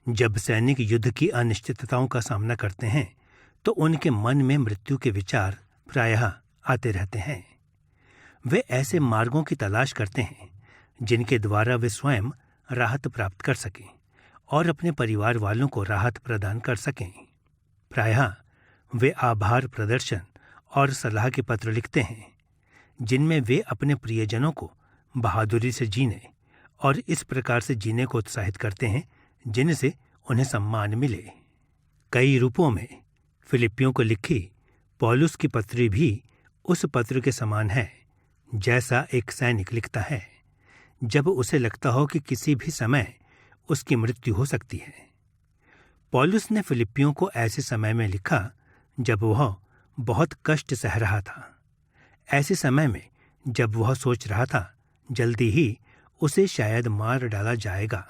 जब सैनिक युद्ध की अनिश्चितताओं का सामना करते हैं तो उनके मन में मृत्यु के विचार प्रायः आते रहते हैं। वे ऐसे मार्गों की तलाश करते हैं जिनके द्वारा वे स्वयं राहत प्राप्त कर सकें और अपने परिवार वालों को राहत प्रदान कर सकें। प्रायः वे आभार प्रदर्शन और सलाह के पत्र लिखते हैं जिनमें वे अपने प्रियजनों को बहादुरी से जीने और इस प्रकार से जीने को उत्साहित करते हैं जिनसे उन्हें सम्मान मिले। कई रूपों में फिलिप्पियों को लिखी पौलुस की पत्री भी उस पत्र के समान है जैसा एक सैनिक लिखता है जब उसे लगता हो कि किसी भी समय उसकी मृत्यु हो सकती है। पौलुस ने फिलिप्पियों को ऐसे समय में लिखा जब वह बहुत कष्ट सह रहा था, ऐसे समय में जब वह सोच रहा था जल्दी ही उसे शायद मार डाला जाएगा।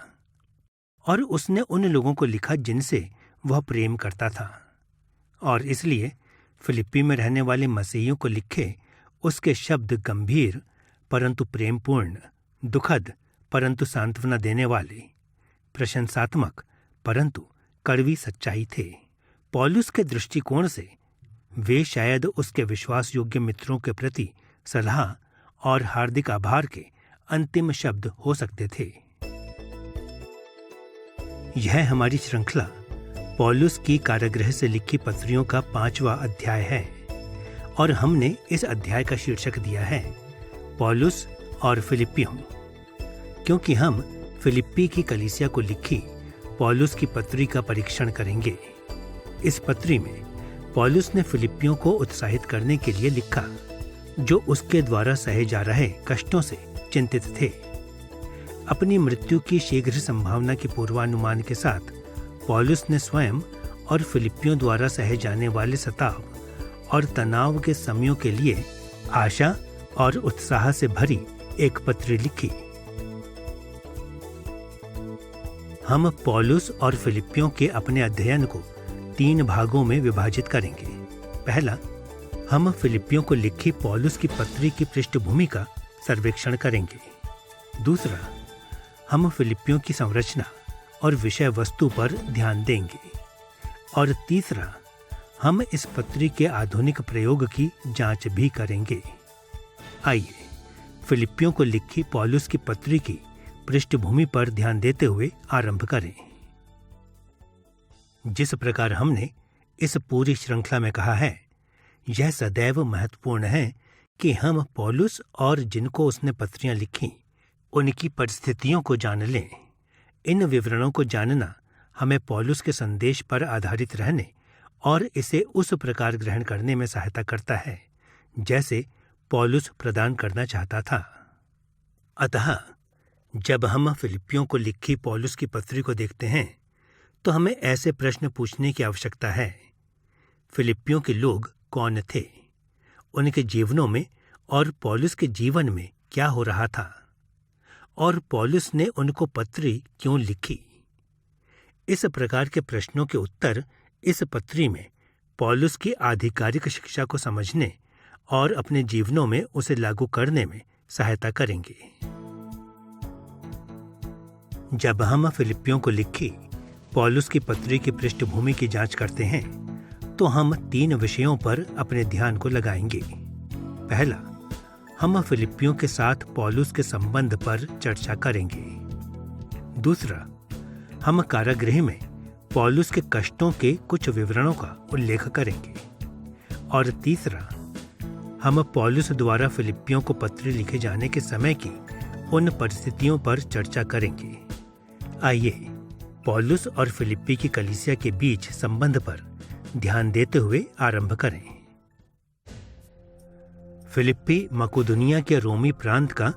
और उसने उन लोगों को लिखा जिनसे वह प्रेम करता था, और इसलिए फिलिप्पी में रहने वाले मसीहियों को लिखे उसके शब्द गंभीर परंतु प्रेमपूर्ण, दुखद परंतु सांत्वना देने वाले, प्रशंसात्मक परंतु कड़वी सच्चाई थे। पौलुस के दृष्टिकोण से वे शायद उसके विश्वास योग्य मित्रों के प्रति सलाह और हार्दिक आभार के अंतिम शब्द हो सकते थे। यह हमारी श्रृंखला पौलुस की कारागृह से लिखी पत्रियों का 5वां अध्याय है और हमने इस अध्याय का शीर्षक दिया है पौलुस और फिलिप्पियों, क्योंकि हम फिलिप्पी की कलीसिया को लिखी पौलुस की पत्री का परीक्षण करेंगे। इस पत्री में पौलुस ने फिलिप्पियों को उत्साहित करने के लिए लिखा जो उसके द्वारा सहे जा रहे कष्टों से चिंतित थे। अपनी मृत्यु की शीघ्र संभावना के पूर्वानुमान के साथ पौलुस ने स्वयं और फिलिप्पियों द्वारा सहे जाने वाले सताव और तनाव के समयों के लिए आशा और उत्साह से भरी एक पत्री लिखी। हम पौलुस और फिलिप्पियों के अपने अध्ययन को 3 भागों में विभाजित करेंगे। पहला, हम फिलिप्पियों को लिखी पौलुस की पत्री की पृष्ठभूमि का सर्वेक्षण करेंगे। दूसरा, हम फिलिप्पियों की संरचना और विषय वस्तु पर ध्यान देंगे। और तीसरा, हम इस पत्री के आधुनिक प्रयोग की जांच भी करेंगे। आइए फिलिप्पियों को लिखी पौलुस की पत्री की पृष्ठभूमि पर ध्यान देते हुए आरंभ करें। जिस प्रकार हमने इस पूरी श्रृंखला में कहा है, यह सदैव महत्वपूर्ण है कि हम पौलुस और जिनको उसने पत्रियां लिखीं उनकी परिस्थितियों को जान लें। इन विवरणों को जानना हमें पौलुस के संदेश पर आधारित रहने और इसे उस प्रकार ग्रहण करने में सहायता करता है जैसे पौलुस प्रदान करना चाहता था। अतः जब हम फिलिप्पियों को लिखी पौलुस की पत्री को देखते हैं तो हमें ऐसे प्रश्न पूछने की आवश्यकता है। फिलिप्पियों के लोग कौन थे? उनके जीवनों में और पौलुस के जीवन में क्या हो रहा था? और पौलुस ने उनको पत्री क्यों लिखी? इस प्रकार के प्रश्नों के उत्तर इस पत्री में पौलुस की आधिकारिक शिक्षा को समझने और अपने जीवनों में उसे लागू करने में सहायता करेंगे। जब हम फिलिप्पियों को लिखी पौलुस की पत्री की पृष्ठभूमि की जांच करते हैं तो हम 3 विषयों पर अपने ध्यान को लगाएंगे। पहला, हम फिलिप्पियों के साथ पौलुस के संबंध पर चर्चा करेंगे। दूसरा, हम कारागृह में पौलुस के कष्टों के कुछ विवरणों का उल्लेख करेंगे। और तीसरा, हम पौलुस द्वारा फिलिप्पियों को पत्री लिखे जाने के समय की उन परिस्थितियों पर चर्चा करेंगे। आइए पौलुस और फिलिप्पी की कलीसिया के बीच संबंध पर ध्यान देते हुए आरंभ करें। फिलिप्पी मकुदुनिया के रोमी प्रांत का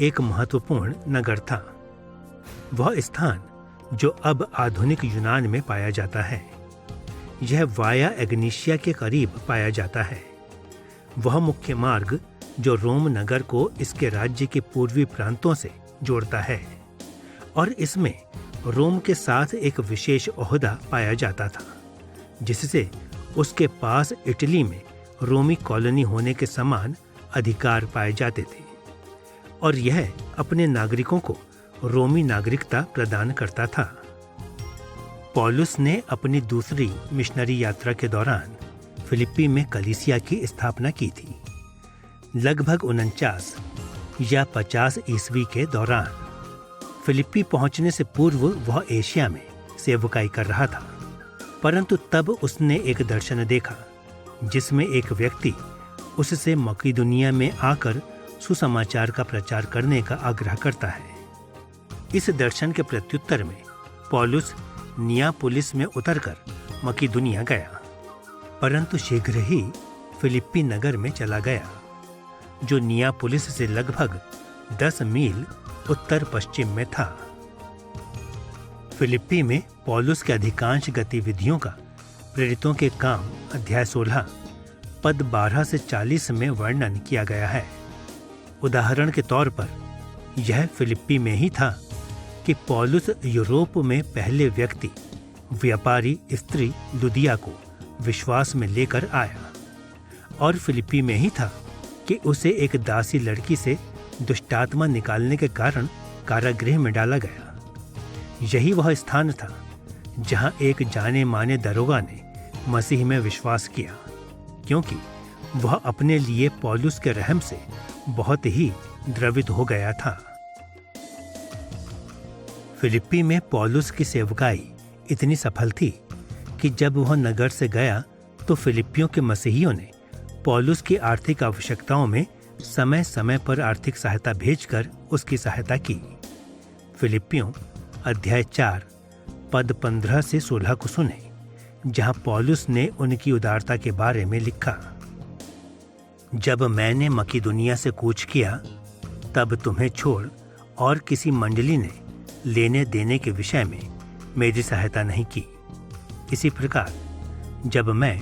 एक महत्वपूर्ण नगर था। वह स्थान जो अब आधुनिक यूनान में पाया जाता है, यह वाया एग्नेशिया के करीब पाया जाता है। वह मुख्य मार्ग जो रोम नगर को इसके राज्य के पूर्वी प्रांतों से जोड़ता है, और इसमें रोम के साथ एक विशेष ओहदा पाया जाता था जिससे उसके पास इटली में रोमी कॉलोनी होने के समान अधिकार पाए जाते थे, और यह अपने नागरिकों को रोमी नागरिकता प्रदान करता था। पौलुस ने अपनी दूसरी मिशनरी यात्रा के दौरान फिलिप्पी में कलीसिया की स्थापना की थी। लगभग 49 या 50 ईस्वी के दौरान फिलिप्पी पहुंचने से पूर्व वह एशिया में सेवकाई कर रहा था, परंतु तब उसने एक दर्शन देखा जिसमें एक व्यक्ति उससे मकीदुनिया में आकर सुसमाचार का प्रचार करने का आग्रह करता है। इस दर्शन के प्रत्युत्तर में पौलुस नियापुलिस में उतरकर मकीदुनिया गया, परंतु शीघ्र ही फिलिप्पी नगर में चला गया, जो नियापुलिस से लगभग 10 मील उत्तर पश्चिम में था। फिलिप्पी में पौलुस के अधिकांश गतिविधियों का प्रेरितों के काम अध्याय 16 पद 12 से 40 में वर्णन किया गया है। उदाहरण के तौर पर यह फिलिप्पी में ही था कि पौलुस यूरोप में पहले व्यक्ति व्यापारी स्त्री लुदिया को विश्वास में लेकर आया, और फिलिप्पी में ही था कि उसे एक दासी लड़की से दुष्टात्मा निकालने के कारण कारागृह में डाला गया। यही वह स्थान था जहां एक जाने माने दरोगा ने मसीह में विश्वास किया, क्योंकि वह अपने लिए पौलुस के रहम से बहुत ही द्रवित हो गया था। फिलिप्पी में पौलुस की सेवकाई इतनी सफल थी कि जब वह नगर से गया तो फिलिप्पियों के मसीहियों ने पौलुस की आर्थिक आवश्यकताओं में समय समय पर आर्थिक सहायता भेजकर उसकी सहायता की। फिलिप्पियों अध्याय 4 पद 15 से 16 को सुने, जहां पौलुस ने उनकी उदारता के बारे में लिखा। जब मैंने मकीदुनिया से कूच किया तब तुम्हें छोड़ और किसी मंडली ने लेने देने के विषय में मेरी सहायता नहीं की। इसी प्रकार जब मैं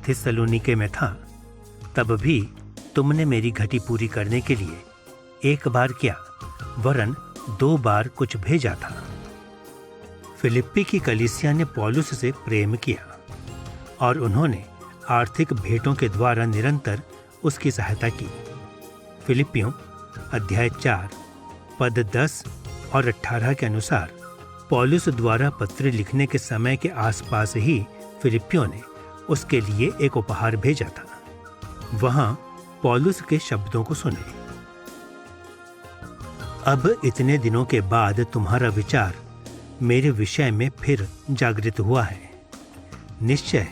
थिस्सलुनीके में था तब भी तुमने मेरी घटी पूरी करने के लिए एक बार क्या वरन 2 बार कुछ भेजा था। फिलिप्पी की कलीसिया ने पौलुस से प्रेम किया और उन्होंने आर्थिक भेंटों के द्वारा निरंतर उसकी सहायता की। फिलिप्पियों अध्याय 4 पद 10 और 18 के अनुसार पौलुस द्वारा पत्र लिखने के समय के आसपास ही फिलिप्पियों ने उसके लिए एक उपहार भेजा था। वहां पौलुस के शब्दों को सुने। अब इतने दिनों के बाद तुम्हारा विचार मेरे विषय में फिर जागृत हुआ है। निश्चय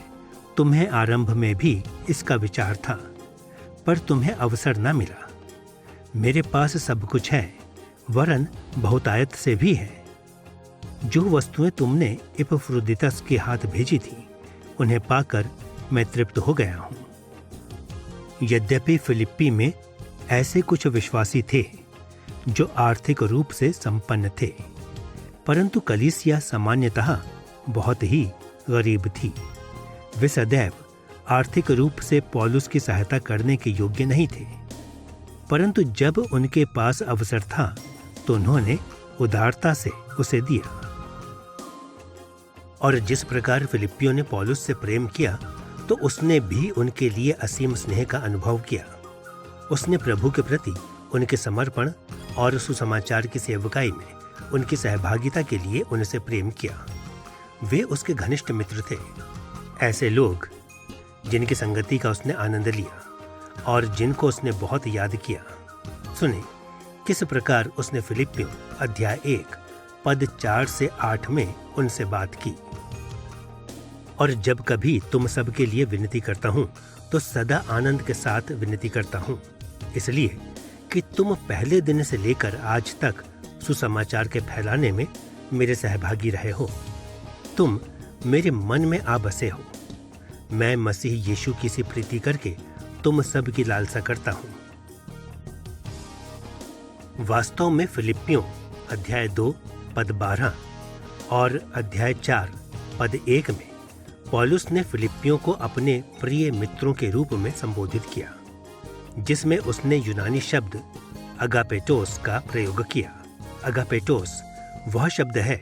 तुम्हें आरंभ में भी इसका विचार था, पर तुम्हें अवसर न मिला। मेरे पास सब कुछ है, वरन बहुतायत से भी है। जो वस्तुएं तुमने इपफ्रुदीतस के हाथ भेजी थी, उन्हें पाकर मैं तृप्त हो गया हूं। यद्यपि फिलिप्पी में ऐसे कुछ विश्वासी थे जो आर्थिक रूप से संपन्न थे, परंतु कलीसिया सामान्यतः बहुत ही गरीब थी। वे सदैव आर्थिक रूप से पौलुस की सहायता करने के योग्य नहीं थे, परंतु जब उनके पास अवसर था तो उन्होंने उदारता से उसे दिया। और जिस प्रकार फिलिप्पियों ने पौलुस से प्रेम किया तो उसने भी उनके लिए असीम स्नेह का अनुभव किया। उसने प्रभु के प्रति उनके समर्पण और सुसमाचार की सेवकाई में उनकी सहभागिता के लिए उनसे प्रेम किया। वे उसके घनिष्ठ मित्र थे, ऐसे लोग जिनकी संगति का उसने आनंद लिया और जिनको उसने बहुत याद किया। सुने किस प्रकार उसने फिलिप्पियों अध्याय 1 पद 4 से 8 में उनसे बात की। और जब कभी तुम सब के लिए विनती करता हूँ तो सदा आनंद के साथ विनती करता हूँ, इसलिए कि तुम पहले दिन से लेकर आज तक सुसमाचार के फैलाने में मेरे सहभागी रहे हो। तुम मेरे मन में आ बसे हो। मैं मसीह यीशु की सी प्रीति करके तुम सब की लालसा करता हूँ। वास्तव में फिलिप्पियों अध्याय 2 पद 12 और अध्याय 4 पद 1 में पौलुस ने फिलिप्पियों को अपने प्रिय मित्रों के रूप में संबोधित किया, जिसमें उसने यूनानी शब्द अगापेटोस का प्रयोग किया। अगापेटोस वह शब्द है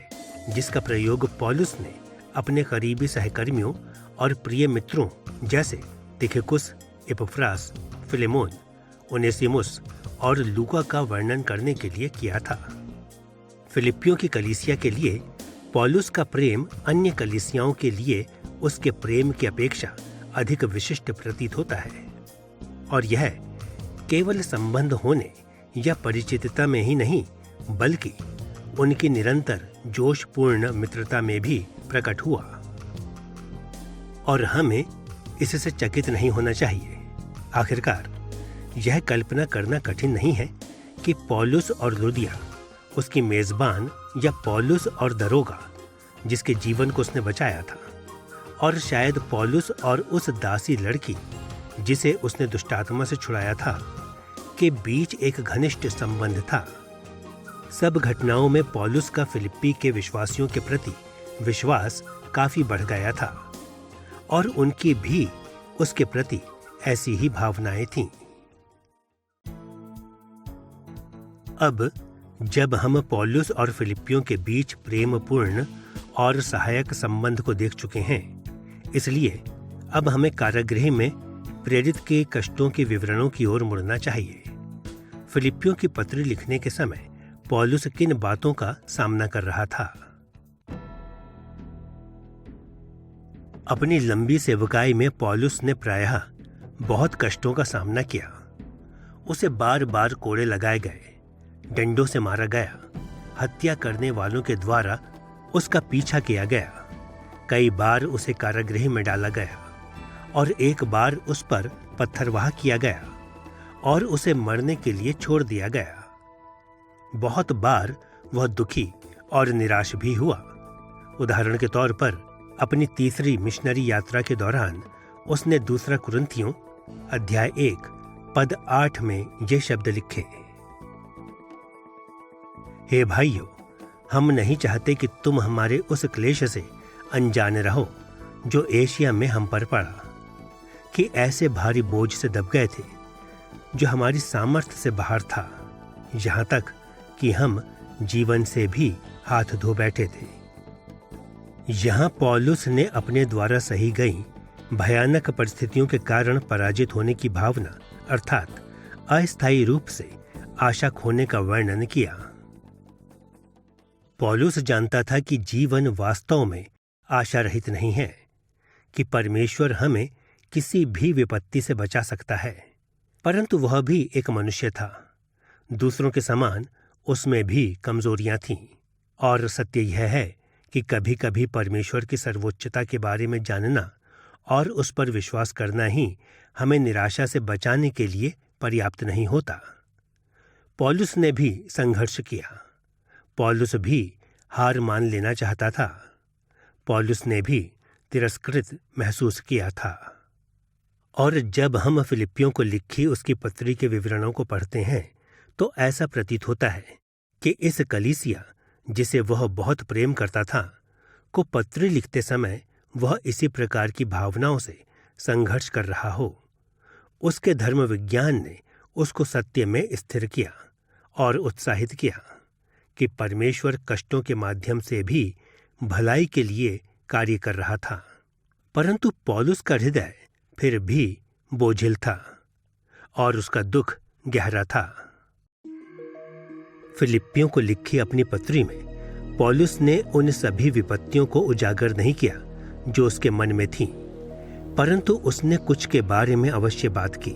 जिसका प्रयोग पौलुस ने अपने करीबी सहकर्मियों और प्रिय मित्रों जैसे तिखिकुस, एपफ्रास, फिलेमोन, ओनेसिमुस और लूका का वर्णन करने के लिए किया था। फिलिप्पियों की कलीसिया के लिए पौलुस का प्रेम अन्य कलीसियाओं के लिए उसके प्रेम की अपेक्षा अधिक विशिष्ट प्रतीत होता है, और यह केवल संबंध होने या परिचितता में ही नहीं, बल्कि उनकी निरंतर जोशपूर्ण मित्रता में भी प्रकट हुआ। और हमें इससे चकित नहीं होना चाहिए। आखिरकार यह कल्पना करना कठिन नहीं है कि पौलुस और लुदिया, उसकी मेजबान, या पौलुस और दरोगा जिसके जीवन को उसने बचाया था, और शायद पौलुस और उस दासी लड़की जिसे उसने दुष्टात्मा से छुड़ाया था, के बीच एक घनिष्ठ संबंध था। सब घटनाओं में पौलुस का फिलिप्पी के विश्वासियों के प्रति विश्वास काफी बढ़ गया था, और उनकी भी उसके प्रति ऐसी ही भावनाएं थीं। अब जब हम पौलुस और फिलिप्पियों के बीच प्रेमपूर्ण और सहायक संबंध को देख चुके हैं, इसलिए अब हमें कारागृह में प्रेरित के कष्टों के विवरणों की ओर मुड़ना चाहिए। फिलिप्पियों की पत्री लिखने के समय पौलुस किन बातों का सामना कर रहा था? अपनी लंबी सेवकाई में पौलुस ने प्रायः बहुत कष्टों का सामना किया। उसे बार बार कोड़े लगाए गए, डंडों से मारा गया, हत्या करने वालों के द्वारा उसका पीछा किया गया, कई बार उसे कारागृह में डाला गया, और एक बार उस पर पत्थरवाह किया गया और उसे मरने के लिए छोड़ दिया गया। बहुत बार वह दुखी और निराश भी हुआ। उदाहरण के तौर पर अपनी तीसरी मिशनरी यात्रा के दौरान उसने दूसरा कुरिन्थियों अध्याय 1 पद 8 में ये शब्द लिखे, हे भाइयों, हम नहीं चाहते कि तुम हमारे उस क्लेश से अनजान रहो जो एशिया में हम पर पड़ा, कि ऐसे भारी बोझ से दब गए थे जो हमारी सामर्थ्य से बाहर था, यहाँ तक कि हम जीवन से भी हाथ धो बैठे थे। यहाँ पौलुस ने अपने द्वारा सही गई भयानक परिस्थितियों के कारण पराजित होने की भावना अर्थात अस्थायी रूप से आशा खोने का वर्णन किया। पौलुस जानता था कि जीवन वास्तव में आशा रहित नहीं है, कि परमेश्वर हमें किसी भी विपत्ति से बचा सकता है, परंतु वह भी एक मनुष्य था। दूसरों के समान उसमें भी कमजोरियां थीं, और सत्य यह है कि कभी कभी परमेश्वर की सर्वोच्चता के बारे में जानना और उस पर विश्वास करना ही हमें निराशा से बचाने के लिए पर्याप्त नहीं होता। पौलुस ने भी संघर्ष किया। पौलुस भी हार मान लेना चाहता था। पौलुस ने भी तिरस्कृत महसूस किया था। और जब हम फिलिप्पियों को लिखी उसकी पत्री के विवरणों को पढ़ते हैं तो ऐसा प्रतीत होता है कि इस कलीसिया, जिसे वह बहुत प्रेम करता था, को पत्री लिखते समय वह इसी प्रकार की भावनाओं से संघर्ष कर रहा हो। उसके धर्म विज्ञान ने उसको सत्य में स्थिर किया और उत्साहित किया कि परमेश्वर कष्टों के माध्यम से भी भलाई के लिए कार्य कर रहा था। परंतु पौलुस का हृदय फिर भी बोझिल था और उसका दुख गहरा था। फिलिप्पियों को लिखी अपनी पत्री में पौलुस ने उन सभी विपत्तियों को उजागर नहीं किया जो उसके मन में थीं, परंतु उसने कुछ के बारे में अवश्य बात की,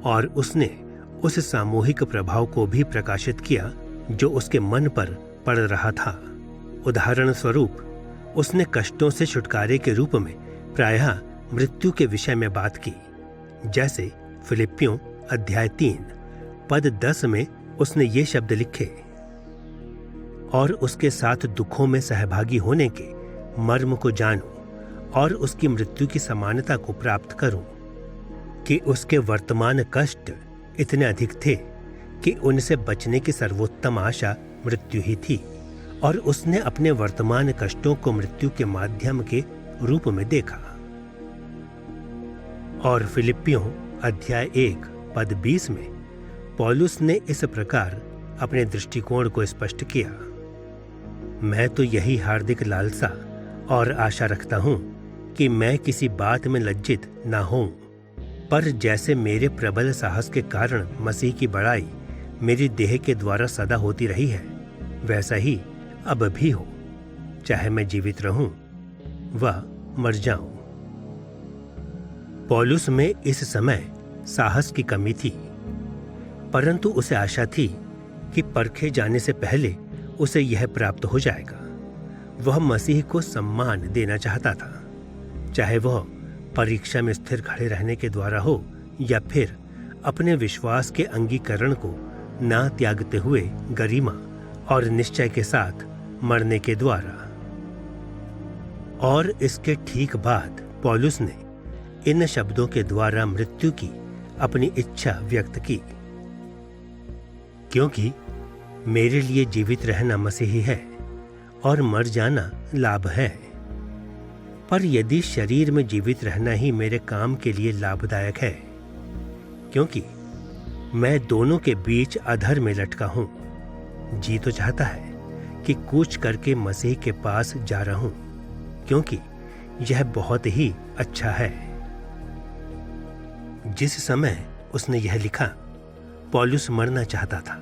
और उसने उस सामूहिक प्रभाव को भी प्रकाशित किया जो उसके मन पर पड़ रहा था। उदाहरण स्वरूप उसने कष्टों से छुटकारे के रूप में प्रायः मृत्यु के विषय में बात की, जैसे फिलिप्पियों अध्याय 3 पद 10 में उसने ये शब्द लिखे, और उसके साथ दुखों में सहभागी होने के मर्म को जानूं और उसकी मृत्यु की समानता को प्राप्त करूं, कि उसके वर्तमान कष्ट इतने अधिक थे कि उनसे बचने की सर्वोत्तम आशा मृत्यु ही थी, और उसने अपने वर्तमान कष्टों को मृत्यु के माध्यम के रूप में देखा। और फिलिप्पियों अध्याय 1 पद 20 में पौलुस ने इस प्रकार अपने दृष्टिकोण को स्पष्ट किया, मैं तो यही हार्दिक लालसा और आशा रखता हूं कि मैं किसी बात में लज्जित ना हूं, पर जैसे मेरे प्रबल साहस के कारण मसीह की बड़ाई मेरी देह के द्वारा सदा होती रही है, वैसा ही अब भी हो, चाहे मैं जीवित रहूं व मर जाऊं। पौलुस में इस समय साहस की कमी थी, परंतु उसे आशा थी कि परखे जाने से पहले उसे यह प्राप्त हो जाएगा। वह मसीह को सम्मान देना चाहता था, चाहे वह परीक्षा में स्थिर खड़े रहने के द्वारा हो या फिर अपने विश्वास के अंगीकरण को ना त्यागते हुए गरिमा और निश्चय के साथ मरने के द्वारा। और इसके ठीक बाद पौलुस ने इन शब्दों के द्वारा मृत्यु की अपनी इच्छा व्यक्त की, क्योंकि मेरे लिए जीवित रहना मसीही है और मर जाना लाभ है। पर यदि शरीर में जीवित रहना ही मेरे काम के लिए लाभदायक है, क्योंकि मैं दोनों के बीच अधर में लटका हूं, जी तो चाहता है कि कूच करके मसीह के पास जा रहा हूं, क्योंकि यह बहुत ही अच्छा है। जिस समय उसने यह लिखा, पौलुस मरना चाहता था,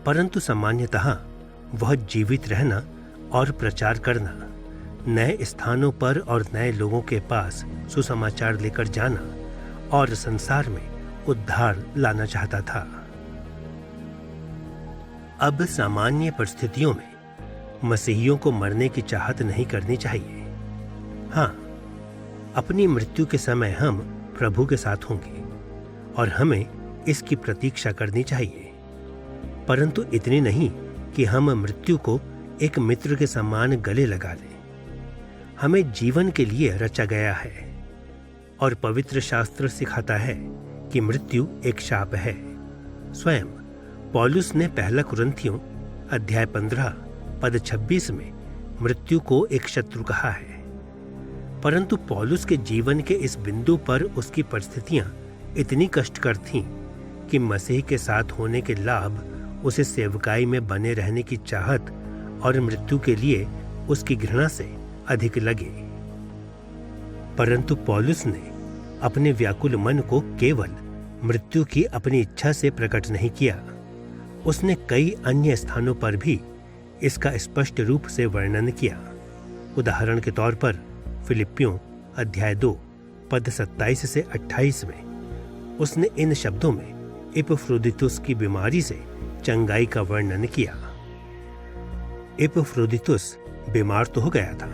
परंतु सामान्यतः वह जीवित रहना और प्रचार करना, नए स्थानों पर और नए लोगों के पास सुसमाचार लेकर जाना और संसार में उद्धार लाना चाहता था। अब सामान्य परिस्थितियों में मसीहियों को मरने की चाहत नहीं करनी चाहिए। हाँ, अपनी मृत्यु के समय हम प्रभु के साथ होंगे और हमें इसकी प्रतीक्षा करनी चाहिए, परंतु इतनी नहीं कि हम मृत्यु को एक मित्र के समान गले लगा लें। हमें जीवन के लिए रचा गया है और पवित्र शास्त्र सिखाता है कि मृत्यु एक शाप है। स्वयं पौलुस ने पहला कुरिन्थियों अध्याय 15 पद 26 में मृत्यु को एक शत्रु कहा है। परंतु पौलुस के जीवन के इस बिंदु पर उसकी परिस्थितियां इतनी कष्टकर थीं कि मसीह के साथ होने के लाभ उसे सेवकाई में बने रहने की चाहत और मृत्यु के लिए उसकी घृणा से अधिक लगे। परंतु पौलुस ने अपने व्याकुल मन को केवल मृत्यु की अपनी इच्छा से प्रकट नहीं किया, उसने कई अन्य स्थानों पर भी इसका स्पष्ट रूप से वर्णन किया। उदाहरण के तौर पर फिलिपियों अध्याय 2 पद 27 से 28 में उसने इन शब्दों में इपफ्रोदितुस की बीमारी से चंगाई का वर्णन किया। इपफ्रोदितुस बीमार तो हो गया था,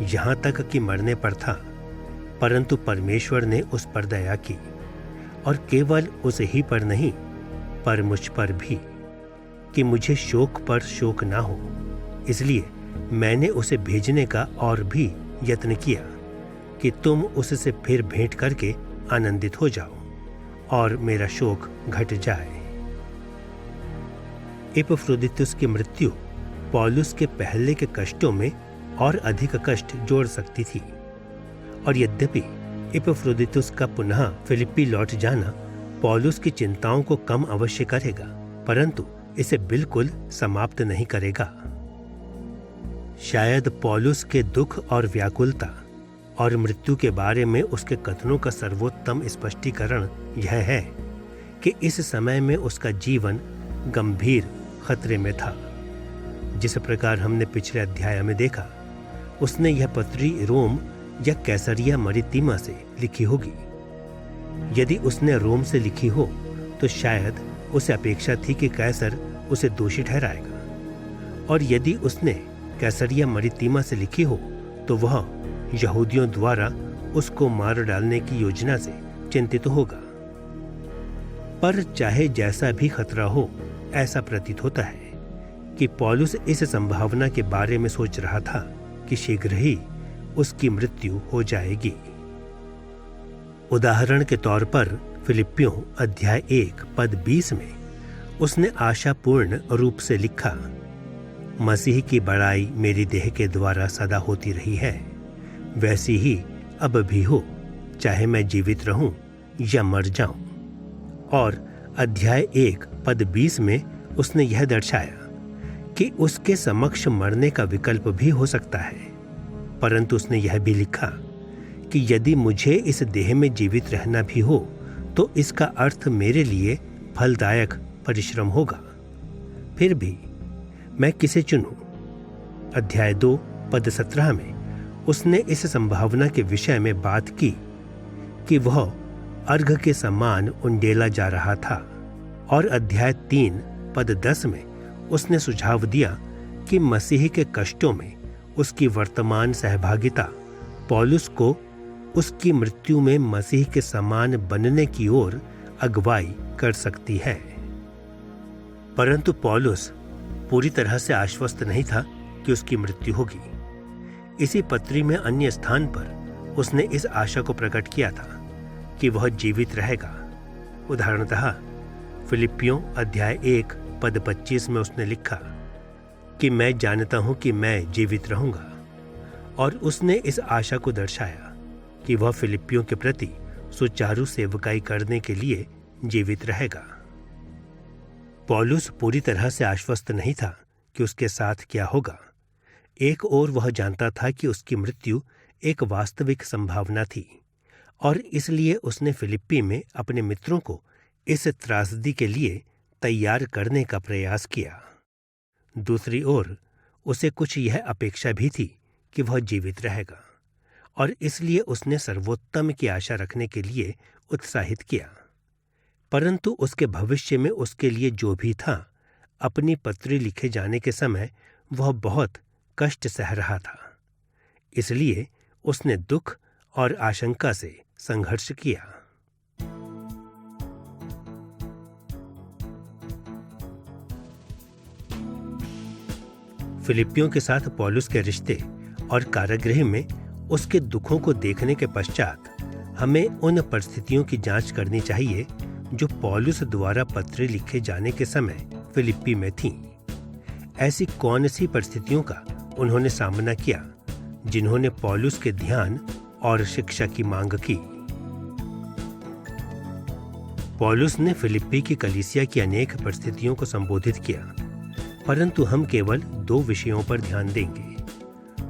यहां तक कि मरने पर था, परंतु परमेश्वर ने उस पर दया की, और केवल उसे ही पर नहीं पर मुझ पर भी, कि मुझे शोक पर शोक ना हो। इसलिए मैंने उसे भेजने का और भी यत्न किया कि तुम उससे फिर भेंट करके आनंदित हो जाओ और मेरा शोक घट जाए। इपफ्रोदितुस की मृत्यु पौलुस के पहले के कष्टों में और अधिक कष्ट जोड़ सकती थी, और यद्यपि इपफ्रोदितुस का पुनः फिलिप्पी लौट जाना पौलुस की चिंताओं को कम अवश्य करेगा, परंतु इसे बिल्कुल समाप्त नहीं करेगा। शायद पौलुस के दुख और व्याकुलता और मृत्यु के बारे में उसके कथनों का सर्वोत्तम स्पष्टीकरण यह है कि इस समय में उसका जीवन गंभीर खतरे में था। जिस प्रकार हमने पिछले अध्याय में देखा, उसने यह पत्री रोम या कैसरिया मरितीमा से लिखी होगी। यदि उसने रोम से लिखी हो तो शायद उसे अपेक्षा थी कि कैसर उसे दोषी ठहराएगा, और यदि उसने कैसरिया मरितीमा से लिखी हो तो वह यहूदियों द्वारा उसको मार डालने की योजना से चिंतित होगा। पर चाहे जैसा भी खतरा हो, ऐसा प्रतीत होता है कि पौलुस इस संभावना के बारे में सोच रहा था कि शीघ्र ही उसकी मृत्यु हो जाएगी। उदाहरण के तौर पर फिलिप्पियों अध्याय 1 पद 20 में उसने आशापूर्ण रूप से लिखा, मसीह की बड़ाई मेरी देह के द्वारा सदा होती रही है, वैसी ही अब भी हो, चाहे मैं जीवित रहूं या मर जाऊं। और अध्याय 1 पद 20 में उसने यह दर्शाया कि उसके समक्ष मरने का विकल्प भी हो सकता है, परंतु उसने यह भी लिखा कि यदि मुझे इस देह में जीवित रहना भी हो तो इसका अर्थ मेरे लिए फलदायक परिश्रम होगा। फिर भी मैं किसे चुनूं? अध्याय 2 पद 17 में उसने इस संभावना के विषय में बात की कि वह अर्घ के समान उंडेला जा रहा था, और अध्याय 3 पद 10 में उसने सुझाव दिया कि मसीह के कष्टों में उसकी वर्तमान सहभागिता पौलुस को उसकी मृत्यु में मसीह के समान बनने की ओर अगुवाई कर सकती है। परंतु पौलुस पूरी तरह से आश्वस्त नहीं था कि उसकी मृत्यु होगी। इसी पत्री में अन्य स्थान पर उसने इस आशा को प्रकट किया था कि वह जीवित रहेगा। उदाहरणतः फिलिपियों अध्याय 1 पद 25 में उसने लिखा कि मैं जानता हूं कि मैं जीवित रहूंगा, और उसने इस आशा को दर्शाया कि वह फिलिपियों के प्रति सुचारू सेवकाई करने के लिए जीवित रहेगा। पौलुस पूरी तरह से आश्वस्त नहीं था कि उसके साथ क्या होगा। एक ओर वह जानता था कि उसकी मृत्यु एक वास्तविक संभावना थी, और इसलिए उसने फिलिप्पी में अपने मित्रों को इस त्रासदी के लिए तैयार करने का प्रयास किया। दूसरी ओर उसे कुछ यह अपेक्षा भी थी कि वह जीवित रहेगा, और इसलिए उसने सर्वोत्तम की आशा रखने के लिए उत्साहित किया। परंतु उसके भविष्य में उसके लिए जो भी था, अपनी पत्री लिखे जाने के समय वह बहुत कष्ट सह रहा था। इसलिए उसने दुख और आशंका से संघर्ष किया। फिलिपियों के साथ पौलुस के रिश्ते और कारागृह में उसके दुखों को देखने के पश्चात हमें उन परिस्थितियों की जांच करनी चाहिए जो पौलुस द्वारा पत्र लिखे जाने के समय फिलिप्पी में थीं। ऐसी कौन सी परिस्थितियों का उन्होंने सामना किया जिन्होंने पौलुस के ध्यान और शिक्षा की मांग की। पौलुस ने फिलिप्पी की कलीसिया की अनेक परिस्थितियों को संबोधित किया, परंतु हम केवल 2 विषयों पर ध्यान देंगे।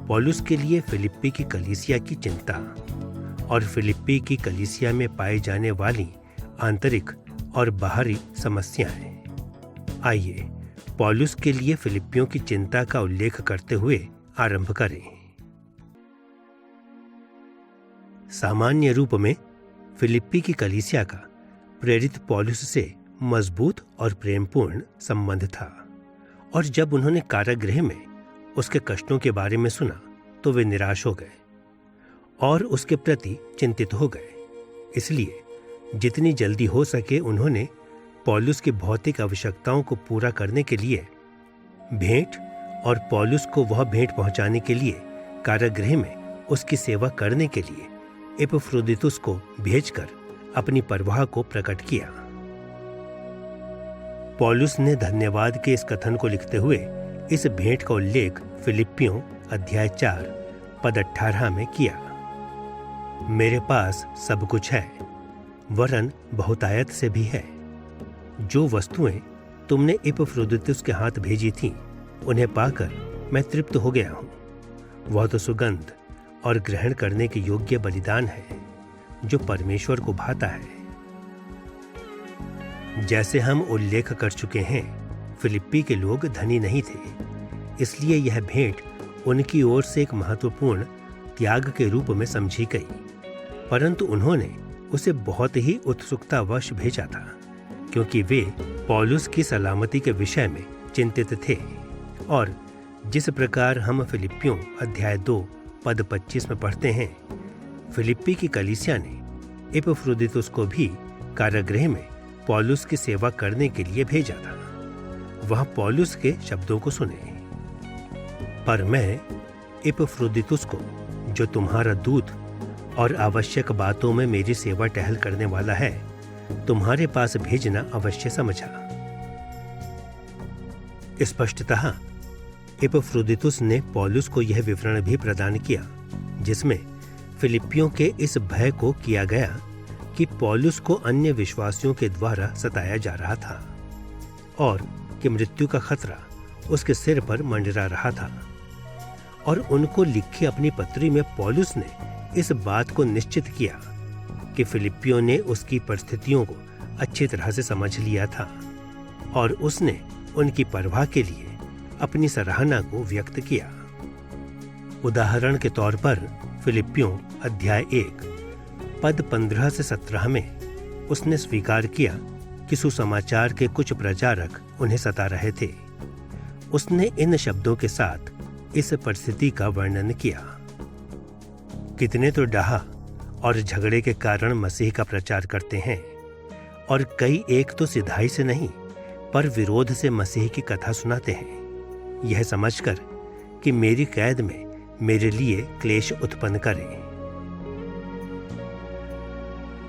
पौलुस के लिए फिलिप्पी की कलीसिया की चिंता और फिलिप्पी की कलीसिया में पाई जाने वाली आंतरिक और बाहरी समस्याएं। आइए पौलुस के लिए फिलिप्पियों की चिंता का उल्लेख करते हुए आरंभ करें। सामान्य रूप में फिलिप्पी की कलीसिया का प्रेरित पौलुस से मजबूत और प्रेमपूर्ण संबंध था, और जब उन्होंने कारागृह में उसके कष्टों के बारे में सुना तो वे निराश हो गए और उसके प्रति चिंतित हो गए। इसलिए जितनी जल्दी हो सके उन्होंने पौलुस की भौतिक आवश्यकताओं को पूरा करने के लिए भेंट और पौलुस को वह भेंट पहुंचाने के लिए कारागृह में उसकी सेवा करने के लिए एपफ्रोदितुस को भेजकर अपनी परवाह को प्रकट किया। पौलुस ने धन्यवाद के इस कथन को लिखते हुए इस भेंट का उल्लेख फिलिप्पियों अध्याय 4 पद 18 में किया। मेरे पास सब कुछ है, वरन बहुतायत से भी है। जो वस्तुएं तुमने एपफ्रोदितुस के हाथ भेजी थीं, उन्हें पाकर मैं तृप्त हो गया हूं। वह तो सुगंध और ग्रहण करने के योग्य बलिदान है जो परमेश्वर को भाता है। जैसे हम उल्लेख कर चुके हैं, फिलिप्पी के लोग धनी नहीं थे, इसलिए यह भेंट उनकी ओर से एक महत्वपूर्ण त्याग के रूप में समझी गई, परंतु उन्होंने उसे बहुत ही उत्सुकतावश भेजा था, क्योंकि वे पौलुस की सलामती के विषय में चिंतित थे। और जिस प्रकार हम फिलिप्पियों अध्याय 2 पद 25 में पढ़ते हैं, फिलिप्पी की कलीसिया ने एपफ्रोदितुस को भी कारागृह में पौलुस की सेवा करने के लिए भेजा था। वह पौलुस के शब्दों को सुने, पर मैं एपफ्रोदितुस को, जो तुम्हारा दूत और आवश्यक बातों में मेरी सेवा टहल करने वाला है, तुम्हारे पास भेजना अवश्य समझा। स्पष्टतः एपफ्रोदितुस ने पौलुस को यह विवरण भी प्रदान किया जिसमें फिलिप्पियों के इस भय को किया गया कि पौलुस को अन्य विश्वासियों के द्वारा सताया जा रहा था और कि मृत्यु का खतरा उसके सिर पर मंडरा रहा था। और उनको लिखी अपनी पत्री में पौलुस ने इस बात को निश्चित किया कि फिलिप्पियों ने उसकी परिस्थितियों को अच्छी तरह से समझ लिया था और उसने उनकी परवाह के लिए अपनी सराहना को व्यक्त किया। उदाहरण के तौर पर फिलिप्पियों अध्याय 1 पद 15 से 17 में उसने स्वीकार किया कि सुसमाचार के कुछ प्रचारक उन्हें सता रहे थे। उसने इन शब्दों के साथ इस परिस्थिति का वर्णन किया। कितने तो डाह और झगड़े के कारण मसीह का प्रचार करते हैं, और कई एक तो सिधाई से नहीं पर विरोध से मसीह की कथा सुनाते हैं, यह समझकर कि मेरी कैद में मेरे लिए क्लेश उत्पन्न करें।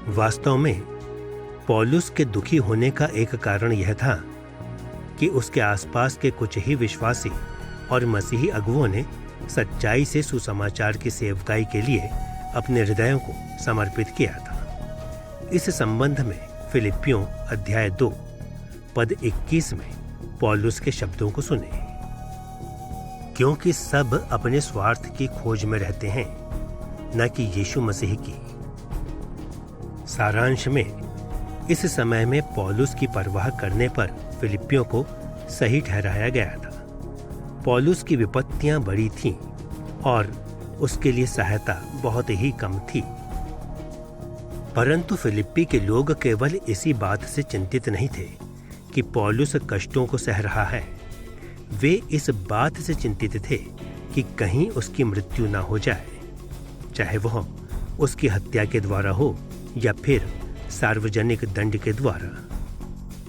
वास्तव में पौलुस के दुखी होने का एक कारण यह था कि उसके आसपास के कुछ ही विश्वासी और मसीही अगुओं ने सच्चाई से सुसमाचार की सेवकाई के लिए अपने हृदयों को समर्पित किया था। इस संबंध में फिलिप्पियों अध्याय 2 पद 21 में पौलुस के शब्दों को सुने। क्योंकि सब अपने स्वार्थ की खोज में रहते हैं, न कि यीशु मसीह की। सारांश में इस समय में पौलुस की परवाह करने पर फिलिप्पियों को सही ठहराया गया था। पौलुस की विपत्तियां बड़ी थीं और उसके लिए सहायता बहुत ही कम थी। परंतु फिलिप्पी के लोग केवल इसी बात से चिंतित नहीं थे कि पौलुस कष्टों को सह रहा है। वे इस बात से चिंतित थे कि कहीं उसकी मृत्यु ना हो जाए, चाहे वह उसकी हत्या के द्वारा हो या फिर सार्वजनिक दंड के द्वारा।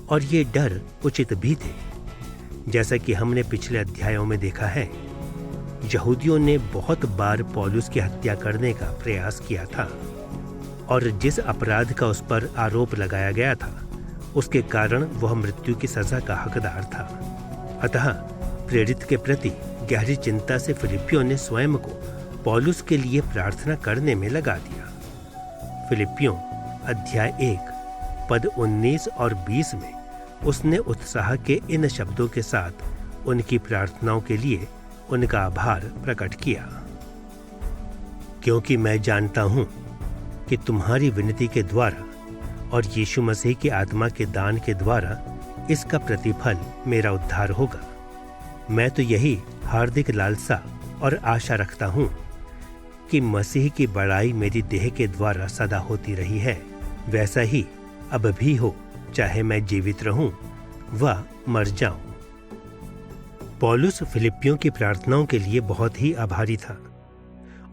और ये डर उचित भी थे। जैसा कि हमने पिछले अध्यायों में देखा है, यहूदियों ने बहुत बार पौलुस की हत्या करने का प्रयास किया था, और जिस अपराध का उस पर आरोप लगाया गया था उसके कारण वह मृत्यु की सजा का हकदार था। अतः प्रेरित के प्रति गहरी चिंता से फिलिप्पियों ने स्वयं को पौलुस के लिए प्रार्थना करने में लगा दिया। फिलिप्पियों अध्याय 1 पद 19 और 20 में उसने उत्साह के इन शब्दों के साथ उनकी प्रार्थनाओं के लिए उनका आभार प्रकट किया। क्योंकि मैं जानता हूं कि तुम्हारी विनती के द्वारा और यीशु मसीह की आत्मा के दान के द्वारा इसका प्रतिफल मेरा उद्धार होगा। मैं तो यही हार्दिक लालसा और आशा रखता हूं कि मसीह की बड़ाई मेरी देह के द्वारा सदा होती रही है, वैसा ही अब भी हो, चाहे मैं जीवित रहूं व मर जाऊं। पौलुस फिलिप्पियों की प्रार्थनाओं के लिए बहुत ही आभारी था,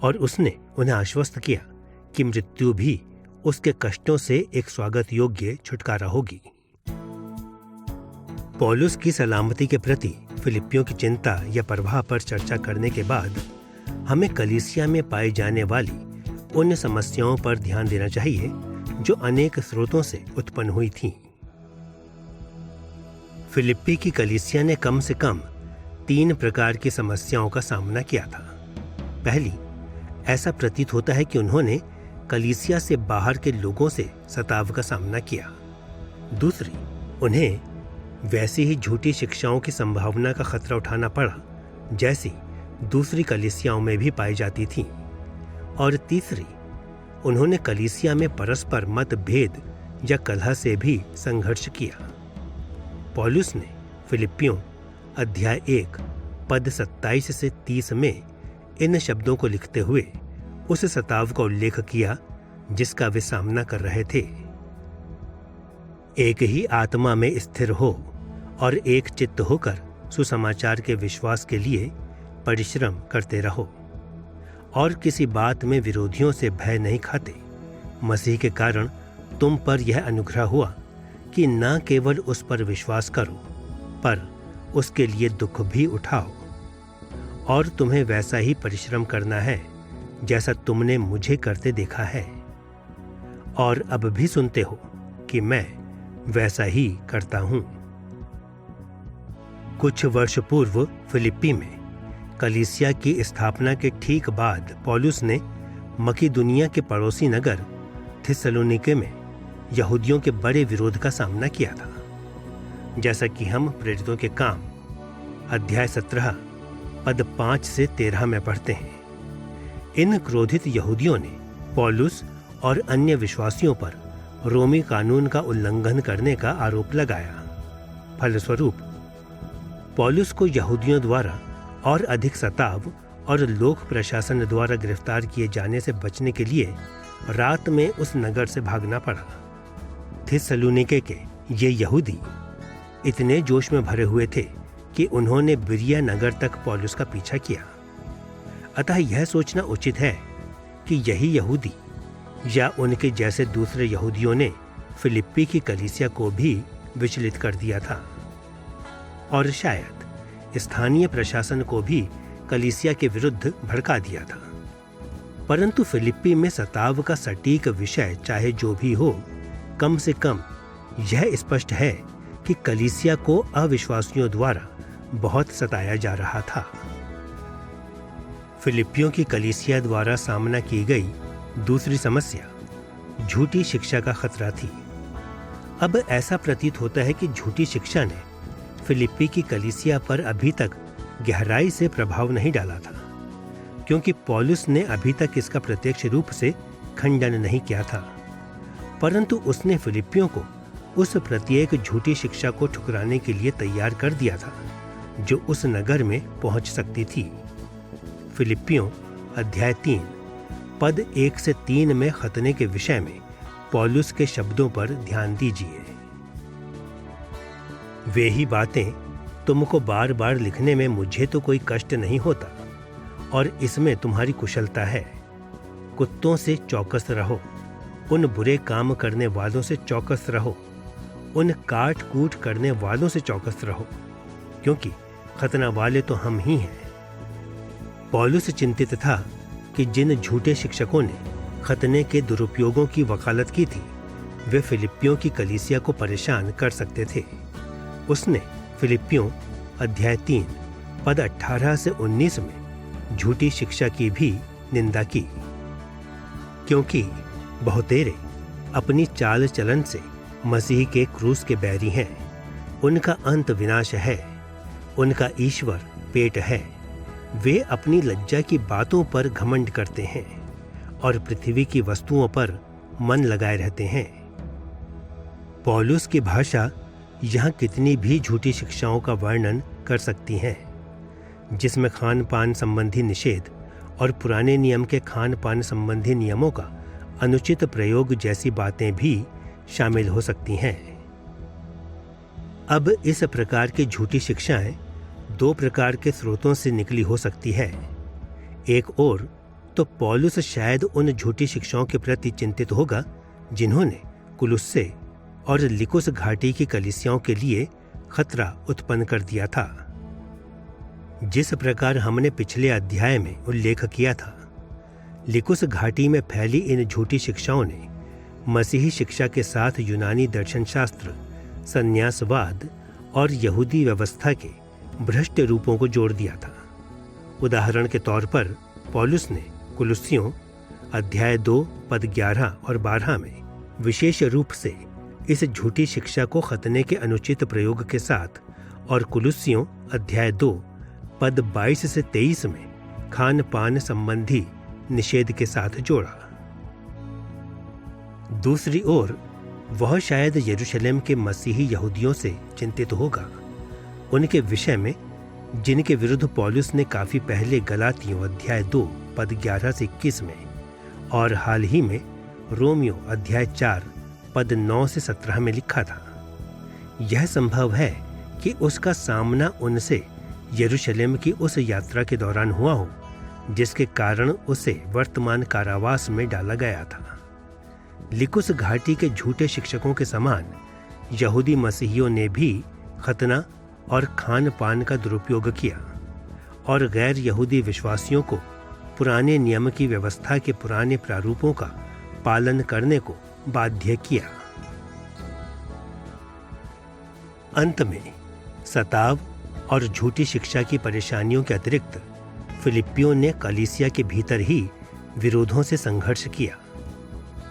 और उसने उन्हें आश्वस्त किया कि मृत्यु भी उसके कष्टों से एक स्वागत योग्य छुटकारा होगी। पौलुस की सलामती के प्रति फिलिप्पियों की चिंता या परवाह पर चर्चा करने के बाद हमें कलीसिया में पाई जाने वाली उन समस्याओं पर ध्यान देना चाहिए जो अनेक स्रोतों से उत्पन्न हुई थीं। फिलिप्पी की कलीसिया ने कम से कम 3 प्रकार की समस्याओं का सामना किया था। पहली, ऐसा प्रतीत होता है कि उन्होंने कलीसिया से बाहर के लोगों से सताव का सामना किया। दूसरी, उन्हें वैसी ही झूठी शिक्षाओं की संभावना का खतरा उठाना पड़ा जैसी दूसरी कलीसियाओं में भी पाई जाती थी। और तीसरी, उन्होंने कलीसिया में परस्पर मतभेद या कलह से भी संघर्ष किया। पौलुस ने फिलिप्पियों अध्याय 1 पद 27 से 30 में इन शब्दों को लिखते हुए उस सताव का उल्लेख किया जिसका वे सामना कर रहे थे। एक ही आत्मा में स्थिर हो और एक चित्त होकर सुसमाचार के विश्वास के लिए परिश्रम करते रहो, और किसी बात में विरोधियों से भय नहीं खाते। मसीह के कारण तुम पर यह अनुग्रह हुआ कि न केवल उस पर विश्वास करो पर उसके लिए दुख भी उठाओ, और तुम्हें वैसा ही परिश्रम करना है जैसा तुमने मुझे करते देखा है, और अब भी सुनते हो कि मैं वैसा ही करता हूं। कुछ वर्ष पूर्व फिलिप्पी में कलीसिया की स्थापना के ठीक बाद पौलुस ने मकीदुनिया के पड़ोसी नगर थिस्सलुनीके में यहूदियों के बड़े विरोध का सामना किया था। जैसा कि हम प्रेरितों के काम अध्याय 17 पद 5 से 13 में पढ़ते हैं। इन क्रोधित यहूदियों ने पौलुस और अन्य विश्वासियों पर रोमी कानून का उल्लंघन करने का आरोप लगाया। फलस्वरूप पौलुस को यहूदियों द्वारा और अधिक सताव और लोक प्रशासन द्वारा गिरफ्तार किए जाने से बचने के लिए रात में उस नगर से भागना पड़ा। थिस्सलुनीके के ये यहूदी इतने जोश में भरे हुए थे कि उन्होंने बिरिया नगर तक पौलुस का पीछा किया। अतः यह सोचना उचित है कि यही यहूदी या उनके जैसे दूसरे यहूदियों ने फिलिप्पी की कलीसिया को भी विचलित कर दिया था और शायद स्थानीय प्रशासन को भी कलीसिया के विरुद्ध भड़का दिया था। परंतु फिलिप्पी में सताव का सटीक विषय चाहे जो भी हो, कम से कम यह स्पष्ट है कि कलीसिया को अविश्वासियों द्वारा बहुत सताया जा रहा था। फिलिप्पियों की कलीसिया द्वारा सामना की गई दूसरी समस्या झूठी शिक्षा का खतरा थी। अब ऐसा प्रतीत होता है कि झूठी शिक्षा ने फिलिप्पी की कलीसिया पर अभी तक गहराई से प्रभाव नहीं डाला था, क्योंकि पौलुस ने अभी तक इसका प्रत्यक्ष रूप से खंडन नहीं किया था, परंतु उसने फिलिप्पियों को उस प्रत्येक झूठी शिक्षा को ठुकराने के लिए तैयार कर दिया था जो उस नगर में पहुंच सकती थी। फिलिप्पियों अध्याय 3 पद 1 से 3 में खतने के विषय में पौलुस के शब्दों पर ध्यान दीजिए। वे ही बातें तुमको बार बार लिखने में मुझे तो कोई कष्ट नहीं होता और इसमें तुम्हारी कुशलता है। कुत्तों से चौकस रहो, उन बुरे काम करने वालों से चौकस रहो, उन काट कूट करने वालों से चौकस रहो, क्योंकि खतना वाले तो हम ही हैं। पौलुस चिंतित था कि जिन झूठे शिक्षकों ने खतने के दुरुपयोगों की वकालत की थी, वे फिलिप्पियों की कलीसिया को परेशान कर सकते थे। उसने फिलिप्पियों अध्याय 3 पद 18 से 19 में झूठी शिक्षा की भी निंदा की, क्योंकि बहुतेरे अपनी चाल चलन से मसीह के क्रूस के बैरी हैं। उनका अंत विनाश है, उनका ईश्वर पेट है। वे अपनी लज्जा की बातों पर घमंड करते हैं और पृथ्वी की वस्तुओं पर मन लगाए रहते हैं। पौलुस की भाषा यहाँ कितनी भी झूठी शिक्षाओं का वर्णन कर सकती है, जिसमें खान पान संबंधी निषेध और पुराने नियम के खान पान संबंधी नियमों का अनुचित प्रयोग जैसी बातें भी शामिल हो सकती हैं। अब इस प्रकार की झूठी शिक्षाएं दो प्रकार के स्रोतों से निकली हो सकती है। एक ओर तो पौलुस शायद उन झूठी शिक्षाओं के प्रति चिंतित होगा जिन्होंने कुलुस्से और लिकुस घाटी की कलीसियाओं के लिए खतरा उत्पन्न कर दिया था। जिस प्रकार हमने पिछले अध्याय में उल्लेख किया था, लिकुस घाटी में फैली इन झूठी शिक्षाओं ने मसीही शिक्षा के साथ यूनानी दर्शनशास्त्र, संन्यासवाद और यहूदी व्यवस्था के भ्रष्ट रूपों को जोड़ दिया था। उदाहरण के तौर पर पौलुस ने कुलुस्सियों अध्याय 2 पद 11 और 12 में विशेष रूप से इस झूठी शिक्षा को खतने के अनुचित प्रयोग के साथ और कुलुस्सियों अध्याय 2 पद 22 से 23 में खान पान संबंधी निषेध के साथ जोड़ा। दूसरी ओर वह शायद यरूशलेम के मसीही यहूदियों से चिंतित होगा, उनके विषय में जिनके विरुद्ध पौलुस ने काफी पहले गलातियों अध्याय 2 पद 11 से 21 में और हाल ही में रोमियो अध्याय 4 पद 9 से 17 में लिखा था। यह संभव है कि उसका सामना उनसे यरूशलेम की उस यात्रा के दौरान हुआ हो जिसके कारण उसे वर्तमान कारावास में डाला गया था। लिकुस घाटी के झूठे शिक्षकों के समान यहूदी मसीहियों ने भी खतना और खान पान का दुरुपयोग किया और गैर यहूदी विश्वासियों को पुराने नियम की व्यवस्था के पुराने प्रारूपों का पालन करने को बाध्य किया। अंत में सताव और झूठी शिक्षा की परेशानियों के अतिरिक्त फिलिप्पियों ने कलीसिया के भीतर ही विरोधों से संघर्ष किया।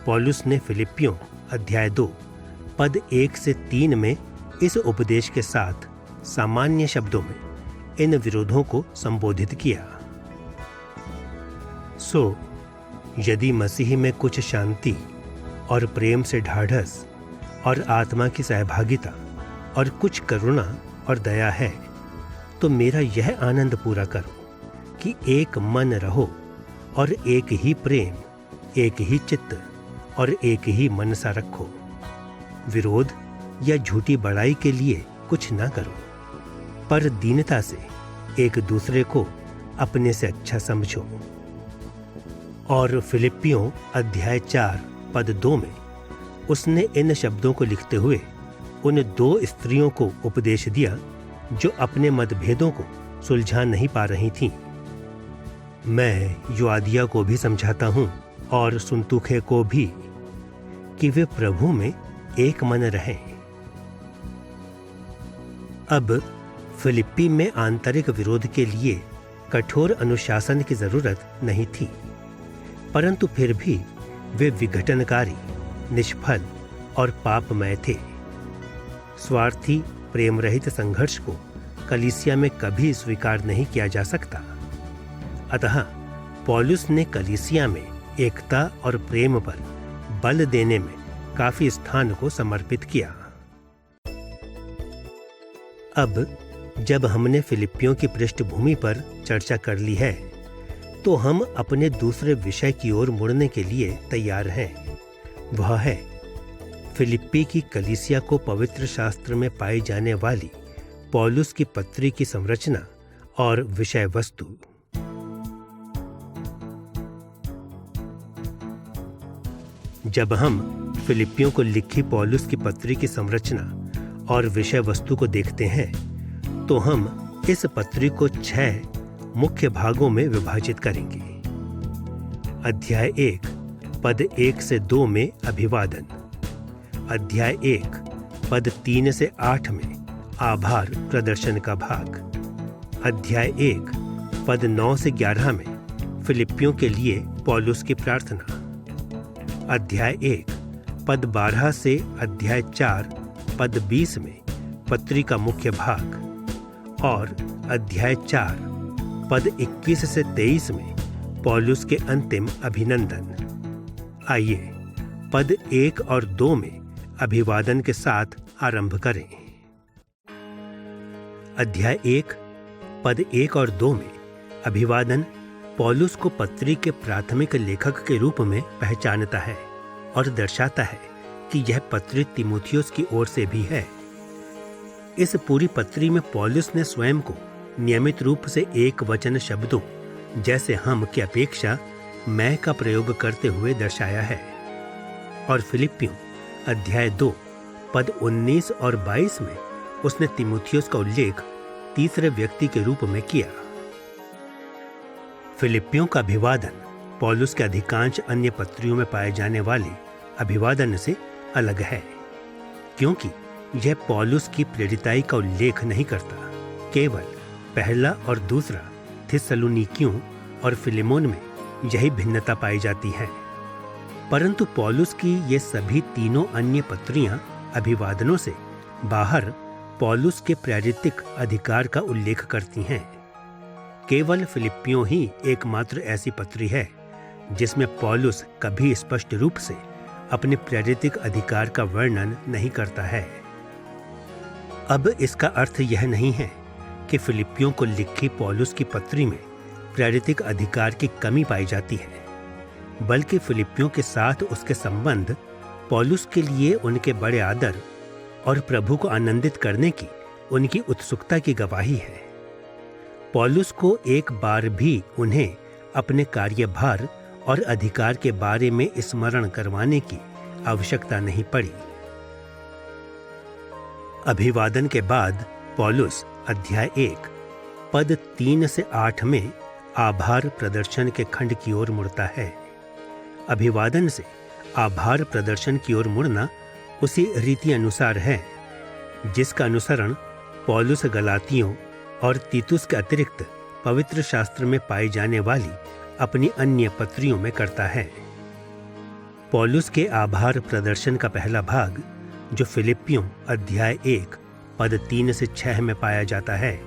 पौलुस ने फिलिप्पियों अध्याय 2 पद 1 से 3 में इस उपदेश के साथ सामान्य शब्दों में इन विरोधों को संबोधित किया। सो यदि मसीह में कुछ शांति और प्रेम से ढाढ़स और आत्मा की सहभागिता और कुछ करुणा और दया है, तो मेरा यह आनंद पूरा करो कि एक मन रहो और एक ही प्रेम, एक ही चित्त और एक ही मनसा रखो। विरोध या झूठी बड़ाई के लिए कुछ न करो, पर दीनता से एक दूसरे को अपने से अच्छा समझो। और फिलिप्पियों अध्याय 4 पद 2 में उसने इन शब्दों को लिखते हुए उन 2 स्त्रियों को उपदेश दिया जो अपने मतभेदों को सुलझा नहीं पा रही थीं। मैं युआदिया को भी समझाता हूँ और सुन्तुखे को भी कि वे प्रभु में एक मन रहें। अब फिलिप्पी में आंतरिक विरोध के लिए कठोर अनुशासन की जरूरत नहीं थी, परंतु फिर भी वे विघटनकारी, निष्फल और पापमय थे। स्वार्थी, प्रेम रहित संघर्ष को कलीसिया में कभी स्वीकार नहीं किया जा सकता। अतः पौलुस ने कलीसिया में एकता और प्रेम पर बल देने में काफी स्थान को समर्पित किया। अब जब हमने फिलिप्पियों की पृष्ठभूमि पर चर्चा कर ली है, तो हम अपने दूसरे विषय की ओर मुड़ने के लिए तैयार हैं। वह है फिलिप्पी की कलीसिया को पवित्र शास्त्र में पाई जाने वाली पौलुस की पत्री की संरचना और विषय वस्तु। जब हम फिलिप्पियों को लिखी पौलुस की पत्री की संरचना और विषय वस्तु को देखते हैं, तो हम इस पत्री को 6 मुख्य भागों में विभाजित करेंगे। अध्याय 1 पद 1 से 2 में अभिवादन, अध्याय 1 पद 3 से 8 में आभार प्रदर्शन का भाग, अध्याय 1 पद 9 से 11 में फिलिप्पियों के लिए पौलुस की प्रार्थना, अध्याय 1 पद 12 से अध्याय 4 पद 20 में पत्री का मुख्य भाग, और अध्याय 4 पद 21 से 23 में पौलुस के अंतिम अभिनंदन। आइए पद 1 और 2 में अभिवादन के साथ आरंभ करें। अध्याय 1 पद 1 और 2 में अभिवादन पौलुस को पत्री के प्राथमिक लेखक के रूप में पहचानता है और दर्शाता है कि यह पत्री तीमुथियुस की ओर से भी है। इस पूरी पत्री में पौलुस ने स्वयं को नियमित रूप से एक वचन शब्दों जैसे हम की अपेक्षा मैं का प्रयोग करते हुए दर्शाया है। और फिलिप्पियों अध्याय 2 पद 19 और 22 में उसने तीमुथियुस का उल्लेख तीसरे व्यक्ति के रूप में किया। फिलिप्पियों का अभिवादन पौलुस के अधिकांश अन्य पत्रियों में पाए जाने वाले अभिवादन से अलग है, क्योंकि यह पौलुस की प्रेरिताई का उल्लेख नहीं करता। केवल पहला और दूसरा थिस्सलुनीकियों और फिलेमोन में यही भिन्नता पाई जाती है, परंतु पौलुस की ये सभी तीनों अन्य पत्रियां अभिवादनों से बाहर पौलुस के प्रेरितिक अधिकार का उल्लेख करती हैं। केवल फिलिप्पियों ही एकमात्र ऐसी पत्री है जिसमें पौलुस कभी स्पष्ट रूप से अपने प्रेरितिक अधिकार का वर्णन नहीं करता है। अब इसका अर्थ यह नहीं है कि फिलिप्पियों को लिखी पौलुस की पत्री में प्रेरितिक अधिकार की कमी पाई जाती है, बल्कि फिलिप्पियों के साथ उसके संबंध पौलुस के लिए उनके बड़े आदर और प्रभु को आनंदित करने की उनकी उत्सुकता की गवाही है। पौलुस को एक बार भी उन्हें अपने कार्यभार और अधिकार के बारे में स्मरण करवाने की आवश्यकता नहीं पड़ी। अभिवादन के बाद पौलुस अध्याय 1 पद 3 से 8 में आभार प्रदर्शन के खंड की ओर मुड़ता है। अभिवादन से आभार प्रदर्शन की ओर मुड़ना उसी रीति अनुसार है जिसका अनुसरण पौलुस गलातियों और तीतुस के अतिरिक्त पवित्र शास्त्र में पाई जाने वाली अपनी अन्य पत्रियों में करता है। पौलुस के आभार प्रदर्शन का पहला भाग, जो फिलिप्पियों अध्याय 1 पद 3 से 6 में पाया जाता है,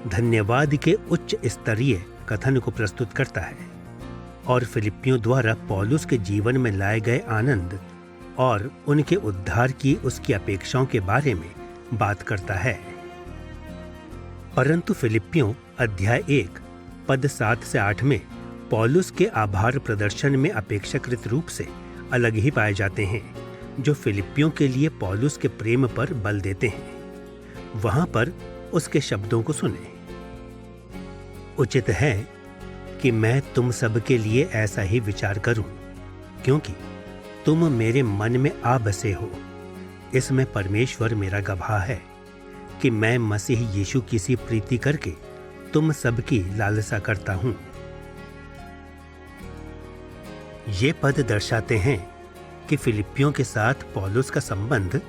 धन्यवाद के उच्च स्तरीय कथन को प्रस्तुत करता है और फिलिप्पियों द्वारा पौलुस के जीवन में लाए गए आनंद और उनके उद्धार की उसकी अपेक्षाओं के बारे में बात करता है। परंतु फिलिप्पियों अध्याय 1 पद 7 से 8 में पौलुस के आभार प्रदर्शन में अपेक्षाकृत रूप से अलग ही पाए जाते हैं, जो फिलिप्पियों के लिए पौलुस के प्रेम पर बल देते हैं। वहां पर उसके शब्दों को सुने। उचित है कि मैं तुम सब के लिए ऐसा ही विचार करूं, क्योंकि तुम मेरे मन में आ बसे हो। इसमें परमेश्वर मेरा गवाह है कि मैं मसीह यीशु की सी प्रीति करके तुम सबकी लालसा करता हूं। ये पद दर्शाते हैं कि फिलिप्पियों के साथ पौलुस का संबंध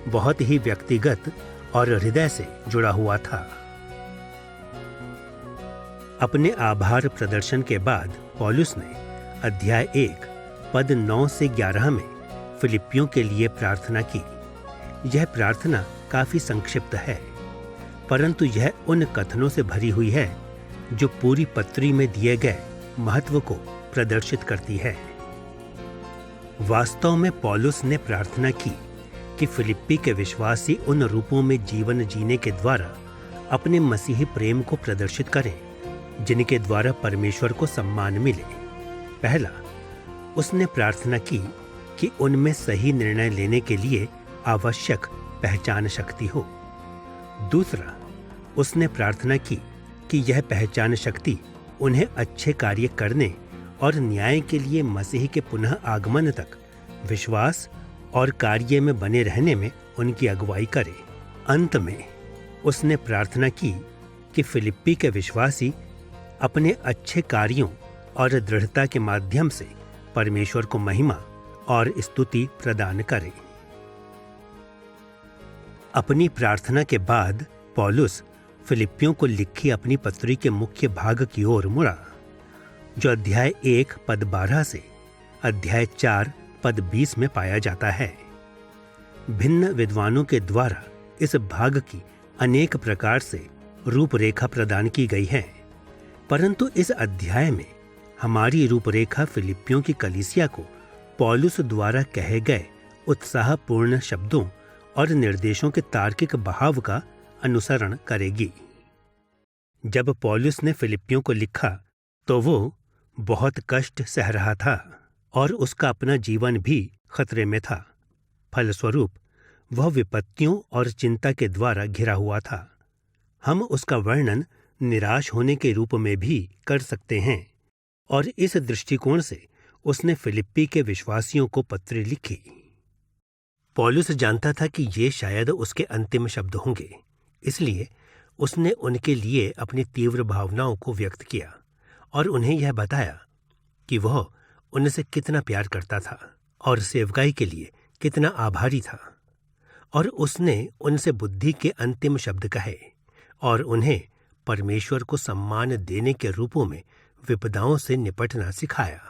बहुत ही व्यक्तिगत और हृदय से जुड़ा हुआ था। अपने आभार प्रदर्शन के बाद पौलुस ने अध्याय 1 पद 9 से 11 में फिलिप्पियों के लिए प्रार्थना की। यह प्रार्थना काफी संक्षिप्त है, परंतु यह उन कथनों से भरी हुई है जो पूरी पत्री में दिए गए महत्व को प्रदर्शित करती है। वास्तव में पौलुस ने प्रार्थना की कि फिलिप्पी के विश्वासी उन रूपों में जीवन जीने के द्वारा अपने मसीही प्रेम को प्रदर्शित करें जिनके द्वारा परमेश्वर को सम्मान मिले। पहला, उसने प्रार्थना की कि उनमें सही निर्णय लेने के लिए आवश्यक पहचान शक्ति हो। दूसरा, उसने प्रार्थना की कि यह पहचान शक्ति उन्हें अच्छे कार्य करने और न्याय के लिए मसीह के पुनः आगमन तक विश्वास और कार्य में बने रहने में उनकी अगुवाई करे। अंत में उसने प्रार्थना की कि फिलिप्पी के विश्वासी अपने अच्छे कार्यों और दृढ़ता के माध्यम से परमेश्वर को महिमा और स्तुति प्रदान करें। अपनी प्रार्थना के बाद पौलुस फिलिप्पियों को लिखी अपनी पत्री के मुख्य भाग की ओर मुड़ा, जो अध्याय 1 पद 12 से अध्याय 4 पद 20 में पाया जाता है। भिन्न विद्वानों के द्वारा इस भाग की अनेक प्रकार से रूपरेखा प्रदान की गई है, परंतु इस अध्याय में हमारी रूपरेखा फिलिप्पियों की कलीसिया को पौलुस द्वारा कहे गए उत्साहपूर्ण शब्दों और निर्देशों के तार्किक बहाव का अनुसरण करेगी। जब पौलुस ने फिलिप्पियों को लिखा तो वो बहुत कष्ट सह रहा था और उसका अपना जीवन भी खतरे में था। फलस्वरूप वह विपत्तियों और चिंता के द्वारा घिरा हुआ था। हम उसका वर्णन निराश होने के रूप में भी कर सकते हैं, और इस दृष्टिकोण से उसने फिलिप्पी के विश्वासियों को पत्र लिखी। पौलुस जानता था कि ये शायद उसके अंतिम शब्द होंगे, इसलिए उसने उनके लिए अपनी तीव्र भावनाओं को व्यक्त किया और उन्हें यह बताया कि वह उनसे कितना प्यार करता था और सेवकाई के लिए कितना आभारी था। और उसने उनसे बुद्धि के अंतिम शब्द कहे और उन्हें परमेश्वर को सम्मान देने के रूपों में विपदाओं से निपटना सिखाया।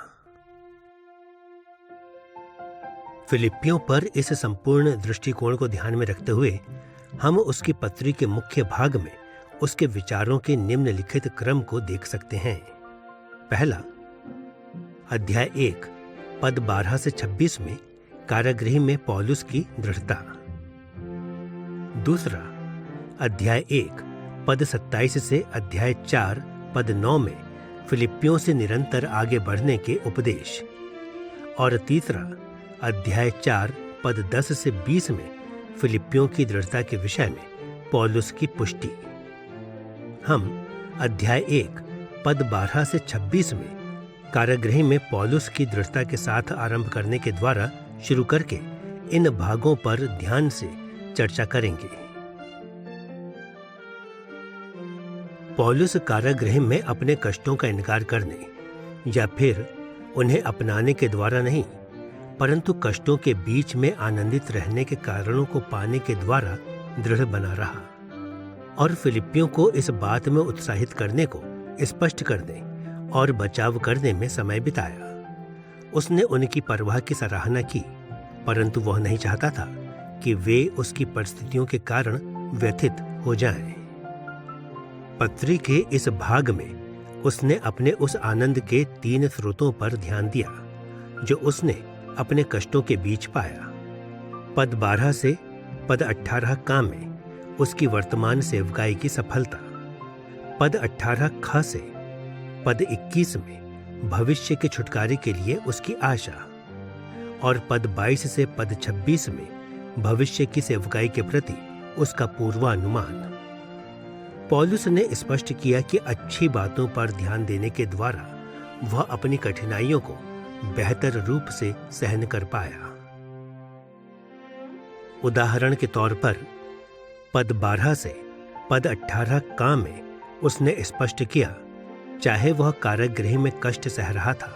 फिलिप्पियों पर इस संपूर्ण दृष्टिकोण को ध्यान में रखते हुए हम उसकी पत्री के मुख्य भाग में उसके विचारों के निम्नलिखित क्रम को देख सकते हैं। पहला, अध्याय 1 पद 12 से 26 में कारागृह में पौलुस की दृढ़ता। दूसरा, अध्याय 1 पद 27 से अध्याय 4 पद 9 में फिलिप्पियों से निरंतर आगे बढ़ने के उपदेश। और तीसरा, अध्याय 4 पद 10 से 20 में फिलिप्पियों की दृढ़ता के विषय में पौलुस की पुष्टि। हम अध्याय 1 पद 12 से 26 में कारागृह में पौलुस की दृढ़ता के साथ आरंभ करने के द्वारा शुरू करके इन भागों पर ध्यान से चर्चा करेंगे। पौलुस कारागृह में अपने कष्टों का इनकार करने या फिर उन्हें अपनाने के द्वारा नहीं, परंतु कष्टों के बीच में आनंदित रहने के कारणों को पाने के द्वारा दृढ़ बना रहा और फिलिप्पियों को इस बात में उत्साहित करने को स्पष्ट करने और बचाव करने में समय बिताया। उसने उनकी परवाह की सराहना की, परंतु वह नहीं चाहता था कि वे उसकी परिस्थितियों के कारण व्यथित हो जाएं। पत्री के इस भाग में उसने अपने उस आनंद के 3 स्रोतों पर ध्यान दिया जो उसने अपने कष्टों के बीच पाया। पद 12 से पद 18 का में उसकी वर्तमान सेवकाई की सफलता। पद 18 ख से पद 21 में भविष्य के छुटकारे के लिए उसकी आशा, और पद 22 से पद 26 में भविष्य की सेवकाई के प्रति उसका पूर्वानुमान। पौलुस ने स्पष्ट किया कि अच्छी बातों पर ध्यान देने के द्वारा वह अपनी कठिनाइयों को बेहतर रूप से सहन कर पाया। उदाहरण के तौर पर पद 12 से पद 18 का में उसने स्पष्ट किया, चाहे वह कारागृह में कष्ट सह रहा था,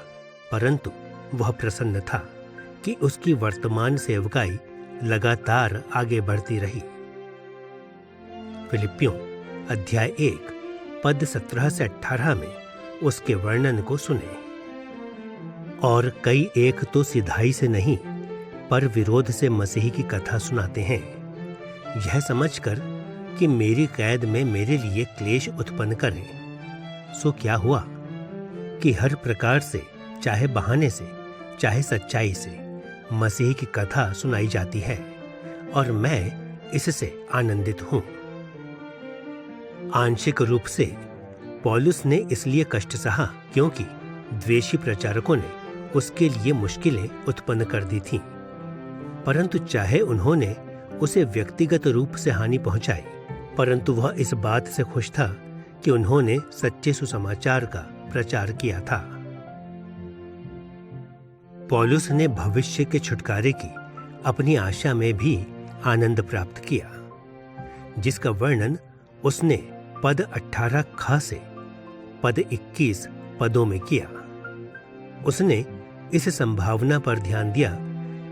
परंतु वह प्रसन्न था कि उसकी वर्तमान सेवकाई लगातार आगे बढ़ती रही। फिलिप्पियों अध्याय 1 पद 17 से 18 में उसके वर्णन को सुने। और कई एक तो सिधाई से नहीं पर विरोध से मसीह की कथा सुनाते हैं, यह समझकर कि मेरी कैद में मेरे लिए क्लेश उत्पन्न करें। सो क्या हुआ कि हर प्रकार से, चाहे बहाने से चाहे सच्चाई से, मसीह की कथा सुनाई जाती है और मैं इससे आनंदित हूं। आंशिक रूप से पौलुस ने इसलिए कष्ट सहा क्योंकि द्वेषी प्रचारकों ने उसके लिए मुश्किलें उत्पन्न कर दी थीं। परंतु चाहे उन्होंने उसे व्यक्तिगत रूप से हानि पहुंचाई, परंतु वह इस बात से खुश था कि उन्होंने सच्चे सुसमाचार का प्रचार किया था। पौलुस ने भविष्य के छुटकारे की अपनी आशा में भी आनंद प्राप्त किया, जिसका वर्णन उसने पद 18 ख से पद 21 पदों में किया। उसने इस संभावना पर ध्यान दिया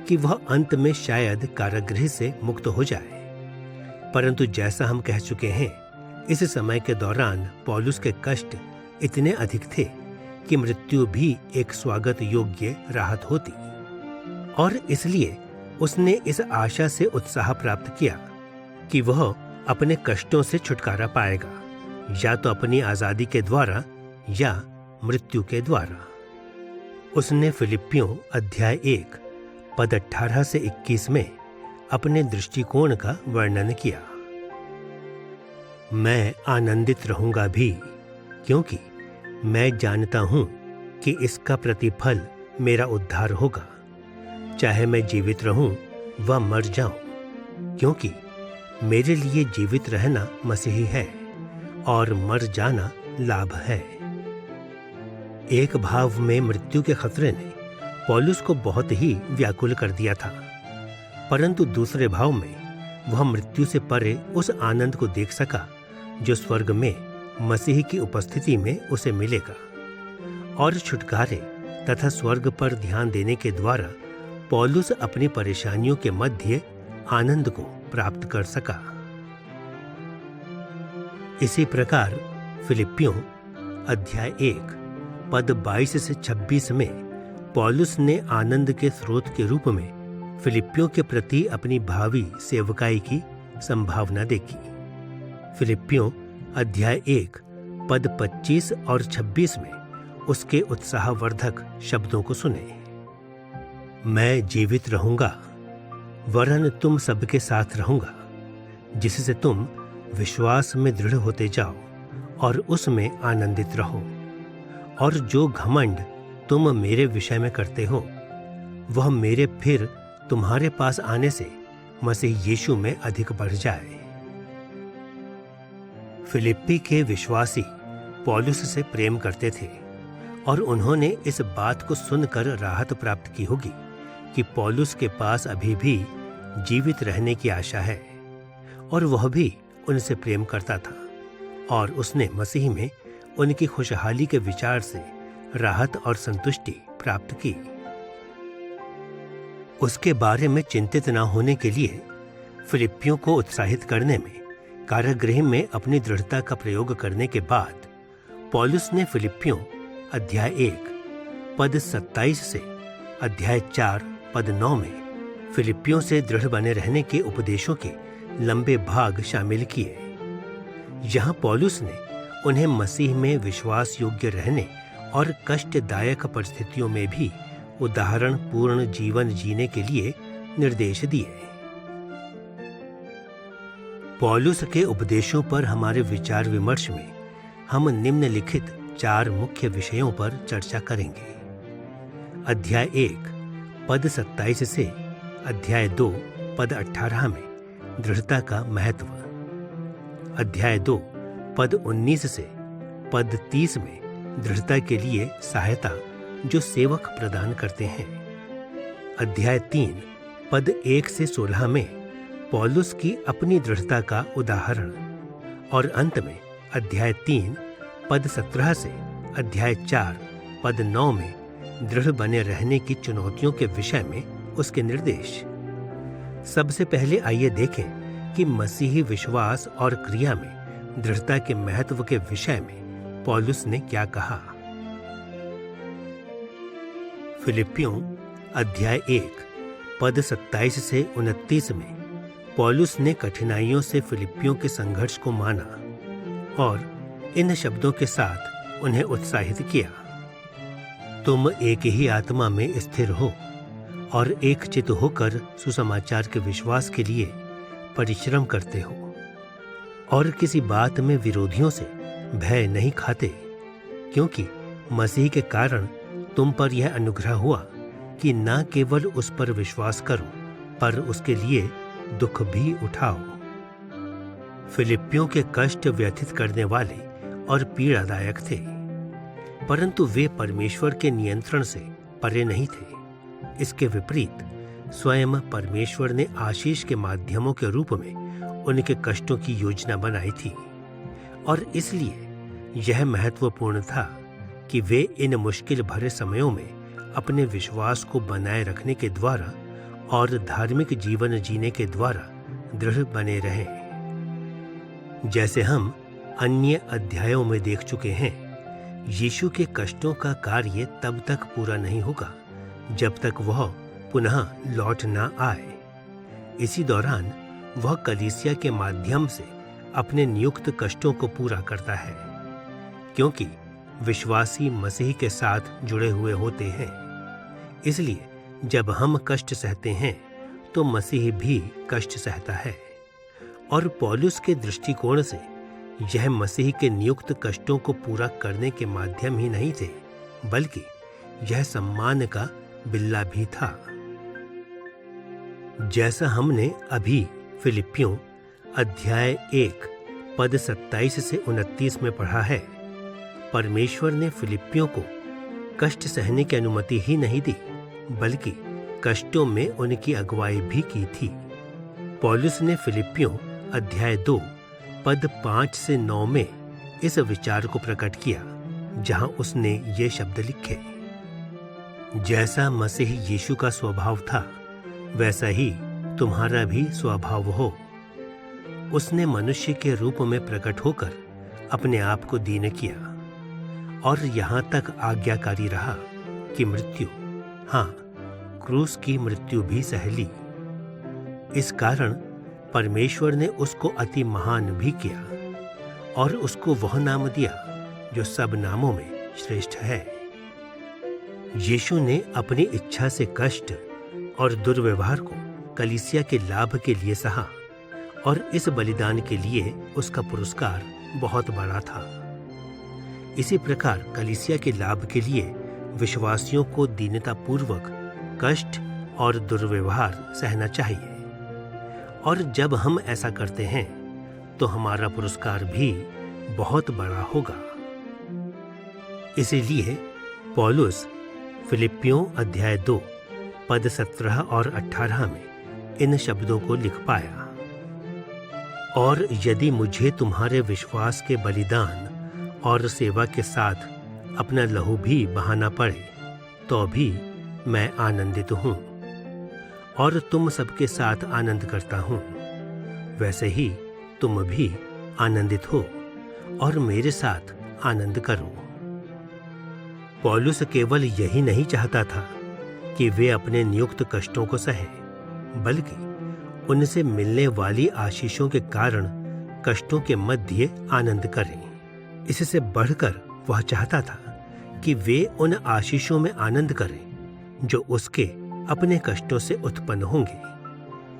कि वह अंत में शायद कारागृह से मुक्त हो जाए, परंतु जैसा हम कह चुके हैं, इस समय के दौरान पौलुस के कष्ट इतने अधिक थे कि मृत्यु भी एक स्वागत योग्य राहत होती, और इसलिए उसने इस आशा से उत्साह प्राप्त किया कि वह अपने कष्टों से छुटकारा पाएगा, या तो अपनी आजादी के द्वारा या मृत्यु के द्वारा। उसने फिलिप्पियों अध्याय 1 पद 18 से 21 में अपने दृष्टिकोण का वर्णन किया। मैं आनंदित रहूंगा भी, क्योंकि मैं जानता हूं कि इसका प्रतिफल मेरा उद्धार होगा, चाहे मैं जीवित रहूं व मर जाऊं, क्योंकि मेरे लिए जीवित रहना मसीही है और मर जाना लाभ है। एक भाव में मृत्यु के खतरे ने पौलुस को बहुत ही व्याकुल कर दिया था, परंतु दूसरे भाव में वह मृत्यु से परे उस आनंद को देख सका जो स्वर्ग में मसीह की उपस्थिति में उसे मिलेगा, और छुटकारे तथा स्वर्ग पर ध्यान देने के द्वारा पौलुस अपनी परेशानियों के मध्य आनंद को प्राप्त कर सका। इसी प्रकार फिलिप्पियों अध्याय 1 पद 22 से 26 में पौलुस ने आनंद के स्रोत के रूप में फिलिप्पियों के प्रति अपनी भावी सेवकाई की संभावना देखी। फिलिप्पियों अध्याय 1 पद 25 और 26 में उसके उत्साहवर्धक शब्दों को सुने। मैं जीवित रहूंगा, वरन तुम सबके साथ रहूंगा, जिससे तुम विश्वास में दृढ़ होते जाओ और उसमें आनंदित रहो। और जो घमंड तुम मेरे विषय में करते हो, वह मेरे फिर तुम्हारे पास आने से मसीह यीशु में अधिक बढ़ जाए। फिलिप्पी के विश्वासी पौलुस से प्रेम करते थे, और उन्होंने इस बात को सुनकर राहत प्राप्त की होगी कि पौलुस के पास अभी भी जीवित रहने की आशा है, और वह भी उनसे प्रेम करता था, और उसने मसीह में उनकी खुशहाली के विचार से राहत और संतुष्टि प्राप्त की। उसके बारे में चिंतित न होने के लिए फिलिप्पियों को उत्साहित करने में कारागृह में अपनी दृढ़ता का प्रयोग करने के बाद पौलुस ने फिलिप्पियों अध्याय 1 पद 27 से अध्याय 4 पद 9 में फिलिप्पियों से दृढ़ बने रहने के उपदेशों के लंबे भाग शामिल किए। यहाँ पौलुस ने उन्हें मसीह में विश्वास योग्य रहने और कष्टदायक परिस्थितियों में भी उदाहरण पूर्ण जीवन जीने के लिए निर्देश दिए। पौलुस के उपदेशों पर हमारे विचार विमर्श में हम निम्नलिखित 4 मुख्य विषयों पर चर्चा करेंगे। अध्याय 1 पद 27 से अध्याय 2 पद 18 में दृढ़ता का महत्व, अध्याय 2 पद 19 से पद 30 में दृढ़ता के लिए सहायता जो सेवक प्रदान करते हैं, अध्याय 3 पद 1 से 16 में पौलुस की अपनी दृढ़ता का उदाहरण, और अंत में अध्याय 3 पद 17 से अध्याय 4 पद 9 में दृढ़ बने रहने की चुनौतियों के विषय में उसके निर्देश। सबसे पहले आइए देखें कि मसीही विश्वास और क्रिया में दृढ़ता के महत्व के विषय में पौलुस ने क्या कहा। फिलिपियों अध्याय 1 पद 27 से 29 में पौलुस ने कठिनाइयों से फिलिपियों के संघर्ष को माना और इन शब्दों के साथ उन्हें उत्साहित किया, तुम एक ही आत्मा में स्थिर हो और एक चित्त होकर सुसमाचार के विश्वास के लिए परिश्रम करते हो, और किसी बात में विरोधियों से भय नहीं खाते, क्योंकि मसीह के कारण तुम पर यह अनुग्रह हुआ कि न केवल उस पर विश्वास करो पर उसके लिए दुख भी उठाओ। फिलिपियों के कष्ट व्यथित करने वाले और पीड़ादायक थे, परंतु वे परमेश्वर के नियंत्रण से परे नहीं थे। इसके विपरीत स्वयं परमेश्वर ने आशीष के माध्यमों के रूप में उनके कष्टों की योजना बनाई थी, और इसलिए यह महत्वपूर्ण था कि वे इन मुश्किल भरे समयों में अपने विश्वास को बनाए रखने के द्वारा और धार्मिक जीवन जीने के द्वारा दृढ़ बने रहें। जैसे हम अन्य अध्यायों में देख चुके हैं, यीशु के कष्टों का कार्य तब तक पूरा नहीं होगा जब तक वह पुनः लौट न आए। इसी दौरान वह कलीसिया के माध्यम से अपने नियुक्त कष्टों को पूरा करता है, क्योंकि विश्वासी मसीह के साथ जुड़े हुए होते हैं। इसलिए जब हम कष्ट सहते हैं तो मसीह भी कष्ट सहता है, और पौलुस के दृष्टिकोण से यह मसीह के नियुक्त कष्टों को पूरा करने के माध्यम ही नहीं थे, बल्कि यह सम्मान का बिल्ला भी था। जैसा हमने अभी फिलिपियों अध्याय 1 पद 27 से 29 में पढ़ा है, परमेश्वर ने फिलिपियों को कष्ट सहने की अनुमति ही नहीं दी, बल्कि कष्टों में उनकी अगुवाई भी की थी। पौलुस ने फिलिपियों अध्याय 2 पद 5 से 9 में इस विचार को प्रकट किया, जहां उसने ये शब्द लिखे, जैसा मसीह यीशु का स्वभाव था वैसा ही तुम्हारा भी स्वभाव हो। उसने मनुष्य के रूप में प्रकट होकर अपने आप को दीन किया, और यहां तक आज्ञाकारी रहा कि मृत्यु, हाँ, क्रूस की मृत्यु भी सह ली। इस कारण परमेश्वर ने उसको अति महान भी किया और उसको वह नाम दिया जो सब नामों में श्रेष्ठ है। यीशु ने अपनी इच्छा से कष्ट और दुर्व्यवहार को कलीसिया के लाभ के लिए सहा, और इस बलिदान के लिए उसका पुरस्कार बहुत बड़ा था। इसी प्रकार कलीसिया के लाभ के लिए विश्वासियों को दीनतापूर्वक कष्ट और दुर्व्यवहार सहना चाहिए, और जब हम ऐसा करते हैं तो हमारा पुरस्कार भी बहुत बड़ा होगा। इसीलिए पौलुस फिलिपियों अध्याय 2 पद 17 और 18 में इन शब्दों को लिख पाया, और यदि मुझे तुम्हारे विश्वास के बलिदान और सेवा के साथ अपना लहू भी बहाना पड़े तो भी मैं आनंदित हूँ, और तुम सबके साथ आनंद करता हूँ। वैसे ही तुम भी आनंदित हो और मेरे साथ आनंद करो। पौलुस केवल यही नहीं चाहता था कि वे अपने नियुक्त कष्टों को सहें, बल्कि उनसे मिलने वाली आशीषों के कारण कष्टों के मध्य आनंद करें। इससे बढ़कर वह चाहता था कि वे उन आशीषों में आनंद करें जो उसके अपने कष्टों से उत्पन्न होंगे,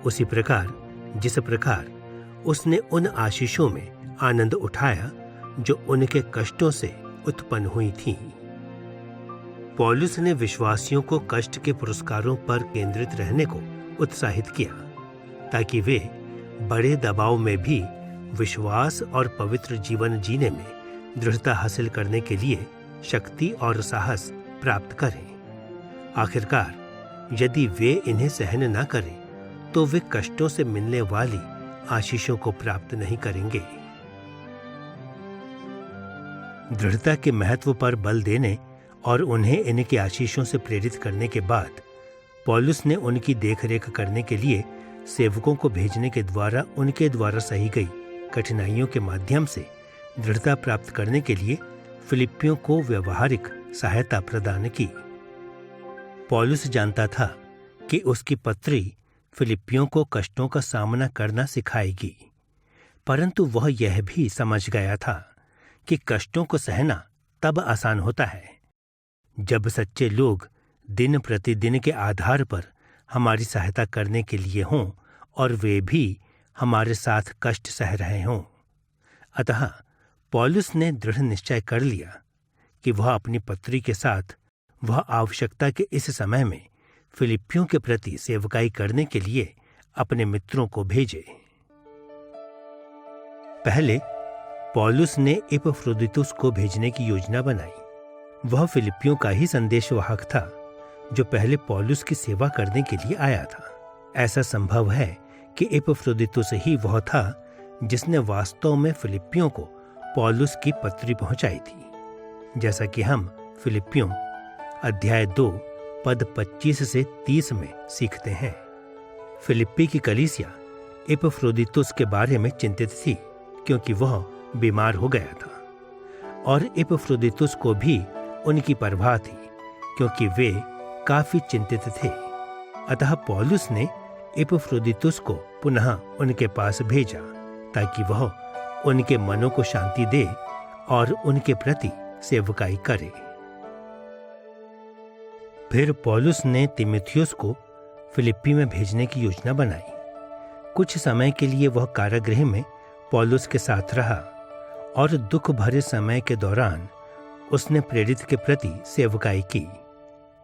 उसी प्रकार जिस प्रकार उसने उन आशीषों में आनंद उठाया जो उनके कष्टों से उत्पन्न हुई थीं। पौलुस ने विश्वासियों को कष्ट के पुरस्कारों पर केंद्रित रहने को उत्साहित किया, ताकि वे बड़े दबाव में भी विश्वास और पवित्र जीवन जीने में दृढ़ता हासिल करने के लिए शक्ति और साहस प्राप्त करें। आखिरकार यदि वे इन्हें सहन न करें तो वे कष्टों से मिलने वाली आशीषों को प्राप्त नहीं करेंगे। दृढ़ता के महत्व पर बल देने और उन्हें इनके आशीषों से प्रेरित करने के बाद पौलुस ने उनकी देखरेख करने के लिए सेवकों को भेजने के द्वारा उनके द्वारा सही गई कठिनाइयों के माध्यम से दृढ़ता प्राप्त करने के लिए फिलिप्पियों को व्यवहारिक सहायता प्रदान की। पौलुस जानता था कि उसकी पत्री फिलिप्पियों को कष्टों का सामना करना सिखाएगी, परंतु वह यह भी समझ गया था कि कष्टों को सहना तब आसान होता है जब सच्चे लोग दिन प्रतिदिन के आधार पर हमारी सहायता करने के लिए हों और वे भी हमारे साथ कष्ट सह रहे हों। अतः पौलुस ने दृढ़ निश्चय कर लिया कि वह अपनी पत्री के साथ वह आवश्यकता के इस समय में फिलिप्पियों के प्रति सेवकाई करने के लिए अपने मित्रों को भेजे। पहले पौलुस ने इपफ्रोदितुस को भेजने की योजना बनाई। वह फिलिप्पियों का ही संदेशवाहक था जो पहले पौलुस की सेवा करने के लिए आया था। ऐसा संभव है कि इपफ्रोदितुस ही वह था जिसने वास्तव में फिलिप्पियों को पौलुस की पत्री पहुंचाई थी, जैसा कि हम फिलिप्पियों अध्याय 2 पद 25 से 30 में सीखते हैं। फिलिप्पी की कलीसिया इपफ्रोदितुस के बारे में चिंतित थी क्योंकि वह बीमार हो गया था, और इपफ्रोदितुस को भी उनकी परवाह थी क्योंकि वे काफी चिंतित थे। अतः पौलुस ने इपफ्रोदितुस को पुनः उनके पास भेजा ताकि वह उनके मनों को शांति दे और उनके प्रति सेवकाई करे। फिर पौलुस ने तीमुथियुस को फिलिप्पी में भेजने की योजना बनाई। कुछ समय के लिए वह कारागृह में पौलुस के साथ रहा और दुख भरे समय के दौरान उसने प्रेरित के प्रति सेवकाई की।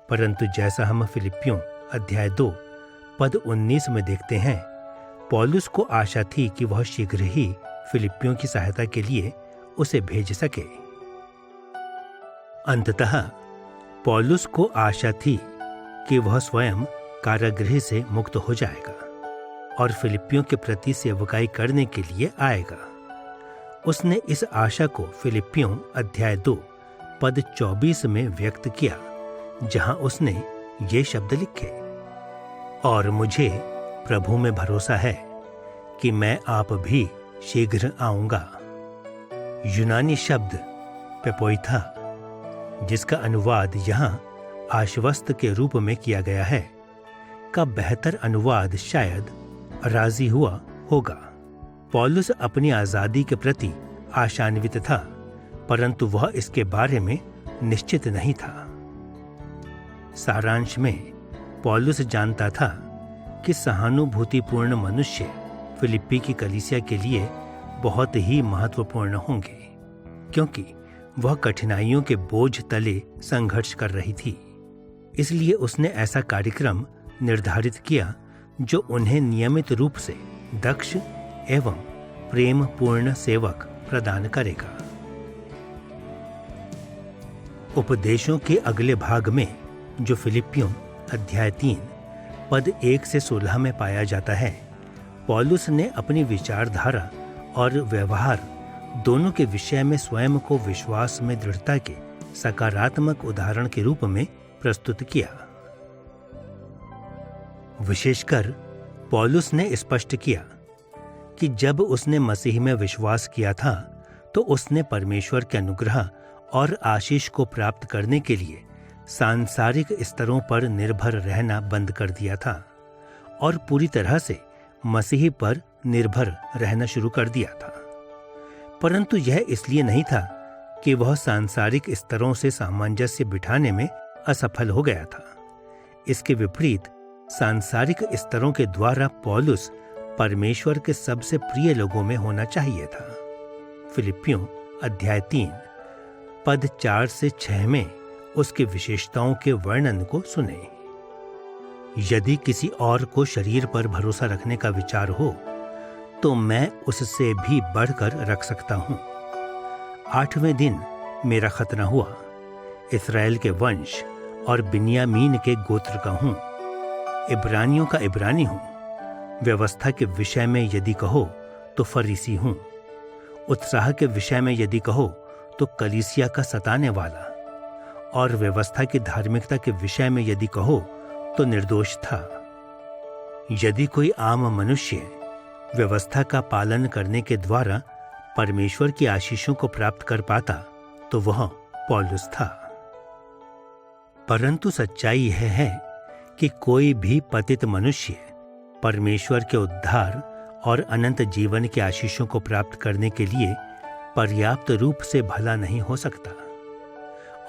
परंतु जैसा हम फिलिप्पियों अध्याय 2 पद 19 में देखते हैं, पौलुस को आशा थी कि वह शीघ्र ही फिलिप्पियों की सहायता के लिए उसे भेज सके। अंततः पौलुस को आशा थी कि वह स्वयं कारागृह से मुक्त हो जाएगा और फिलिप्पियों के प्रति सेवकाई करने के लिए आएगा। उसने इस आशा को फिलिप्पियों अध्याय 2 पद 24 में व्यक्त किया, जहां उसने ये शब्द लिखे, और मुझे प्रभु में भरोसा है कि मैं आप भी शीघ्र आऊंगा। यूनानी शब्द पेपोइथा, जिसका अनुवाद यहाँ आश्वस्त के रूप में किया गया है, का बेहतर अनुवाद शायद राजी हुआ होगा। पौलुस अपनी आजादी के प्रति आशान्वित था, परंतु वह इसके बारे में निश्चित नहीं था। सारांश में पौलुस जानता था कि सहानुभूतिपूर्ण मनुष्य फिलिप्पी की कलीसिया के लिए बहुत ही महत्वपूर्ण होंगे, क्योंकि वह कठिनाइयों के बोझ तले संघर्ष कर रही थी। इसलिए उसने ऐसा कार्यक्रम निर्धारित किया जो उन्हें नियमित रूप से दक्ष एवं प्रेम पूर्ण सेवक प्रदान करेगा। उपदेशों के अगले भाग में, जो फिलिप्पियों अध्याय 3 पद 1 से 16 में पाया जाता है, पौलुस ने अपनी विचारधारा और व्यवहार दोनों के विषय में स्वयं को विश्वास में दृढ़ता के सकारात्मक उदाहरण के रूप में प्रस्तुत किया। विशेषकर पौलुस ने स्पष्ट किया कि जब उसने मसीह में विश्वास किया था तो उसने परमेश्वर के अनुग्रह और आशीष को प्राप्त करने के लिए सांसारिक स्तरों पर निर्भर रहना बंद कर दिया था और पूरी तरह से मसीह पर निर्भर रहना शुरू कर दिया था। परंतु यह इसलिए नहीं था कि वह सांसारिक स्तरों से सामंजस्य बिठाने में असफल हो गया था। इसके विपरीत सांसारिक स्तरों के द्वारा पौलुस परमेश्वर के सबसे प्रिय लोगों में होना चाहिए था। फिलिप्पियों अध्याय 3 पद 4 से 6 में उसकी विशेषताओं के वर्णन को सुने। यदि किसी और को शरीर पर भरोसा रखने का विचार हो तो मैं उससे भी बढ़कर रख सकता हूं। 8वें दिन मेरा खतना हुआ। इस्राएल के वंश और बिन्यामीन के गोत्र का हूं। इब्रानियों का इब्रानी हूं। व्यवस्था के विषय में यदि कहो तो फरीसी हूं। उत्साह के विषय में यदि कहो तो कलीसिया का सताने वाला, और व्यवस्था की धार्मिकता के विषय में यदि कहो तो निर्दोष था। यदि कोई आम मनुष्य व्यवस्था का पालन करने के द्वारा परमेश्वर की आशीषों को प्राप्त कर पाता तो वह पौलुस था। परंतु सच्चाई यह है कि कोई भी पतित मनुष्य परमेश्वर के उद्धार और अनंत जीवन के आशीषों को प्राप्त करने के लिए पर्याप्त रूप से भला नहीं हो सकता,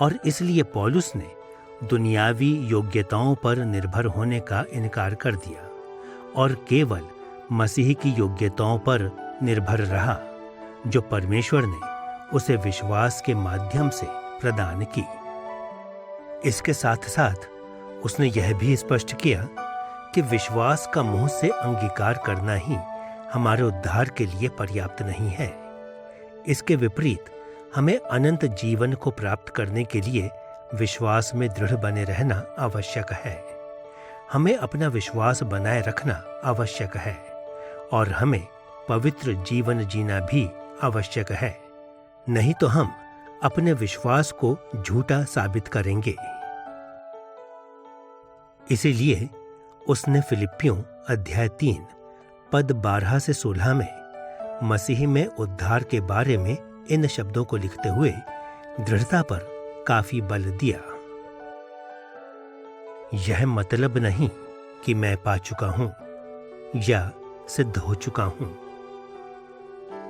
और इसलिए पौलुस ने दुनियावी योग्यताओं पर निर्भर होने का इनकार कर दिया और केवल मसीह की योग्यताओं पर निर्भर रहा जो परमेश्वर ने उसे विश्वास के माध्यम से प्रदान की। इसके साथ साथ उसने यह भी स्पष्ट किया कि विश्वास का मुंह से अंगीकार करना ही हमारे उद्धार के लिए पर्याप्त नहीं है। इसके विपरीत हमें अनंत जीवन को प्राप्त करने के लिए विश्वास में दृढ़ बने रहना आवश्यक है। हमें अपना विश्वास बनाए रखना आवश्यक है और हमें पवित्र जीवन जीना भी आवश्यक है, नहीं तो हम अपने विश्वास को झूठा साबित करेंगे। इसीलिए उसने फिलिप्पियों अध्याय 3 पद 12 से 16 में मसीह में उद्धार के बारे में इन शब्दों को लिखते हुए दृढ़ता पर काफी बल दिया। यह मतलब नहीं कि मैं पा चुका हूं या सिद्ध हो चुका हूं,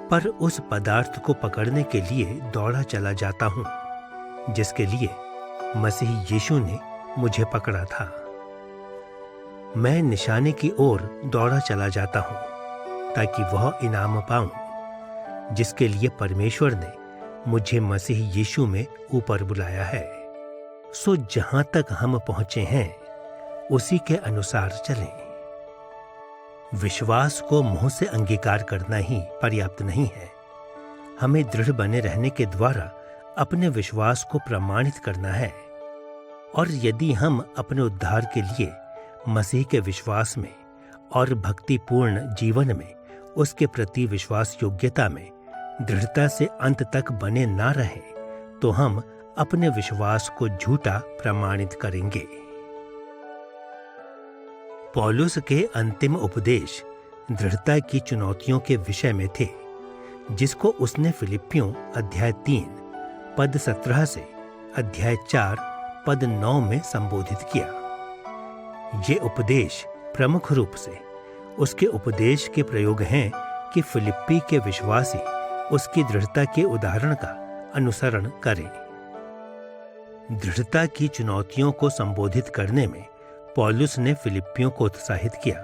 पर उस पदार्थ को पकड़ने के लिए दौड़ा चला जाता हूं जिसके लिए मसीह यीशु ने मुझे पकड़ा था। मैं निशाने की ओर दौड़ा चला जाता हूं ताकि वह इनाम पाऊं जिसके लिए परमेश्वर ने मुझे मसीह यीशु में ऊपर बुलाया है। सो जहां तक हम पहुंचे हैं उसी के अनुसार चलें। विश्वास को मुंह से अंगीकार करना ही पर्याप्त नहीं है। हमें दृढ़ बने रहने के द्वारा अपने विश्वास को प्रमाणित करना है, और यदि हम अपने उद्धार के लिए मसीह के विश्वास में और भक्तिपूर्ण जीवन में उसके प्रति विश्वास योग्यता में दृढ़ता से अंत तक बने ना रहें तो हम अपने विश्वास को झूठा प्रमाणित करेंगे। पौलुस के अंतिम उपदेश दृढ़ता की चुनौतियों के विषय में थे, जिसको उसने फिलिप्पियों अध्याय 3 पद 17 से अध्याय 4 पद 9 में संबोधित किया। ये उपदेश प्रमुख रूप से उसके उपदेश के प्रयोग हैं कि फिलिप्पी के विश्वासी उसकी दृढ़ता के उदाहरण का अनुसरण करें। दृढ़ता की चुनौतियों को संबोधित करने में पौलुस ने फिलिप्पियों को उत्साहित किया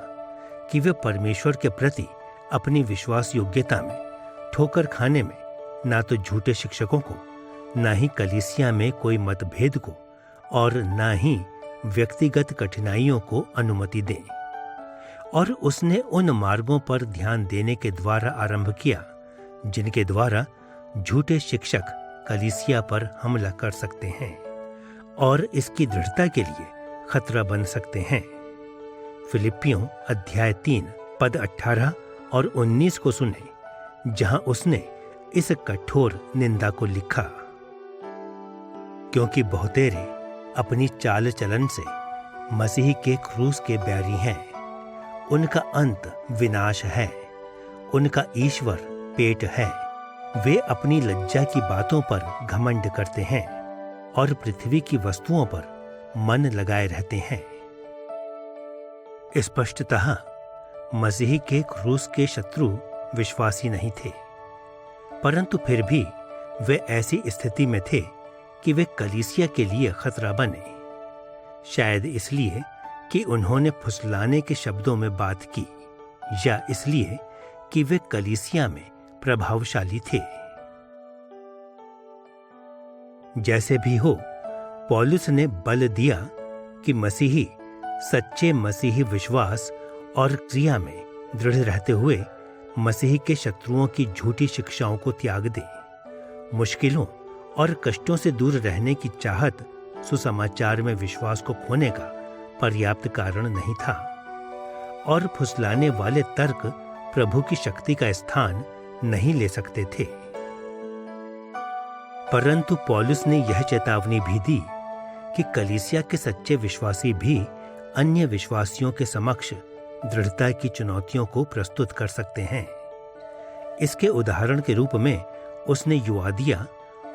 कि वे परमेश्वर के प्रति अपनी विश्वास योग्यता में ठोकर खाने में ना तो झूठे शिक्षकों को, ना ही कलीसिया में कोई मतभेद को, और ना ही व्यक्तिगत कठिनाइयों को अनुमति दें। और उसने उन मार्गों पर ध्यान देने के द्वारा आरंभ किया जिनके द्वारा झूठे शिक्षक कलीसिया पर हमला कर सकते हैं और इसकी दृढ़ता के लिए खतरा बन सकते हैं। फिलिप्पियों अध्याय 3 पद 18 और 19 को सुने, जहां उसने इस कठोर निंदा को लिखा। क्योंकि बहुतेरे अपनी चाल चलन से मसीह के क्रूस के बैरी हैं, उनका अंत विनाश है, उनका ईश्वर पेट है। वे अपनी लज्जा की बातों पर घमंड करते हैं और पृथ्वी की वस्तुओं पर मन लगाए रहते हैं। स्पष्टतः मसीह के क्रूस के शत्रु विश्वासी नहीं थे, परंतु फिर भी वे ऐसी स्थिति में थे कि वे कलीसिया के लिए खतरा बने, शायद इसलिए कि उन्होंने फुसलाने के शब्दों में बात की, या इसलिए कि वे कलीसिया में प्रभावशाली थे। जैसे भी हो, पौलुस ने बल दिया कि मसीही सच्चे मसीही विश्वास और क्रिया में दृढ़ रहते हुए मसीह के शत्रुओं की झूठी शिक्षाओं को त्याग दें। मुश्किलों और कष्टों से दूर रहने की चाहत सुसमाचार में विश्वास को खोने का पर्याप्त कारण नहीं था, और फुसलाने वाले तर्क प्रभु की शक्ति का स्थान नहीं ले सकते थे। परंतु पौलुस ने यह चेतावनी भी दी कि कलीसिया के सच्चे विश्वासी भी अन्य विश्वासियों के समक्ष दृढ़ता की चुनौतियों को प्रस्तुत कर सकते हैं। इसके उदाहरण के रूप में उसने युआदिया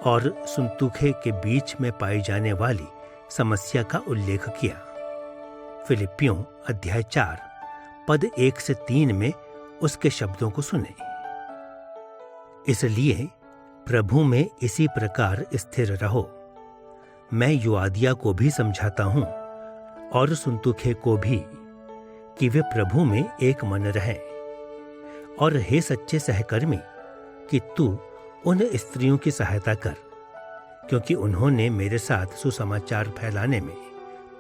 और सुन्तुखे के बीच में पाई जाने वाली समस्या का उल्लेख किया। फिलिप्पियों अध्याय 4 पद 1 से 3 में उसके शब्दों को सुने। इसलिए प्रभु में इसी प्रकार स्थिर रहो। मैं युआदिया को भी समझाता हूं और सुन्तुखे को भी कि वे प्रभु में एक मन रहें। और हे सच्चे सहकर्मी, कि तू उन स्त्रियों की सहायता कर, क्योंकि उन्होंने मेरे साथ सुसमाचार फैलाने में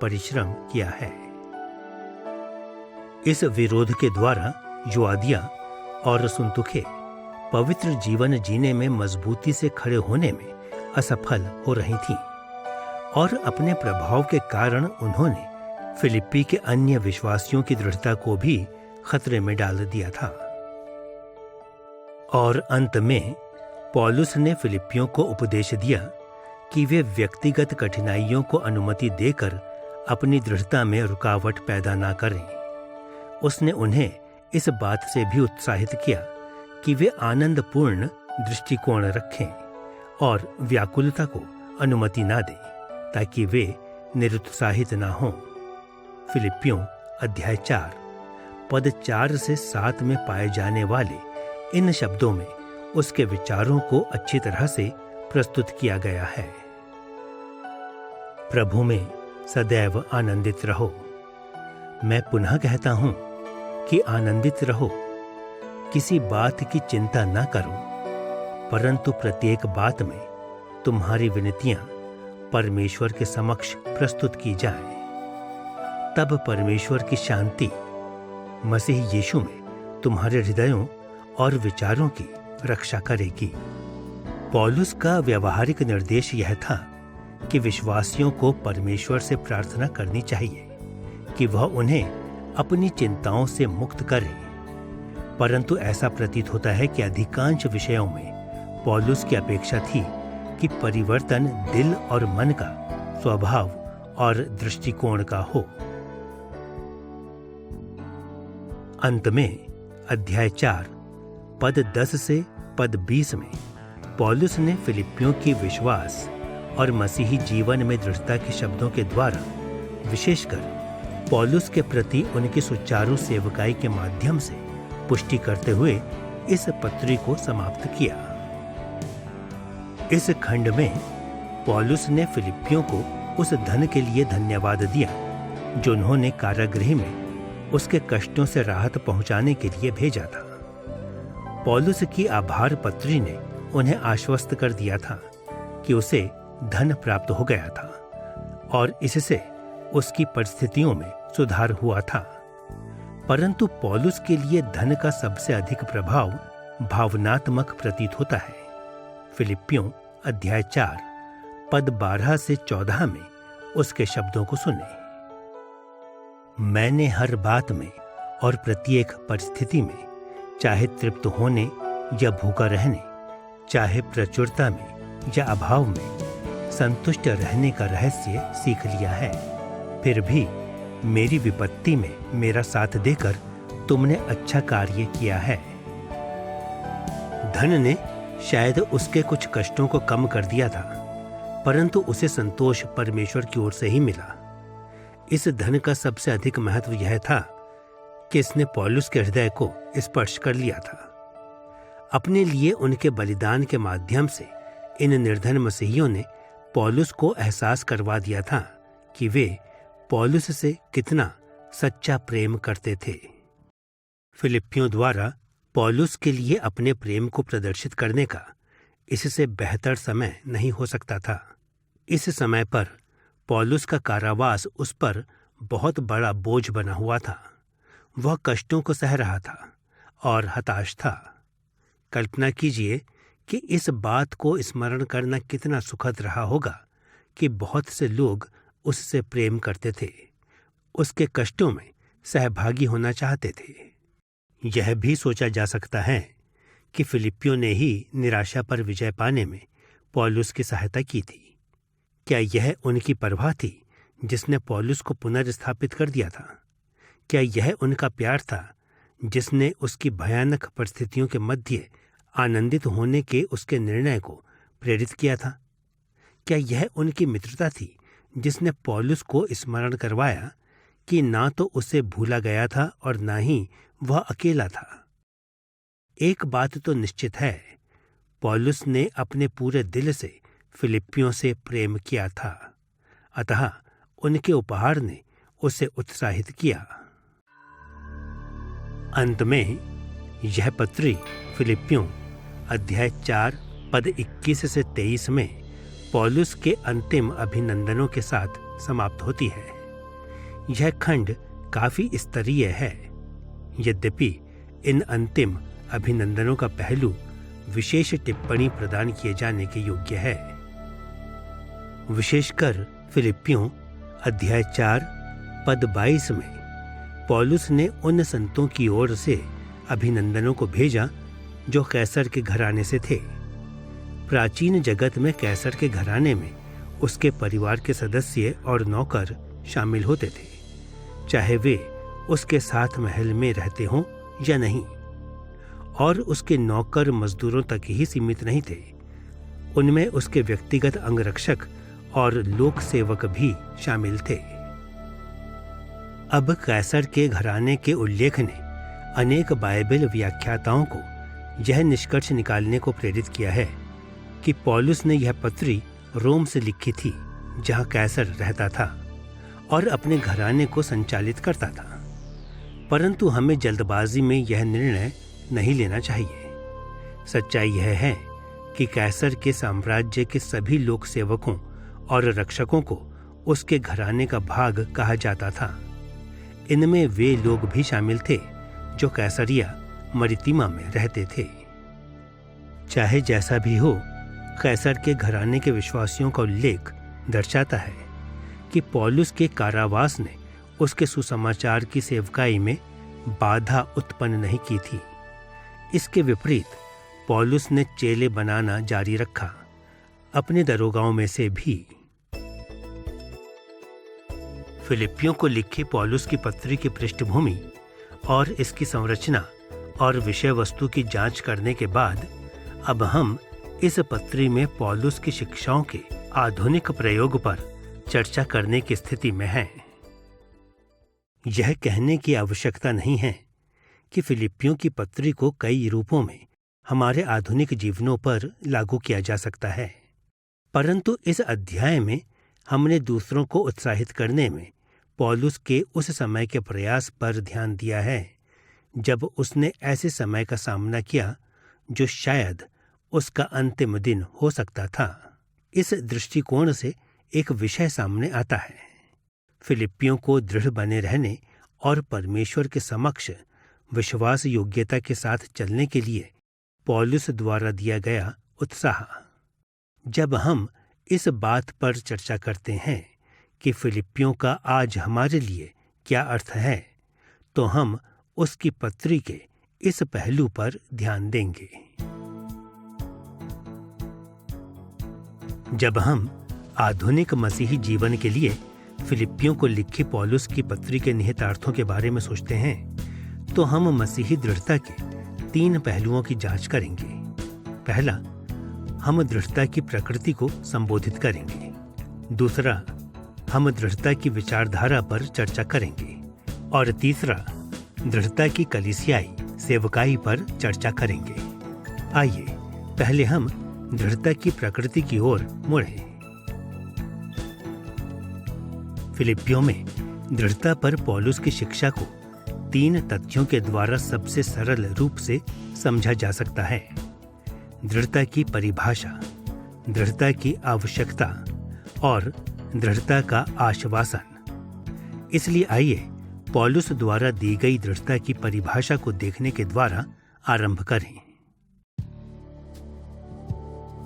परिश्रम किया है। इस विरोध के द्वारा युआदिया और सुन्तुखे पवित्र जीवन जीने में मजबूती से खड़े होने में असफल हो रही थीं, और अपने प्रभाव के कारण उन्होंने फिलिप्पी के अन्य विश्वासियों की दृढ़ता को भी खतरे में डाल दिया था। और अंत में पौलुस ने फिलिप्पियों को उपदेश दिया कि वे व्यक्तिगत कठिनाइयों को अनुमति देकर अपनी दृढ़ता में रुकावट पैदा न करें। उसने उन्हें इस बात से भी उत्साहित किया कि वे आनंदपूर्ण दृष्टिकोण रखें और व्याकुलता को अनुमति न दें, ताकि वे निरुत्साहित न हों। फिलिप्पियों अध्याय 4 पद 4 से 7 में पाए जाने वाले इन शब्दों में उसके विचारों को अच्छी तरह से प्रस्तुत किया गया है। प्रभु में सदैव आनंदित रहो। मैं पुनः कहता हूं कि आनंदित रहो। किसी बात की चिंता न करो, परंतु प्रत्येक बात में तुम्हारी विनतियां परमेश्वर के समक्ष प्रस्तुत की जाएं। तब परमेश्वर की शांति मसीह यीशु में तुम्हारे हृदयों और विचारों की रक्षा करेगी। पौलुस का व्यावहारिक निर्देश यह था कि विश्वासियों को परमेश्वर से प्रार्थना करनी चाहिए कि वह उन्हें अपनी चिंताओं से मुक्त करे। परंतु ऐसा प्रतीत होता है कि अधिकांश विषयों में पौलुस की अपेक्षा थी कि परिवर्तन दिल और मन का, स्वभाव और दृष्टिकोण का हो। अंत में अध्याय 4 पद 10 से पद 20 में पौलुस ने फिलिप्पियों की विश्वास और मसीही जीवन में दृढ़ता के शब्दों के द्वारा विशेषकर पौलुस के प्रति उनकी सुचारू सेवकाई के माध्यम से पुष्टि करते हुए इस पत्री को समाप्त किया। इस खंड में पौलुस ने फिलिप्पियों को उस धन के लिए धन्यवाद दिया जो उन्होंने कारागृह में उसके कष्टों से राहत पहुंचाने के लिए भेजा था। पौलुस की आभार पत्री ने उन्हें आश्वस्त कर दिया था कि उसे धन प्राप्त हो गया था और इससे उसकी परिस्थितियों में सुधार हुआ था। परंतु पौलुस के लिए धन का सबसे अधिक प्रभाव भावनात्मक प्रतीत होता है। फिलिप्पियों अध्याय 4 पद 12 से 14 में उसके शब्दों को सुने। मैंने हर बात में और प्रत्येक परिस्थिति में, चाहे तृप्त होने या भूखा रहने, चाहे प्रचुरता में या अभाव में, संतुष्ट रहने का रहस्य सीख लिया है। फिर भी मेरी विपत्ति में मेरा साथ देकर तुमने अच्छा कार्य किया है। धन ने शायद उसके कुछ कष्टों को कम कर दिया था, परंतु उसे संतोष परमेश्वर की ओर से ही मिला। इस धन का सबसे अधिक महत्व यह था कि इसने पौलुस के हृदय को स्पर्श कर लिया था। अपने लिए उनके बलिदान के माध्यम से इन निर्धन मसीहियों ने पौलुस को एहसास करवा दिया था कि वे पौलुस से कितना सच्चा प्रेम करते थे। फिलिप्पियों द्वारा पौलुस के लिए अपने प्रेम को प्रदर्शित करने का इससे बेहतर समय नहीं हो सकता था। इस समय पर पौलुस का कारावास उस पर बहुत बड़ा बोझ बना हुआ था। वह कष्टों को सह रहा था और हताश था। कल्पना कीजिए कि इस बात को स्मरण करना कितना सुखद रहा होगा कि बहुत से लोग उससे प्रेम करते थे, उसके कष्टों में सहभागी होना चाहते थे। यह भी सोचा जा सकता है कि फिलिप्पियों ने ही निराशा पर विजय पाने में पौलुस की सहायता की थी। क्या यह उनकी परवाह थी जिसने पौलुस को पुनर्स्थापित कर दिया था? क्या यह उनका प्यार था जिसने उसकी भयानक परिस्थितियों के मध्य आनंदित होने के उसके निर्णय को प्रेरित किया था? क्या यह उनकी मित्रता थी जिसने पौलुस को स्मरण करवाया कि ना तो उसे भूला गया था और ना ही वह अकेला था? एक बात तो निश्चित है, पौलुस ने अपने पूरे दिल से फिलिप्पियों से प्रेम किया था, अतः उनके उपहार ने उसे उत्साहित किया। अंत में यह पत्री फिलिप्पियों अध्याय 4 पद 21 से 23 में पौलुस के अंतिम अभिनंदनों के साथ समाप्त होती है। यह खंड काफी स्तरीय है, यद्यपि इन अंतिम अभिनंदनों का पहलू विशेष टिप्पणी प्रदान किए जाने के योग्य है। विशेषकर फिलिप्पियों अध्याय 4 पद 22 में पौलुस ने उन संतों की ओर से अभिनंदनों को भेजा जो कैसर के घराने से थे। प्राचीन जगत में कैसर के घराने में उसके परिवार के सदस्य और नौकर शामिल होते थे, चाहे वे उसके साथ महल में रहते हों या नहीं, और उसके नौकर मजदूरों तक ही सीमित नहीं थे। उनमें उसके व्यक्तिगत अंगरक्षक और लोक सेवक भी शामिल थे। अब कैसर के घराने के उल्लेख ने अनेक बाइबल व्याख्याताओं को यह निष्कर्ष निकालने को प्रेरित किया है कि पौलुस ने यह पत्री रोम से लिखी थी, जहां कैसर रहता था और अपने घराने को संचालित करता था। परंतु हमें जल्दबाजी में यह निर्णय नहीं लेना चाहिए। सच्चाई यह है कि कैसर के साम्राज्य के सभी लोक सेवकों और रक्षकों को उसके घराने का भाग कहा जाता था। इनमें वे लोग भी शामिल थे जो कैसरिया मरितिमा में रहते थे। चाहे जैसा भी हो, कैसर के घराने के विश्वासियों का उल्लेख दर्शाता है कि पौलुस के कारावास ने उसके सुसमाचार की सेवकाई में बाधा उत्पन्न नहीं की थी। इसके विपरीत पौलुस ने चेले बनाना जारी रखा, अपने दरोगाओं में से भी। फिलिप्पियों को लिखी पौलुस की पत्री की पृष्ठभूमि और इसकी संरचना और विषय वस्तु की जांच करने के बाद अब हम इस पत्री में पौलुस की शिक्षाओं के आधुनिक प्रयोग पर चर्चा करने की स्थिति में हैं। यह कहने की आवश्यकता नहीं है कि फिलिप्पियों की पत्री को कई रूपों में हमारे आधुनिक जीवनों पर लागू किया जा सकता है, परंतु इस अध्याय में हमने दूसरों को उत्साहित करने में पौलुस के उस समय के प्रयास पर ध्यान दिया है जब उसने ऐसे समय का सामना किया जो शायद उसका अंतिम दिन हो सकता था। इस दृष्टिकोण से एक विषय सामने आता है। फिलिप्पियों को दृढ़ बने रहने और परमेश्वर के समक्ष विश्वास योग्यता के साथ चलने के लिए पौलुस द्वारा दिया गया उत्साह। जब हम इस बात पर चर्चा करते हैं कि फिलिप्पियों का आज हमारे लिए क्या अर्थ है, तो हम उसकी पत्री के इस पहलू पर ध्यान देंगे। जब हम आधुनिक मसीही जीवन के लिए फिलिप्पियों को लिखी पौलुस की पत्री के निहितार्थों के बारे में सोचते हैं, तो हम मसीही दृढ़ता के 3 पहलुओं की जांच करेंगे। पहला, हम दृढ़ता की प्रकृति को संबोधित करेंगे। दूसरा, हम दृढ़ता की विचारधारा पर चर्चा करेंगे। और तीसरा, दृढ़ता की कलीसियाई सेवकाई पर चर्चा करेंगे। आइए पहले हम दृढ़ता की प्रकृति की ओर मुड़ें। फिलिप्पियों में दृढ़ता पर पौलुस की शिक्षा को 3 तथ्यों के द्वारा सबसे सरल रूप से समझा जा सकता है। दृढ़ता की परिभाषा, दृढ़ता की आवश्यकता और दृढ़ता का आश्वासन। इसलिए आइए पौलुस द्वारा दी गई दृढ़ता की परिभाषा को देखने के द्वारा आरंभ करें।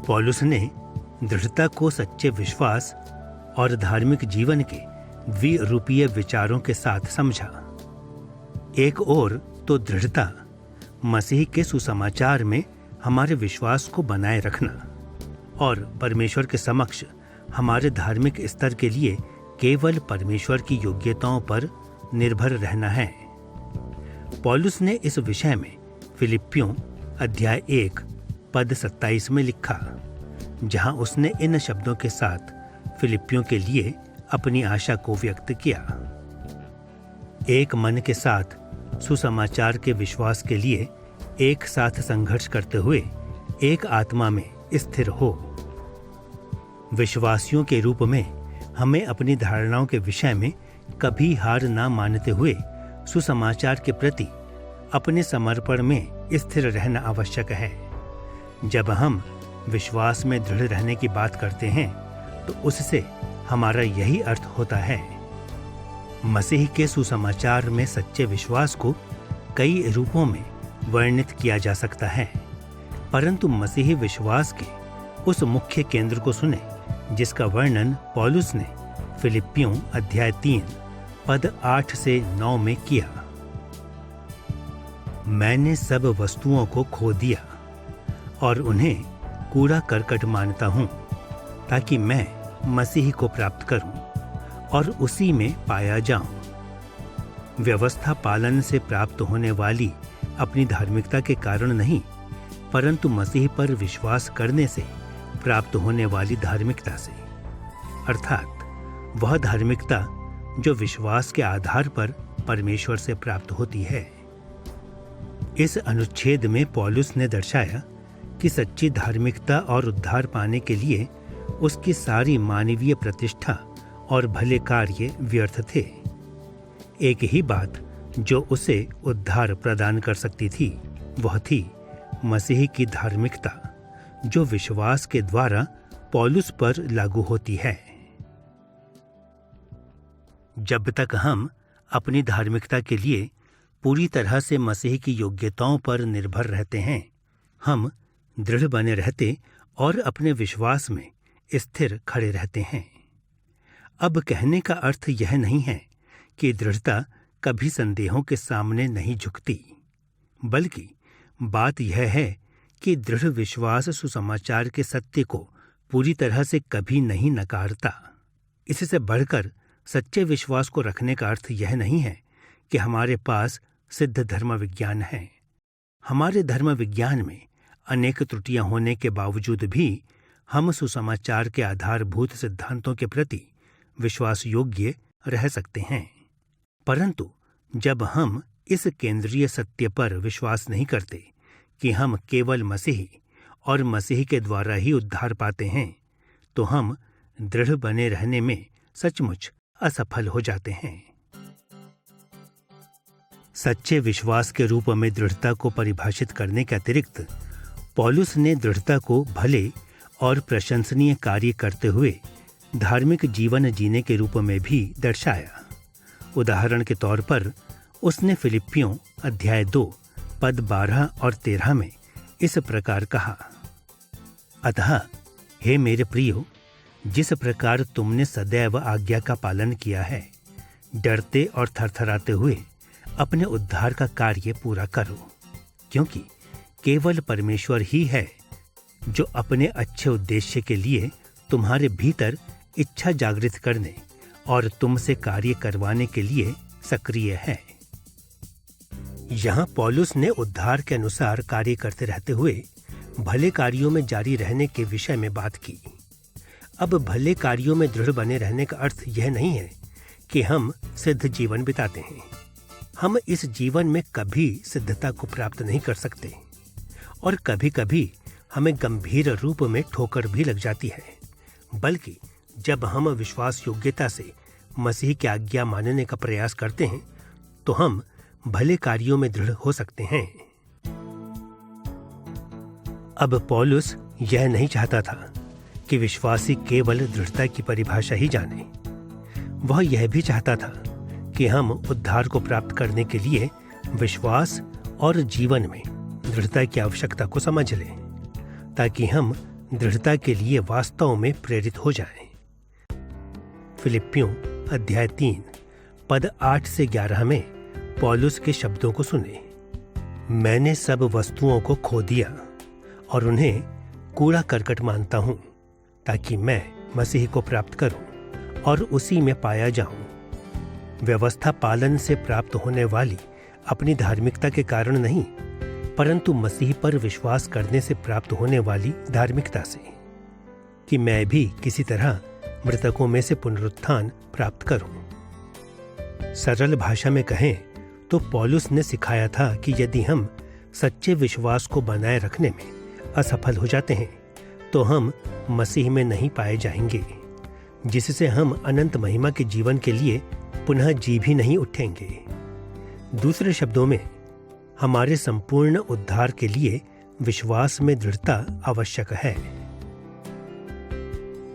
पौलुस ने दृढ़ता को सच्चे विश्वास और धार्मिक जीवन के द्विरूपीय विचारों के साथ समझा। एक ओर तो दृढ़ता मसीह के सुसमाचार में हमारे विश्वास को बनाए रखना और परमेश्वर के समक्ष हमारे धार्मिक स्तर के लिए केवल परमेश्वर की योग्यताओं पर निर्भर रहना है। पौलुस ने इस विषय में फिलिप्पियों अध्याय 1 पद 27 में लिखा, जहां उसने इन शब्दों के साथ फिलिप्पियों के लिए अपनी आशा को व्यक्त किया। एक मन के साथ सुसमाचार के विश्वास के लिए एक साथ संघर्ष करते हुए एक आत्मा में स्थिर हो। विश्वासियों के रूप में हमें अपनी धारणाओं के विषय में कभी हार ना मानते हुए सुसमाचार के प्रति अपने समर्पण में स्थिर रहना आवश्यक है। जब हम विश्वास में दृढ़ रहने की बात करते हैं तो उससे हमारा यही अर्थ होता है। मसीह के सुसमाचार में सच्चे विश्वास को कई रूपों में वर्णित किया जा सकता है, परंतु मसीही विश्वास के उस मुख्य केंद्र को सुने जिसका वर्णन पौलुस ने फिलिप्पियों अध्याय 3 पद 8 से 9 में किया। मैंने सब वस्तुओं को खो दिया और उन्हें कूड़ा करकट मानता हूं, ताकि मैं मसीह को प्राप्त करूं और उसी में पाया जाऊं। व्यवस्था पालन से प्राप्त होने वाली अपनी धार्मिकता के कारण नहीं, परंतु मसीह पर विश्वास करने से प्राप्त होने वाली धार्मिकता से, अर्थात वह धार्मिकता जो विश्वास के आधार पर परमेश्वर से प्राप्त होती है। इस अनुच्छेद में पौलुस ने दर्शाया कि सच्ची धार्मिकता और उद्धार पाने के लिए उसकी सारी मानवीय प्रतिष्ठा और भले कार्य व्यर्थ थे। एक ही बात जो उसे उद्धार प्रदान कर सकती थी वह थी मसीह की धार्मिकता, जो विश्वास के द्वारा पौलुस पर लागू होती है। जब तक हम अपनी धार्मिकता के लिए पूरी तरह से मसीह की योग्यताओं पर निर्भर रहते हैं, हम दृढ़ बने रहते और अपने विश्वास में स्थिर खड़े रहते हैं। अब कहने का अर्थ यह नहीं है कि दृढ़ता कभी संदेहों के सामने नहीं झुकती, बल्कि बात यह है कि दृढ़ विश्वास सुसमाचार के सत्य को पूरी तरह से कभी नहीं नकारता। इससे बढ़कर सच्चे विश्वास को रखने का अर्थ यह नहीं है कि हमारे पास सिद्ध धर्म विज्ञान है। हमारे धर्म विज्ञान में अनेक त्रुटियां होने के बावजूद भी हम सुसमाचार के आधारभूत सिद्धांतों के प्रति विश्वास योग्य रह सकते हैं। परंतु जब हम इस केंद्रीय सत्य पर विश्वास नहीं करते कि हम केवल मसीह और मसीह के द्वारा ही उद्धार पाते हैं, तो हम दृढ़ बने रहने में सचमुच असफल हो जाते हैं। सच्चे विश्वास के रूप में दृढ़ता को परिभाषित करने के अतिरिक्त पौलुस ने दृढ़ता को भले और प्रशंसनीय कार्य करते हुए धार्मिक जीवन जीने के रूप में भी दर्शाया। उदाहरण के तौर पर उसने फिलिप्पियों अध्याय 2 पद 12 और 13 में इस प्रकार कहा, अतः हे मेरे प्रियो, जिस प्रकार तुमने सदैव आज्ञा का पालन किया है, डरते और थरथराते हुए अपने उद्धार का कार्य पूरा करो, क्योंकि केवल परमेश्वर ही है जो अपने अच्छे उद्देश्य के लिए तुम्हारे भीतर इच्छा जागृत करने और तुमसे कार्य करवाने के लिए सक्रिय है। यहाँ पौलुस ने उद्धार के अनुसार कार्य करते रहते हुए भले कार्यों में जारी रहने के विषय में बात की। अब भले कार्यों में दृढ़ बने रहने का अर्थ यह नहीं है कि हम सिद्ध जीवन बिताते हैं। हम इस जीवन में कभी सिद्धता को प्राप्त नहीं कर सकते और कभी कभी हमें गंभीर रूप में ठोकर भी लग जाती है, बल्कि जब हम विश्वास योग्यता से मसीह की आज्ञा मानने का प्रयास करते हैं तो हम भले कार्यों में दृढ़ हो सकते हैं। अब पौलुस यह नहीं चाहता था कि विश्वासी केवल दृढ़ता की परिभाषा ही जाने। वह यह भी चाहता था कि हम उद्धार को प्राप्त करने के लिए विश्वास और जीवन में दृढ़ता की आवश्यकता को समझ लें, ताकि हम दृढ़ता के लिए वास्तव में प्रेरित हो जाएं। फिलिप्पियों अध्याय 3 पद 8 से 11 में पौलुस के शब्दों को सुने। मैंने सब वस्तुओं को खो दिया और उन्हें कूड़ा करकट मानता हूं, ताकि मैं मसीह को प्राप्त करूं और उसी में पाया जाऊं। व्यवस्था पालन से प्राप्त होने वाली अपनी धार्मिकता के कारण नहीं, परंतु मसीह पर विश्वास करने से प्राप्त होने वाली धार्मिकता से, कि मैं भी किसी तरह मृतकों में से पुनरुत्थान प्राप्त करूं। सरल भाषा में कहें तो पौलुस ने सिखाया था कि यदि हम सच्चे विश्वास को बनाए रखने में असफल हो जाते हैं तो हम मसीह में नहीं पाए जाएंगे, जिससे हम अनंत महिमा के जीवन के लिए पुनः जी भी नहीं उठेंगे। दूसरे शब्दों में, हमारे संपूर्ण उद्धार के लिए विश्वास में दृढ़ता आवश्यक है।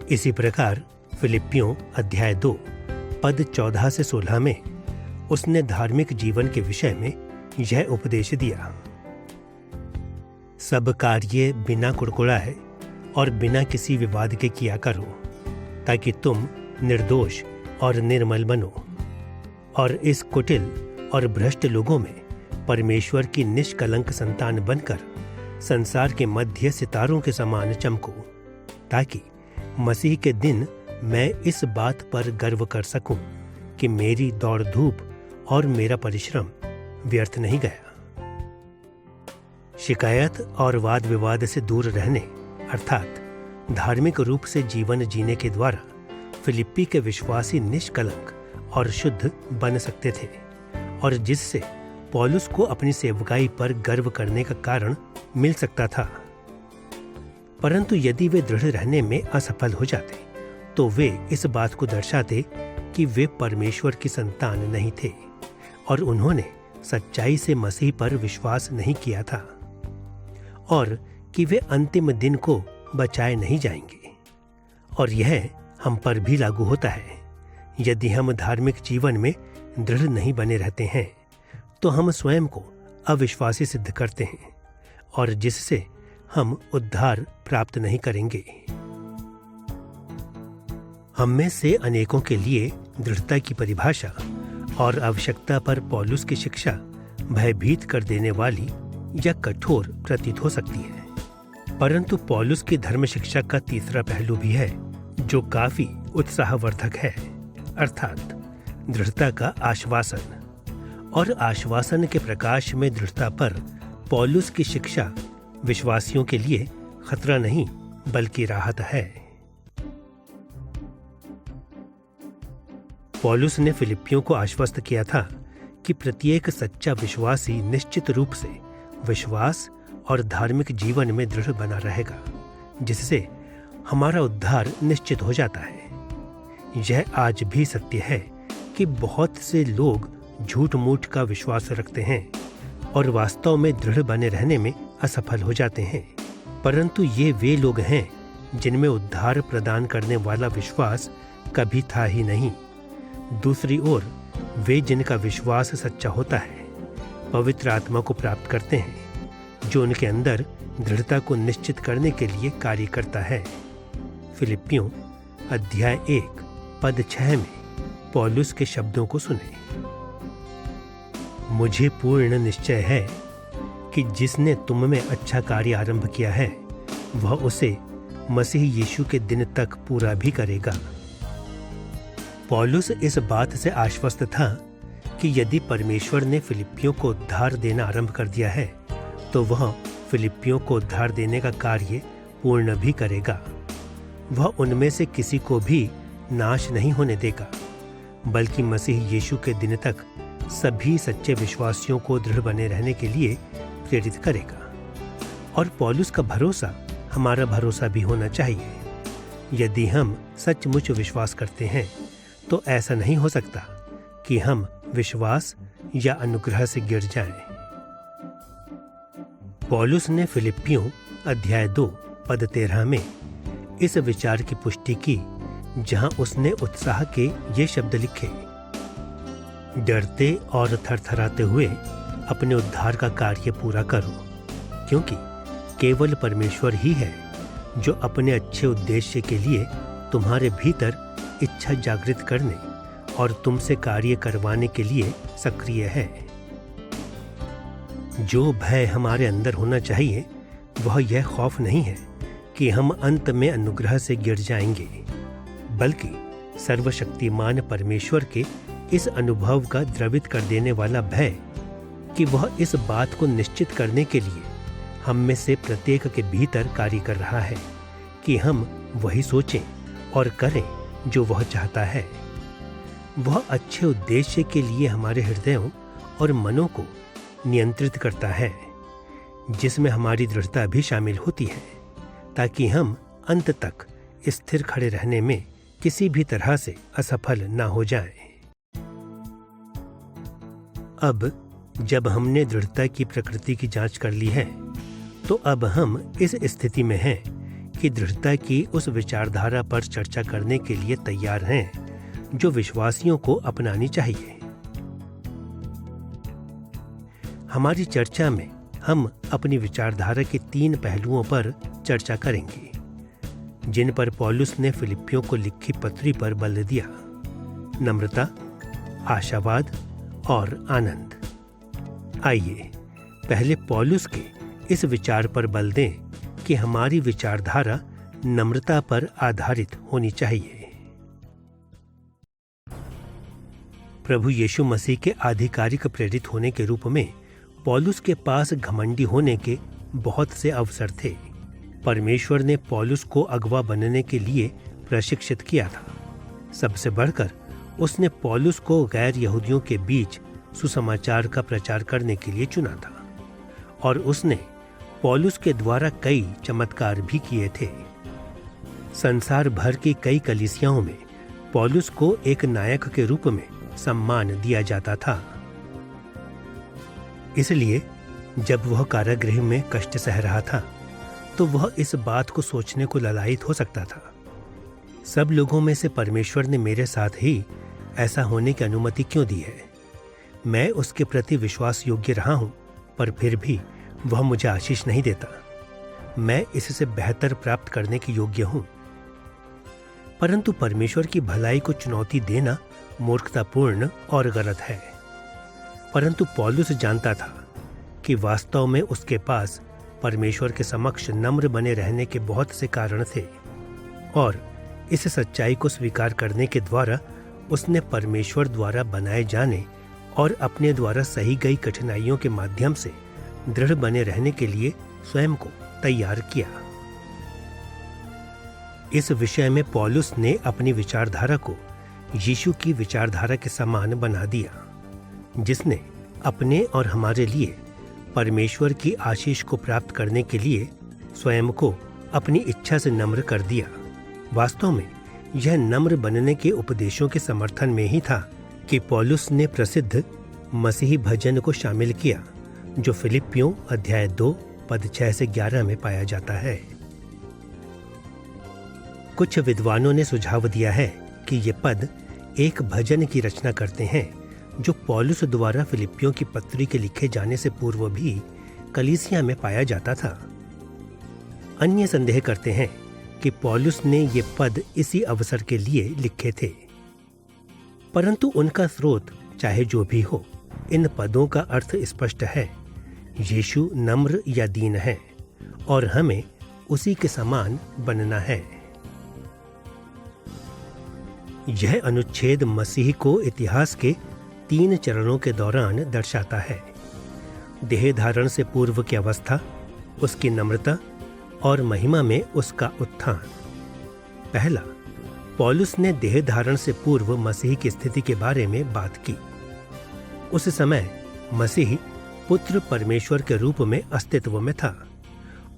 इसी प्रकार फिलिप्पियों अध्याय 2 पद 14 से 16 में उसने धार्मिक जीवन के विषय में यह उपदेश दिया। सब कार्य बिना कुड़कुड़ाए और बिना किसी विवाद के किया करो, ताकि तुम निर्दोष और निर्मल बनो और इस कुटिल और भ्रष्ट लोगों में परमेश्वर की निष्कलंक संतान बनकर संसार के मध्य सितारों के समान चमको, ताकि मसीह के दिन मैं इस बात पर गर्व कर सकूं कि मेरी दौड़ धूप और मेरा परिश्रम व्यर्थ नहीं गया। शिकायत और वाद विवाद से दूर रहने अर्थात धार्मिक रूप से जीवन जीने के द्वारा फिलिप्पी के विश्वासी निष्कलंक और शुद्ध बन सकते थे, और जिससे पौलुस को अपनी सेवकाई पर गर्व करने का कारण मिल सकता था। परंतु यदि वे दृढ़ रहने में असफल हो जाते तो वे इस बात को दर्शाते कि वे परमेश्वर की संतान नहीं थे और उन्होंने सच्चाई से मसीह पर विश्वास नहीं किया था, और कि वे अंतिम दिन को बचाए नहीं जाएंगे। और यह हम पर भी लागू होता है। यदि हम धार्मिक जीवन में दृढ़ नहीं बने रहते हैं तो हम स्वयं को अविश्वासी सिद्ध करते हैं, और जिससे हम उद्धार प्राप्त नहीं करेंगे। हम में से अनेकों के लिए दृढ़ता की परिभाषा और आवश्यकता पर पौलुस की शिक्षा भयभीत कर देने वाली या कठोर प्रतीत हो सकती है, परंतु पौलुस की धर्म शिक्षा का तीसरा पहलू भी है जो काफी उत्साहवर्धक है, अर्थात दृढ़ता का आश्वासन। और आश्वासन के प्रकाश में दृढ़ता पर पौलुस की शिक्षा विश्वासियों के लिए खतरा नहीं बल्कि राहत है। पौलुस ने फिलिप्पियों को आश्वस्त किया था कि प्रत्येक सच्चा विश्वासी निश्चित रूप से विश्वास और धार्मिक जीवन में दृढ़ बना रहेगा, जिससे हमारा उद्धार निश्चित हो जाता है। यह आज भी सत्य है कि बहुत से लोग झूठ मूठ का विश्वास रखते हैं और वास्तव में दृढ़ बने रहने में असफल हो जाते हैं, परंतु ये वे लोग हैं जिनमें उद्धार प्रदान करने वाला विश्वास कभी था ही नहीं। दूसरी ओर वे जिनका विश्वास सच्चा होता है पवित्र आत्मा को प्राप्त करते हैं, जो उनके अंदर दृढ़ता को निश्चित करने के लिए कार्य करता है। फिलिप्पियों अध्याय 1 पद 6 में पौलुस के शब्दों को सुने। मुझे पूर्ण निश्चय है कि जिसने तुम में अच्छा कार्य आरंभ किया है वह उसे मसीह यीशु के दिन तक पूरा भी करेगा। पौलुस इस बात से आश्वस्त था कि यदि परमेश्वर ने फिलिप्पियों को उद्धार देना आरंभ कर दिया है तो वह फिलिप्पियों को उद्धार देने का कार्य पूर्ण भी करेगा। वह उनमें से किसी को भी नाश नहीं होने देगा, बल्कि मसीह यीशु के दिन तक सभी सच्चे विश्वासियों को दृढ़ बने रहने के लिए प्रेरित करेगा। और पौलुस का भरोसा हमारा भरोसा भी होना चाहिए। यदि हम सचमुच विश्वास करते हैं तो ऐसा नहीं हो सकता कि हम विश्वास या अनुग्रह से गिर जाएं। पौलुस ने फिलिप्पियों अध्याय 2 पद 13 में इस विचार की पुष्टि की जहां उसने उत्साह के ये शब्द लिखे, डरते और थरथराते हुए अपने उद्धार का कार्य पूरा करो, क्योंकि केवल परमेश्वर ही है जो अपने अच्छे उद्देश्य के लिए तुम्हारे भीतर इच्छा जागृत करने और तुमसे कार्य करवाने के लिए सक्रिय है। जो भय हमारे अंदर होना चाहिए वह यह खौफ नहीं है कि हम अंत में अनुग्रह से गिर जाएंगे, बल्कि सर्वशक्तिमान परमेश्वर के इस अनुभव का द्रवित कर देने वाला भय कि वह इस बात को निश्चित करने के लिए हम में से प्रत्येक के भीतर कार्य कर रहा है कि हम वही सोचें और करें जो वह चाहता है। वह अच्छे उद्देश्य के लिए हमारे हृदयों और मनों को नियंत्रित करता है, जिसमें हमारी दृढ़ता भी शामिल होती है, ताकि हम अंत तक स्थिर खड़े रहने में किसी भी तरह से असफल न हो जाएं। अब जब हमने दृढ़ता की प्रकृति की जांच कर ली है, तो अब हम इस स्थिति में हैं कि दृढ़ता की उस विचारधारा पर चर्चा करने के लिए तैयार हैं जो विश्वासियों को अपनानी चाहिए। हमारी चर्चा में हम अपनी विचारधारा के 3 पहलुओं पर चर्चा करेंगे, जिन पर पौलुस ने फिलिप्पियों को लिखी पत्री पर बल दिया: नम्रता, आशावाद और आनंद। आइए पहले पौलुस के इस विचार पर बल दें कि हमारी विचारधारा नम्रता पर आधारित होनी चाहिए। प्रभु यीशु मसीह के आधिकारिक प्रेरित होने के रूप में पौलुस के पास घमंडी होने के बहुत से अवसर थे। परमेश्वर ने पौलुस को अगवा बनने के लिए प्रशिक्षित किया था। सबसे बढ़कर उसने पौलुस को गैर यहूदियों के बीच सुसमाचार का प्रचार करने के लिए चुना था, और उसने पौलुस के द्वारा कई चमत्कार भी किए थे। संसार भर की कई कलीसियाओं में पौलुस को एक नायक के रूप में सम्मान दिया जाता था। इसलिए जब वह कारागृह में कष्ट सह रहा था, तो वह इस बात को सोचने को ललायित हो सकता था, सब लोगों में से परमेश्वर ने मेरे साथ ही ऐसा होने की अनुमति क्यों दी है? मैं उसके प्रति विश्वास योग्य रहा हूं, पर फिर भी वह मुझे आशीष नहीं देता। मैं इससे बेहतर प्राप्त करने के योग्य हूं। परंतु परमेश्वर की भलाई को चुनौती देना मूर्खतापूर्ण और गलत है। परंतु पौलुस जानता था कि वास्तव में उसके पास परमेश्वर के समक्ष नम्र बने रहने के बहुत से कारण थे, और इस सच्चाई को स्वीकार करने के द्वारा उसने परमेश्वर द्वारा बनाए जाने और अपने द्वारा सही गई कठिनाइयों के माध्यम से दृढ़ बने रहने के लिए स्वयं को तैयार किया। इस विषय में पौलुस ने अपनी विचारधारा को यीशु की विचारधारा के समान बना दिया, जिसने अपने और हमारे लिए परमेश्वर की आशीष को प्राप्त करने के लिए स्वयं को अपनी इच्छा से नम्र कर दिया। वास्तव में यह नम्र बनने के उपदेशों के समर्थन में ही था कि पौलुस ने प्रसिद्ध मसीही भजन को शामिल किया, जो फिलिप्पियों अध्याय 2 पद 6 से 11 में पाया जाता है। कुछ विद्वानों ने सुझाव दिया है कि ये पद एक भजन की रचना करते हैं जो पौलुस द्वारा फिलिप्पियों की पत्री के लिखे जाने से पूर्व भी कलीसिया में पाया जाता था। अन्य संदेह करते हैं कि पौलुस ने ये पद इसी अवसर के लिए लिखे थे, परंतु उनका स्रोत चाहे जो भी हो, इन पदों का अर्थ स्पष्ट है। यीशु नम्र या दीन है और हमें उसी के समान बनना है। यह अनुच्छेद मसीह को इतिहास के 3 चरणों के दौरान दर्शाता है: देह धारण से पूर्व की अवस्था, उसकी नम्रता और महिमा में उसका उत्थान। पहला, पौलुस ने देह धारण से पूर्व मसीह की स्थिति के बारे में बात की। उस समय मसीह पुत्र परमेश्वर के रूप में अस्तित्व में था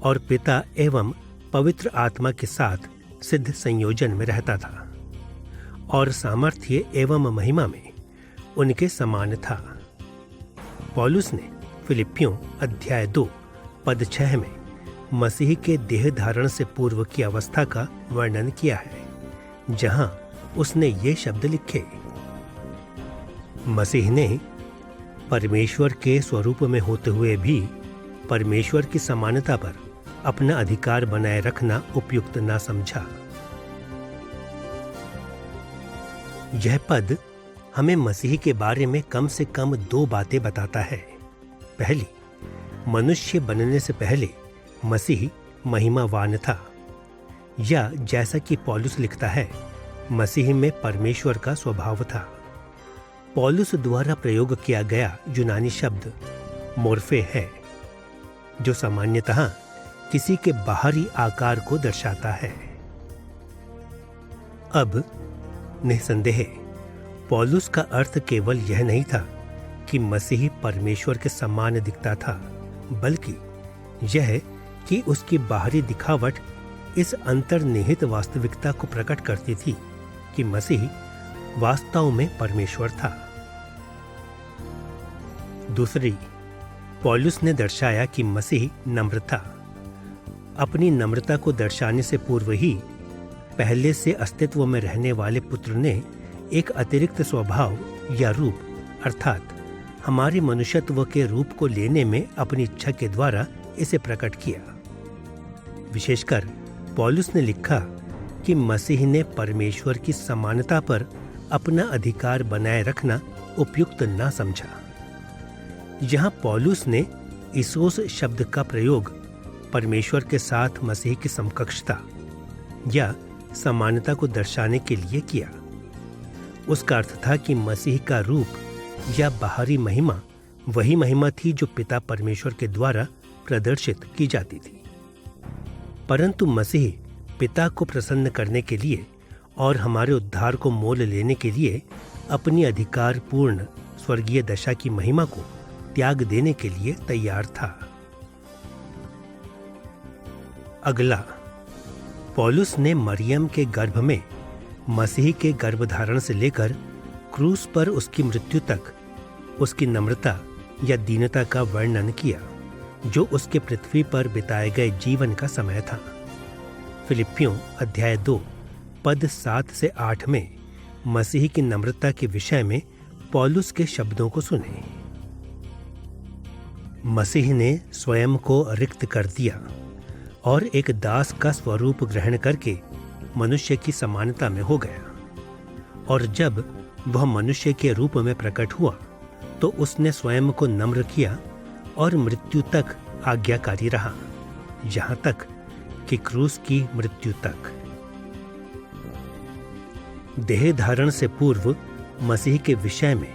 और पिता एवं पवित्र आत्मा के साथ सिद्ध संयोजन में रहता था और सामर्थ्य एवं महिमा में उनके समान था। पौलुस ने फिलिप्पियों अध्याय 2 पद 6 में मसीह के देह धारण से पूर्व की अवस्था का वर्णन किया है, जहां उसने ये शब्द लिखे। मसीह ने परमेश्वर के स्वरूप में होते हुए भी परमेश्वर की समानता पर अपना अधिकार बनाए रखना उपयुक्त ना समझा। यह पद हमें मसीह के बारे में कम से कम 2 बातें बताता है। पहली, मनुष्य बनने से पहले मसीह महिमावान था, या जैसा कि पौलुस लिखता है, मसीह में परमेश्वर का स्वभाव था। पौलुस द्वारा प्रयोग किया गया यूनानी शब्द मोर्फे है, जो सामान्यतः किसी के बाहरी आकार को दर्शाता है। अब निसंदेह पौलुस का अर्थ केवल यह नहीं था कि मसीह परमेश्वर के समान दिखता था, बल्कि यह कि उसकी बाहरी दिखावट इस अंतर्निहित वास्तविकता को प्रकट करती थी कि मसीह वास्तव में परमेश्वर था। दूसरी, पौलुस ने दर्शाया कि मसीह नम्र था। अपनी नम्रता को दर्शाने से पूर्व ही पहले से अस्तित्व में रहने वाले पुत्र ने एक अतिरिक्त स्वभाव या रूप, अर्थात हमारे मनुष्यत्व के रूप को लेने में अपनी इच्छा के द्वारा इसे प्रकट किया। विशेषकर पौलुस ने लिखा कि मसीह ने परमेश्वर की समानता पर अपना अधिकार बनाए रखना उपयुक्त ना समझा। यहाँ पौलुस ने ईसोस शब्द का प्रयोग परमेश्वर के साथ मसीह की समकक्षता या समानता को दर्शाने के लिए किया। उसका अर्थ था कि मसीह का रूप या बाहरी महिमा वही महिमा थी जो पिता परमेश्वर के द्वारा प्रदर्शित की जाती थी, परंतु मसीह पिता को प्रसन्न करने के लिए और हमारे उद्धार को मोल लेने के लिए अपनी अधिकार पूर्ण स्वर्गीय दशा की महिमा को त्याग देने के लिए तैयार था। अगला, पौलुस ने मरियम के गर्भ में मसीह के गर्भधारण से लेकर क्रूस पर उसकी मृत्यु तक उसकी नम्रता या दीनता का वर्णन किया, जो उसके पृथ्वी पर बिताए गए जीवन का समय था। फिलिपियों अध्याय 2 पद 7 से 8 में मसीह की नम्रता के विषय में पौलुस के शब्दों को सुने। मसीह ने स्वयं को रिक्त कर दिया और एक दास का स्वरूप ग्रहण करके मनुष्य की समानता में हो गया, और जब वह मनुष्य के रूप में प्रकट हुआ तो उसने स्वयं को नम्र किया और मृत्यु तक आज्ञाकारी रहा, यहाँ तक कि क्रूस की मृत्यु तक। देह धारण से पूर्व मसीह के विषय में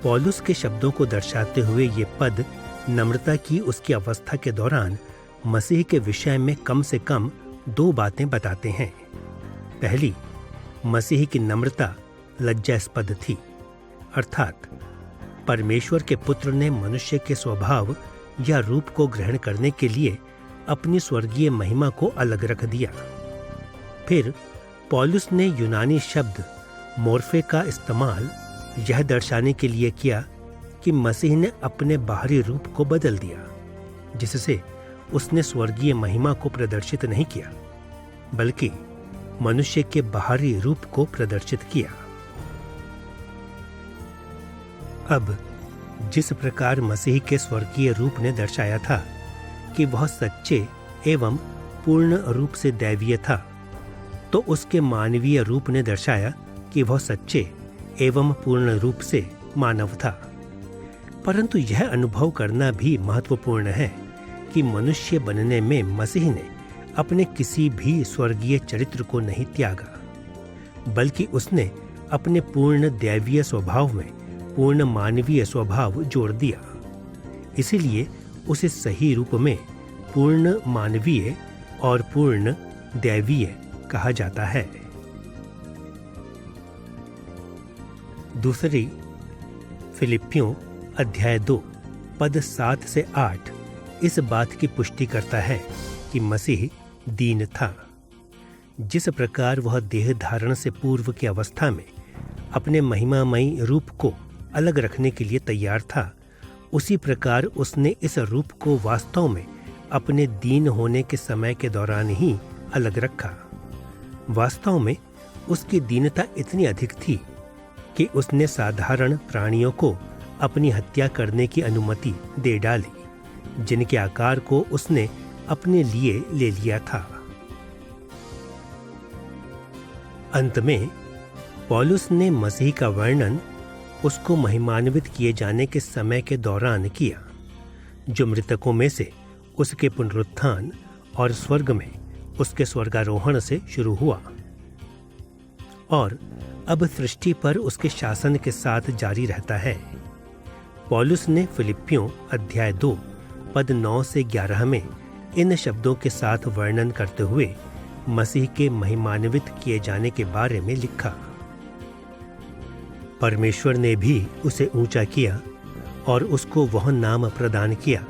पौलुस के शब्दों को दर्शाते हुए ये पद नम्रता की उसकी अवस्था के दौरान मसीह के विषय में कम से कम 2 बातें बताते हैं। पहली, मसीह की नम्रता लज्जास्पद थी, अर्थात परमेश्वर के पुत्र ने मनुष्य के स्वभाव या रूप को ग्रहण करने के लिए अपनी स्वर्गीय महिमा को अलग रख दिया। फिर पौलुस ने यूनानी शब्द मोर्फे का इस्तेमाल यह दर्शाने के लिए किया कि मसीह ने अपने बाहरी रूप को बदल दिया, जिससे उसने स्वर्गीय महिमा को प्रदर्शित नहीं किया, बल्कि मनुष्य के बाहरी रूप को प्रदर्शित किया। अब जिस प्रकार मसीह के स्वर्गीय रूप ने दर्शाया था कि वह सच्चे एवं पूर्ण रूप से दैवीय था, तो उसके मानवीय रूप ने दर्शाया कि वह सच्चे एवं पूर्ण रूप से मानव था। परंतु यह अनुभव करना भी महत्वपूर्ण है कि मनुष्य बनने में मसीह ने अपने किसी भी स्वर्गीय चरित्र को नहीं त्यागा, बल्कि उसने अपने पूर्ण दैवीय स्वभाव में पूर्ण मानवीय स्वभाव जोड़ दिया। इसीलिए उसे सही रूप में पूर्ण मानवीय और पूर्ण दैवीय कहा जाता है। दूसरी, फिलिपियों अध्याय 2 पद 7 से 8 इस बात की पुष्टि करता है कि मसीह दीन था। जिस प्रकार वह देह धारण से पूर्व की अवस्था में अपने महिमामयी रूप को अलग रखने के लिए तैयार था, उसी प्रकार उसने इस रूप को वास्तव में अपने दीन होने के समय के दौरान ही अलग रखा। वास्तव में उसकी दीनता इतनी अधिक थी कि उसने साधारण प्राणियों को अपनी हत्या करने की अनुमति दे डाली, जिनके आकार को उसने अपने लिए ले लिया था। अंत में पौलुस ने मसीह का वर्णन उसको महिमान्वित किए जाने के समय के दौरान किया, जो मृतकों में से उसके पुनरुत्थान और स्वर्ग में उसके स्वर्गारोहण से शुरू हुआ और अब सृष्टि पर उसके शासन के साथ जारी रहता है। पौलुस ने फिलिप्पियों अध्याय 2 पद 9 से 11 में इन शब्दों के साथ वर्णन करते हुए मसीह के महिमान्वित किए जाने के बारे में लिखा। परमेश्वर ने भी उसे ऊंचा किया और उसको वह नाम प्रदान किया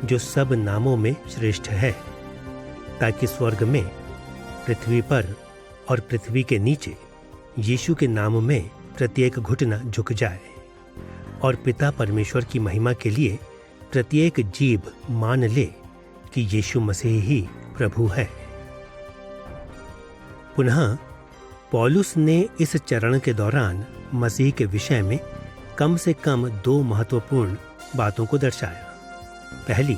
जो सब नामों में श्रेष्ठ है, ताकि स्वर्ग में, पृथ्वी पर और पृथ्वी के नीचे यीशु के नाम में प्रत्येक घुटना झुक जाए और पिता परमेश्वर की महिमा के लिए प्रत्येक जीभ मान ले कि यीशु मसीह ही प्रभु है। पुनः पौलुस ने इस चरण के दौरान मसीह के विषय में कम से कम 2 महत्वपूर्ण बातों को दर्शाया। पहली,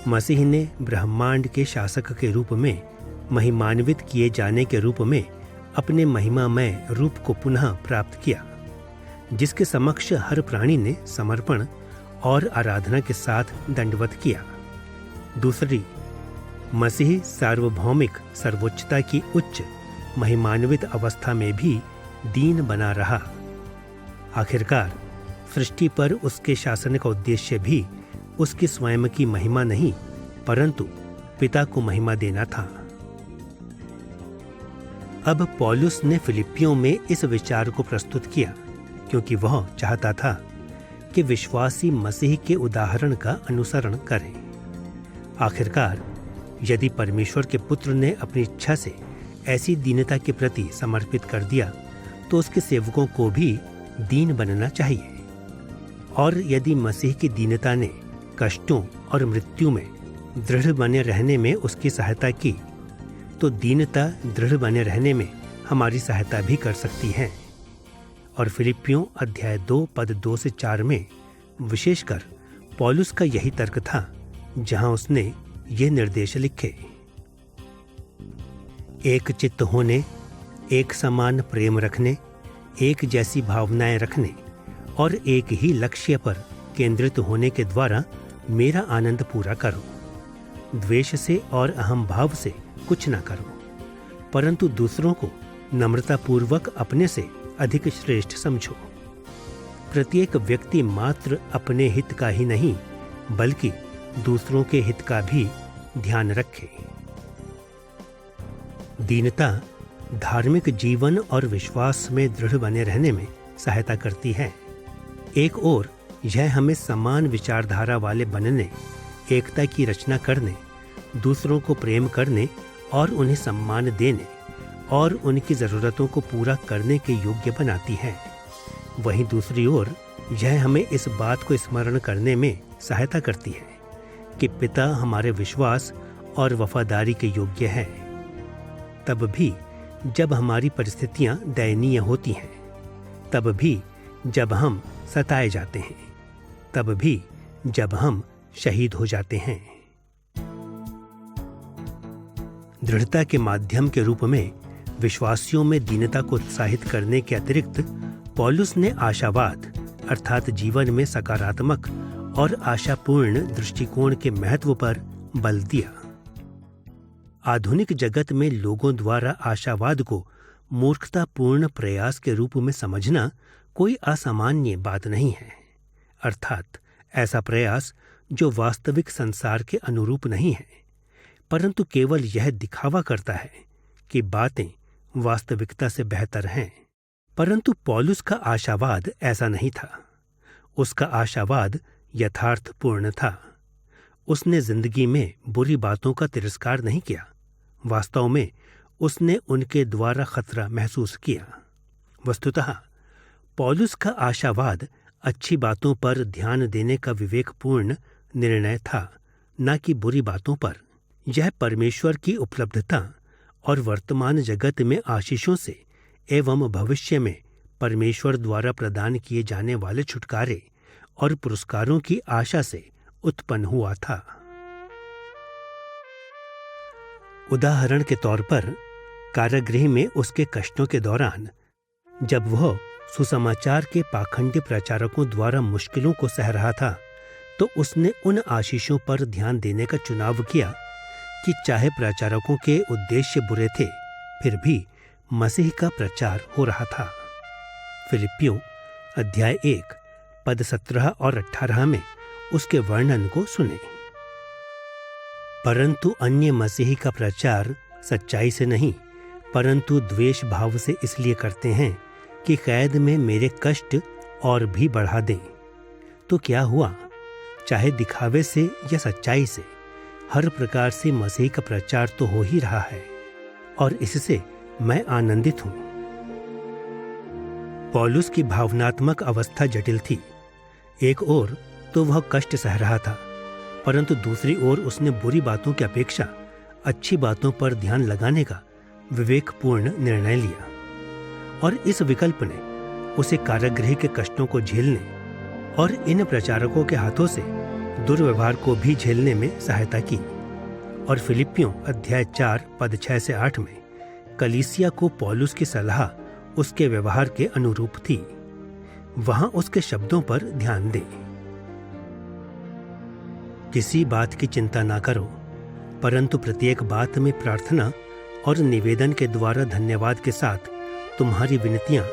मसीह ने ब्रह्मांड के शासक के रूप में महिमान्वित किए जाने के रूप में अपने महिमामय रूप को पुनः प्राप्त किया, जिसके समक्ष हर प्राणी ने समर्पण और आराधना के साथ दंडवत किया। दूसरी, मसीह सार्वभौमिक सर्वोच्चता की उच्च महिमान्वित अवस्था में भी दीन बना रहा। आखिरकार सृष्टि पर उसके शासन का उद्देश्य भी उसकी स्वयं की महिमा नहीं, परंतु पिता को महिमा देना था। अब पौलुस ने फिलिप्पियों में इस विचार को प्रस्तुत किया क्योंकि वह चाहता था कि विश्वासी मसीह के उदाहरण का अनुसरण करें। आखिरकार यदि परमेश्वर के पुत्र ने अपनी इच्छा से ऐसी दीनता के प्रति समर्पित कर दिया तो उसके सेवकों को भी दीन बनना चाहिए। और यदि मसीह की दीनता ने कष्टों और मृत्यु में दृढ़ बने रहने में उसकी सहायता की, तो दीनता दृढ़ बने रहने में हमारी सहायता भी कर सकती है। और फिलिप्पियों अध्याय 2 पद 2 से 4 में विशेषकर पौलुस का यही तर्क था, जहां उसने ये निर्देश लिखे। एक चित्त होने, एक समान प्रेम रखने, एक जैसी भावनाएं रखने और एक ही लक्ष्य पर केंद्रित होने के द्वारा मेरा आनंद पूरा करो। द्वेष से और अहम भाव से कुछ न करो, परंतु दूसरों को नम्रतापूर्वक अपने से अधिक श्रेष्ठ समझो। प्रत्येक व्यक्ति मात्र अपने हित का ही नहीं बल्कि दूसरों के हित का भी ध्यान रखे। दीनता धार्मिक जीवन और विश्वास में दृढ़ बने रहने में सहायता करती है। एक ओर यह हमें समान विचारधारा वाले बनने, एकता की रचना करने, दूसरों को प्रेम करने और उन्हें सम्मान देने और उनकी ज़रूरतों को पूरा करने के योग्य बनाती है। वहीं दूसरी ओर यह हमें इस बात को स्मरण करने में सहायता करती है कि पिता हमारे विश्वास और वफादारी के योग्य है, तब भी जब हमारी परिस्थितियां दयनीय होती हैं, तब भी जब हम सताए जाते हैं, तब भी जब हम शहीद हो जाते हैं। दृढ़ता के माध्यम के रूप में विश्वासियों में दीनता को उत्साहित करने के अतिरिक्त पौलुस ने आशावाद अर्थात जीवन में सकारात्मक और आशापूर्ण दृष्टिकोण के महत्व पर बल दिया। आधुनिक जगत में लोगों द्वारा आशावाद को मूर्खतापूर्ण प्रयास के रूप में समझना कोई असामान्य बात नहीं है, अर्थात ऐसा प्रयास जो वास्तविक संसार के अनुरूप नहीं है, परंतु केवल यह दिखावा करता है कि बातें वास्तविकता से बेहतर हैं। परंतु पौलुस का आशावाद ऐसा नहीं था। उसका आशावाद यथार्थपूर्ण था। उसने जिंदगी में बुरी बातों का तिरस्कार नहीं किया। वास्तव में उसने उनके द्वारा खतरा महसूस किया। वस्तुतः पौलुस का आशावाद अच्छी बातों पर ध्यान देने का विवेकपूर्ण निर्णय था, न कि बुरी बातों पर। यह परमेश्वर की उपलब्धता और वर्तमान जगत में आशीषों से एवं भविष्य में परमेश्वर द्वारा प्रदान किए जाने वाले छुटकारे और पुरस्कारों की आशा से उत्पन्न हुआ था। उदाहरण के तौर पर कारागृह में उसके कष्टों के दौरान जब वह सुसमाचार के पाखंडी प्रचारकों द्वारा मुश्किलों को सह रहा था, तो उसने उन आशीषों पर ध्यान देने का चुनाव किया कि चाहे प्रचारकों के उद्देश्य बुरे थे, फिर भी मसीह का प्रचार हो रहा था। फिलिप्पियों अध्याय 1 पद 17 और 18 में उसके वर्णन को सुने। परंतु अन्य मसीही का प्रचार सच्चाई से नहीं, परंतु द्वेष भाव से इसलिए करते हैं कि कैद में मेरे कष्ट और भी बढ़ा दें। तो क्या हुआ? चाहे दिखावे से या सच्चाई से, हर प्रकार से मसीह का प्रचार तो हो ही रहा है और इससे मैं आनंदित हूं। पौलुस की भावनात्मक अवस्था जटिल थी। एक ओर तो वह कष्ट सह रहा था, परंतु दूसरी ओर उसने बुरी बातों की अपेक्षा अच्छी बातों पर ध्यान लगाने का विवेकपूर्ण निर्णय लिया, और इस विकल्प ने उसे कारागृह के कष्टों को झेलने और इन प्रचारकों के हाथों से दुर्व्यवहार को भी झेलने में सहायता की। और फिलिप्पियों अध्याय 4 पद 6 से 8 में कलीसिया को पौलुस की सलाह उसके व्यवहार के अनुरूप थी। वहां उसके शब्दों पर ध्यान दें। किसी बात की चिंता ना करो, परंतु प्रत्येक बात में प्रार्थना और निवेदन के द्वारा धन्यवाद के साथ तुम्हारी विनतियां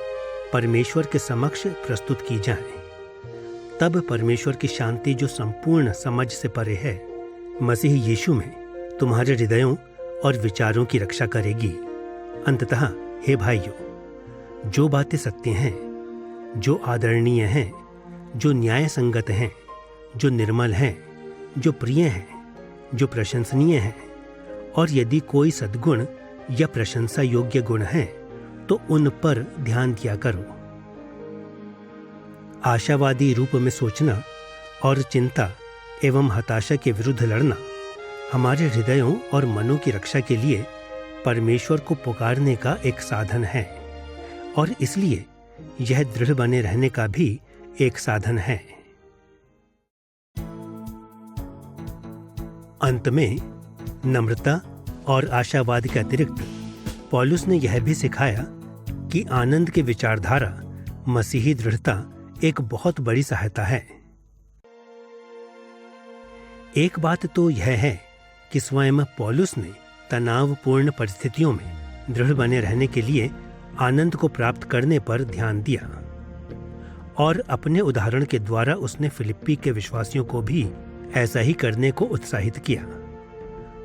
परमेश्वर के समक्ष प्रस्तुत की जाएं। तब परमेश्वर की शांति जो संपूर्ण समझ से परे है, मसीह यीशु में तुम्हारे हृदयों और विचारों की रक्षा करेगी। अंततः हे भाइयों, जो बातें सत्य हैं, जो आदरणीय हैं, जो न्याय संगत हैं, जो निर्मल हैं, जो प्रिय हैं, जो प्रशंसनीय हैं, और यदि कोई सद्गुण या प्रशंसा योग्य गुण है तो उन पर ध्यान दिया करो। आशावादी रूप में सोचना और चिंता एवं हताशा के विरुद्ध लड़ना हमारे हृदयों और मनों की रक्षा के लिए परमेश्वर को पुकारने का एक साधन है, और इसलिए यह दृढ़ बने रहने का भी एक साधन है। अंत में नम्रता और आशावाद के अतिरिक्त पौलुस ने यह भी सिखाया कि आनंद की विचारधारा मसीही दृढ़ता एक बहुत बड़ी सहायता है। एक बात तो यह है कि स्वयं पौलुस ने तनावपूर्ण परिस्थितियों में दृढ़ बने रहने के लिए आनंद को प्राप्त करने पर ध्यान दिया, और अपने उदाहरण के द्वारा उसने फिलिप्पी के विश्वासियों को भी ऐसा ही करने को उत्साहित किया।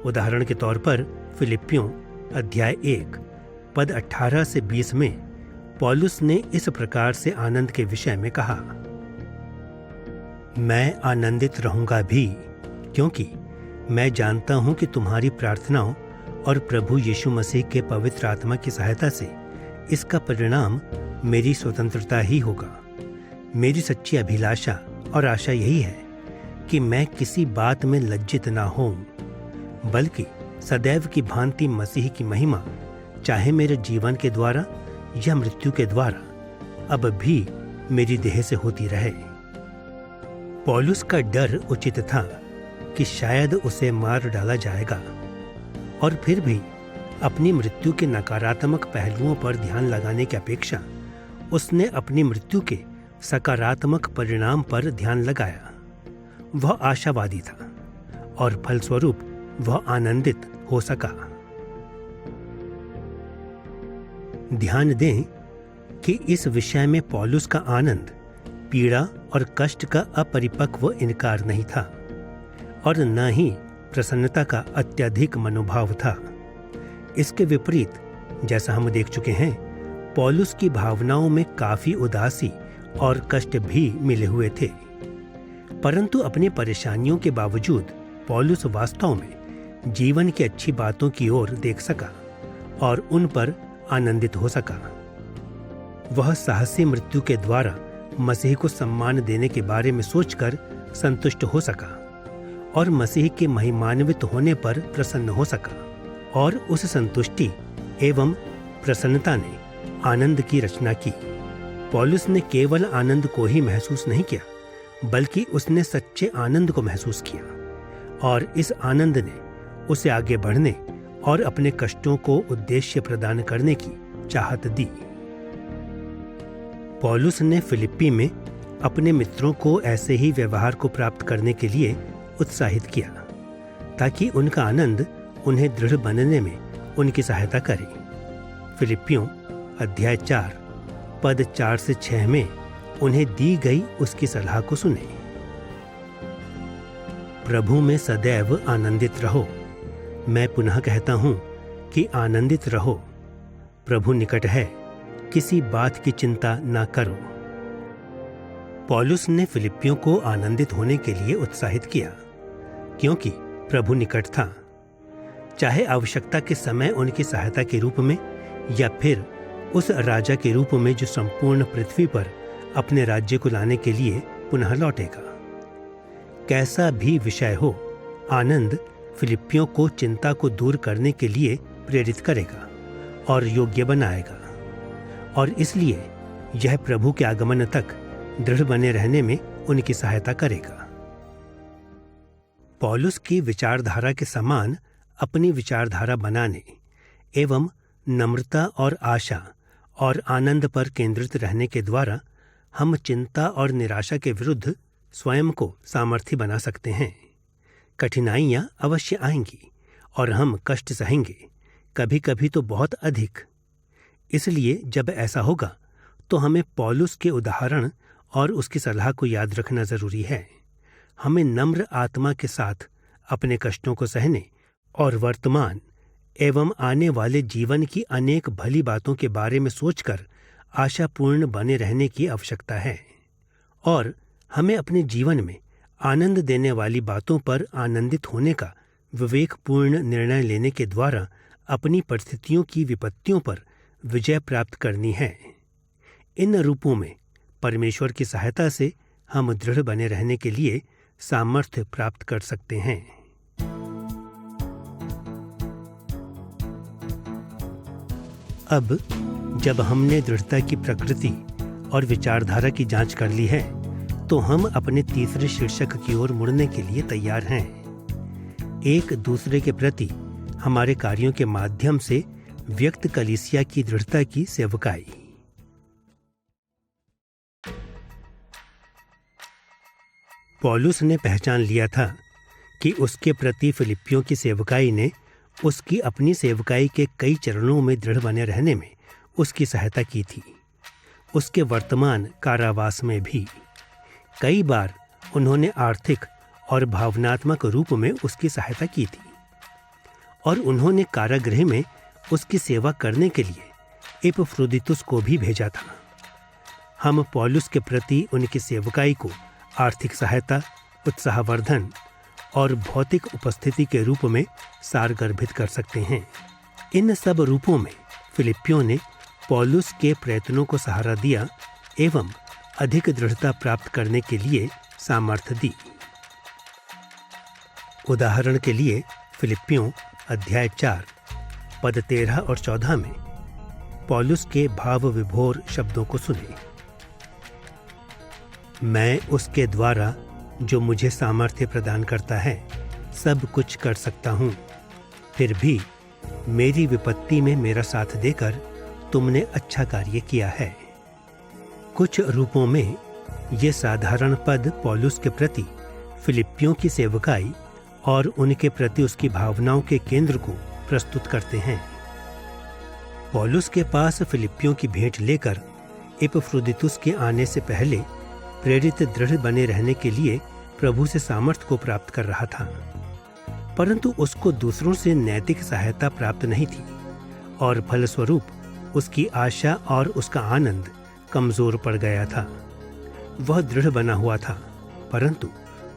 उदाहरण के तौर पर फिलिप्पियों अध्याय 1 पद 18 से 20 में पौलुस ने इस प्रकार से आनंद के विषय में कहा, मैं आनंदित रहूंगा भी, क्योंकि मैं जानता हूं कि तुम्हारी प्रार्थनाओं और प्रभु यीशु मसीह के पवित्र आत्मा की सहायता से इसका परिणाम मेरी स्वतंत्रता ही होगा। मेरी सच्ची अभिलाषा और आशा यही है कि मैं किसी बात में लज्जित ना होऊं, बल्कि सदैव की भांति मसीह की महिमा चाहे मेरे जीवन के द्वारा या मृत्यु के द्वारा अब भी मेरी देह से होती रहे। पौलुस का डर उचित था कि शायद उसे मार डाला जाएगा, और फिर भी अपनी मृत्यु के नकारात्मक पहलुओं पर ध्यान लगाने की अपेक्षा उसने अपनी मृत्यु के सकारात्मक परिणाम पर ध्यान लगाया। वह आशावादी था और फलस्वरूप वह आनंदित हो सका। ध्यान दें कि इस विषय में पौलुस का आनंद पीड़ा और कष्ट का अपरिपक्व इनकार नहीं था, और न ही प्रसन्नता का अत्यधिक मनोभाव था। इसके विपरीत, जैसा हम देख चुके हैं, पौलुस की भावनाओं में काफी उदासी और कष्ट भी मिले हुए थे। परंतु अपनी परेशानियों के बावजूद पौलुस वास्तव में जीवन की अच्छी बातों की ओर देख सका और उन पर आनंदित हो सका। वह साहसी मृत्यु के द्वारा मसीह को सम्मान देने के बारे में सोचकर संतुष्ट हो सका, और मसीह के महिमान्वित होने पर प्रसन्न हो सका, और उस संतुष्टि एवं प्रसन्नता ने आनंद की रचना की। पौलुस ने केवल आनंद को ही महसूस नहीं किया, बल्कि उसने सच्चे आनंद को महसूस किया, और इस आनंद ने उसे आगे बढ़ने और अपने कष्टों को उद्देश्य प्रदान करने की चाहत दी। पौलुस ने फिलिप्पी में अपने मित्रों को ऐसे ही व्यवहार को प्राप्त करने के लिए उत्साहित किया, ताकि उनका आनंद उन्हें दृढ़ बनने में उनकी सहायता करे। फिलिप्पियों अध्याय 4 पद 4 से 6 में उन्हें दी गई उसकी सलाह को सुने। प्रभु में सदैव आनंदित रहो। मैं पुनः कहता हूं कि आनंदित रहो। प्रभु निकट है, किसी बात की चिंता ना करो। पौलुस ने फिलिप्पियों को आनंदित होने के लिए उत्साहित किया, क्योंकि प्रभु निकट था। चाहे आवश्यकता के समय उनकी सहायता के रूप में या फिर उस राजा के रूप में जो संपूर्ण पृथ्वी पर अपने राज्य को लाने के लिए पुनः लौटेगा। कैसा भी विषय हो, आनंद फिलिप्पियों को चिंता को दूर करने के लिए प्रेरित करेगा और योग्य बनाएगा, और इसलिए यह प्रभु के आगमन तक दृढ़ बने रहने में उनकी सहायता करेगा। पौलुस की विचारधारा के समान अपनी विचारधारा बनाने एवं नम्रता और आशा और आनंद पर केंद्रित रहने के द्वारा हम चिंता और निराशा के विरुद्ध स्वयं को सामर्थ्य बना सकते हैं। कठिनाइयां अवश्य आएंगी और हम कष्ट सहेंगे, कभी कभी तो बहुत अधिक। इसलिए जब ऐसा होगा तो हमें पौलुस के उदाहरण और उसकी सलाह को याद रखना जरूरी है। हमें नम्र आत्मा के साथ अपने कष्टों को सहने और वर्तमान एवं आने वाले जीवन की अनेक भली बातों के बारे में सोचकर आशापूर्ण बने रहने की आवश्यकता है, और हमें अपने जीवन में आनंद देने वाली बातों पर आनंदित होने का विवेकपूर्ण निर्णय लेने के द्वारा अपनी परिस्थितियों की विपत्तियों पर विजय प्राप्त करनी है। इन रूपों में परमेश्वर की सहायता से हम दृढ़ बने रहने के लिए सामर्थ्य प्राप्त कर सकते हैं। अब जब हमने दृढ़ता की प्रकृति और विचारधारा की जांच कर ली है, तो हम अपने तीसरे शीर्षक की ओर मुड़ने के लिए तैयार हैं। एक दूसरे के प्रति हमारे कार्यों के माध्यम से व्यक्त कलीसिया की दृढ़ता की सेवकाई। पौलुस ने पहचान लिया था कि उसके प्रति फिलिप्पियों की सेवकाई ने उसकी अपनी सेवकाई के कई चरणों में दृढ़ बने रहने में उसकी सहायता की थी। उसके वर्तमान कारावास में भी कई बार उन्होंने आर्थिक और भावनात्मक रूप में उसकी सहायता की थी, और उन्होंने कारागृह में उसकी सेवा करने के लिए एपफ्रोदितुस को भी भेजा था। हम पौलुस के प्रति उनकी सेवकाई को आर्थिक सहायता, उत्साहवर्धन और भौतिक उपस्थिति के रूप में सारगर्भित कर सकते हैं। इन सब रूपों में फिलिप्पियों ने पौलुस के प्रयत्नों को सहारा दिया एवं अधिक दृढ़ता प्राप्त करने के लिए सामर्थ्य दी। उदाहरण के लिए फिलिप्पियों अध्याय 4 पद 13 और 14 में पौलुस के भाव विभोर शब्दों को सुने। मैं उसके द्वारा जो मुझे सामर्थ्य प्रदान करता है सब कुछ कर सकता हूँ। फिर भी मेरी विपत्ति में मेरा साथ देकर तुमने अच्छा कार्य किया है। कुछ रूपों में ये साधारण पद पौलुस के प्रति फिलिप्पियों की सेवकाई और उनके प्रति उसकी भावनाओं के केंद्र को प्रस्तुत करते हैं। पौलुस के पास फिलिप्पियों की भेंट लेकर एपफ्रोदितुस के आने से पहले प्रेरित दृढ़ बने रहने के लिए प्रभु से सामर्थ्य को प्राप्त कर रहा था, परंतु उसको दूसरों से नैतिक सहायता प्राप्त नहीं थी, और फलस्वरूप उसकी आशा और उसका आनंद कमजोर पड़ गया था। वह दृढ़ बना हुआ था, परंतु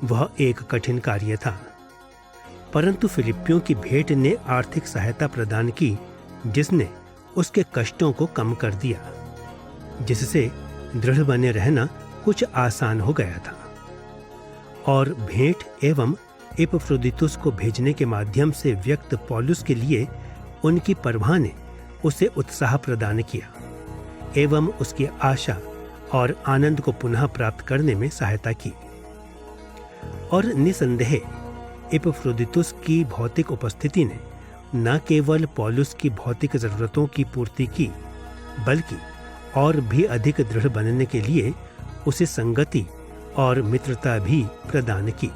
वह एक कठिन कार्य था। परंतु फिलिप्पियों की भेंट ने आर्थिक सहायता प्रदान की, जिसने उसके कष्टों को कम कर दिया, जिससे दृढ़ बने रहना कुछ आसान हो गया था। और भेंट एवं इपफ्रोदितुस को भेजने के माध्यम से व्यक्त पौलुस के लिए उनकी परवाह ने उसे उत्साह प्रदान किया एवं उसकी आशा और आनंद को पुनः प्राप्त करने में सहायता की। और निसंदेह इपफ्रोदितुस की भौतिक उपस्थिति ने न केवल पौलुस की भौतिक जरूरतों की पूर्ति की, बल्कि और भी अधिक दृढ़ बनने के लिए उसे संगति और मित्रता भी प्रदान की।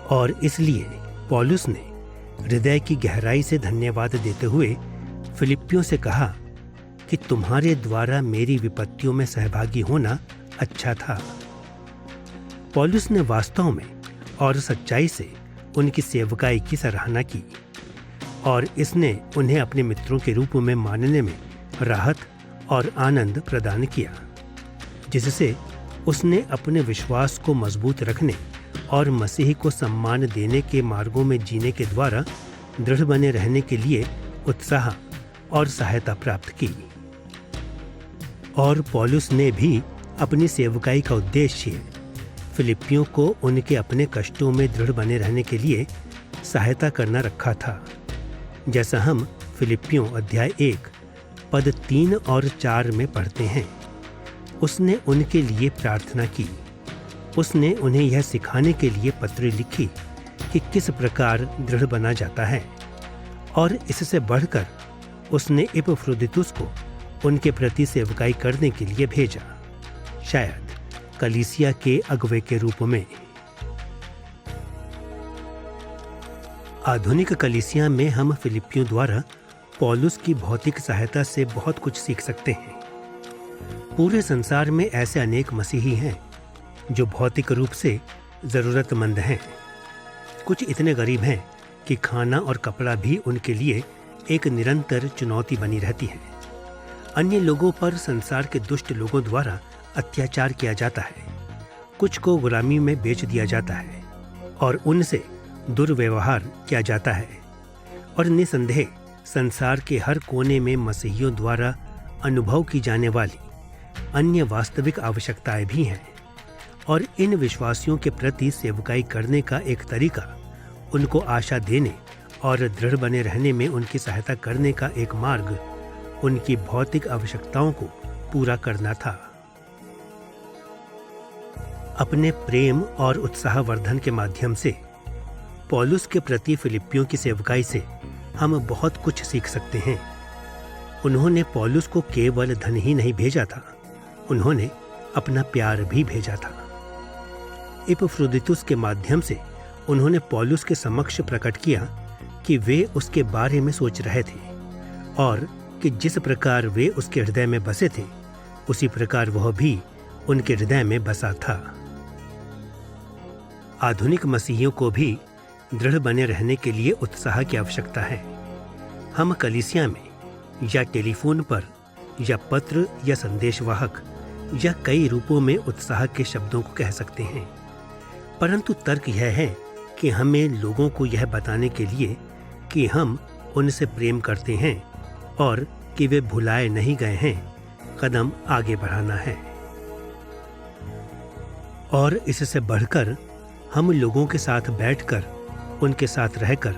और इसलिए पौलुस ने हृदय की गहराई से धन्यवाद देते हुए फिलिप्पियों से कहा कि तुम्हारे द्वारा मेरी विपत्तियों में सहभागी होना अच्छा था। पौलुस ने वास्तव में और सच्चाई से उनकी सेवकाई की सराहना की और इसने उन्हें अपने मित्रों के रूप में मानने में राहत और आनंद प्रदान किया, जिससे उसने अपने विश्वास को मजबूत रखने और मसीह को सम्मान देने के मार्गों में जीने के द्वारा दृढ़ बने रहने के लिए उत्साह और सहायता प्राप्त की। और पौलुस ने भी अपनी सेवकाई का उद्देश्य फिलिप्पियों को उनके अपने कष्टों में दृढ़ बने रहने के लिए सहायता करना रखा था, जैसा हम फिलिप्पियों अध्याय 1 पद 3 और 4 में पढ़ते हैं। उसने उनके लिए प्रार्थना की। उसने उन्हें यह सिखाने के लिए पत्र लिखी कि किस प्रकार दृढ़ बना जाता है, और इससे बढ़कर उसने इपफ्रोदितुस को उनके प्रति सेवकाई करने के लिए भेजा, शायद कलीसिया के अगुवे के रूप में। आधुनिक कलीसिया में हम फिलिप्पियों द्वारा पौलुस की भौतिक सहायता से बहुत कुछ सीख सकते हैं। पूरे संसार में ऐसे अनेक मसीही हैं जो भौतिक रूप से जरूरतमंद हैं। कुछ इतने गरीब हैं कि खाना और कपड़ा भी उनके लिए एक निरंतर चुनौती बनी रहती है। अन्य लोगों पर संसार के दुष्ट लोगों द्वारा अत्याचार किया जाता है, कुछ को गुलामी में बेच दिया जाता है और उनसे दुर्व्यवहार किया जाता है। और निसंदेह संसार के हर कोने में मसीहियों द्वारा अनुभव की जाने वाली अन्य वास्तविक आवश्यकताएं भी हैं, और इन विश्वासियों के प्रति सेवकाई करने का एक तरीका उनको आशा देने और दृढ़ बने रहने में उनकी सहायता करने का एक मार्ग उनकी भौतिक आवश्यकताओं को पूरा करना था। अपने प्रेम और उत्साहवर्धन के माध्यम से पौलुस के प्रति फिलिप्पियों की सेवकाई से हम बहुत कुछ सीख सकते हैं। उन्होंने पौलुस को केवल धन ही नहीं भेजा था, उन्होंने अपना प्यार भी भेजा था। इपफ्रोदितुस के माध्यम से उन्होंने पौलुस के समक्ष प्रकट किया कि वे उसके बारे में सोच रहे थे और कि जिस प्रकार वे उसके हृदय में बसे थे, उसी प्रकार वह भी उनके हृदय में बसा था। आधुनिक मसीहियों को भी दृढ़ बने रहने के लिए उत्साह की आवश्यकता है। हम कलीसिया में या टेलीफोन पर या पत्र या संदेशवाहक या कई रूपों में उत्साह के शब्दों को कह सकते हैं, परंतु तर्क यह है कि हमें लोगों को यह बताने के लिए कि हम उनसे प्रेम करते हैं और कि वे भुलाए नहीं गए हैं, कदम आगे बढ़ाना है। और इससे बढ़कर हम लोगों के साथ बैठकर, उनके साथ रहकर,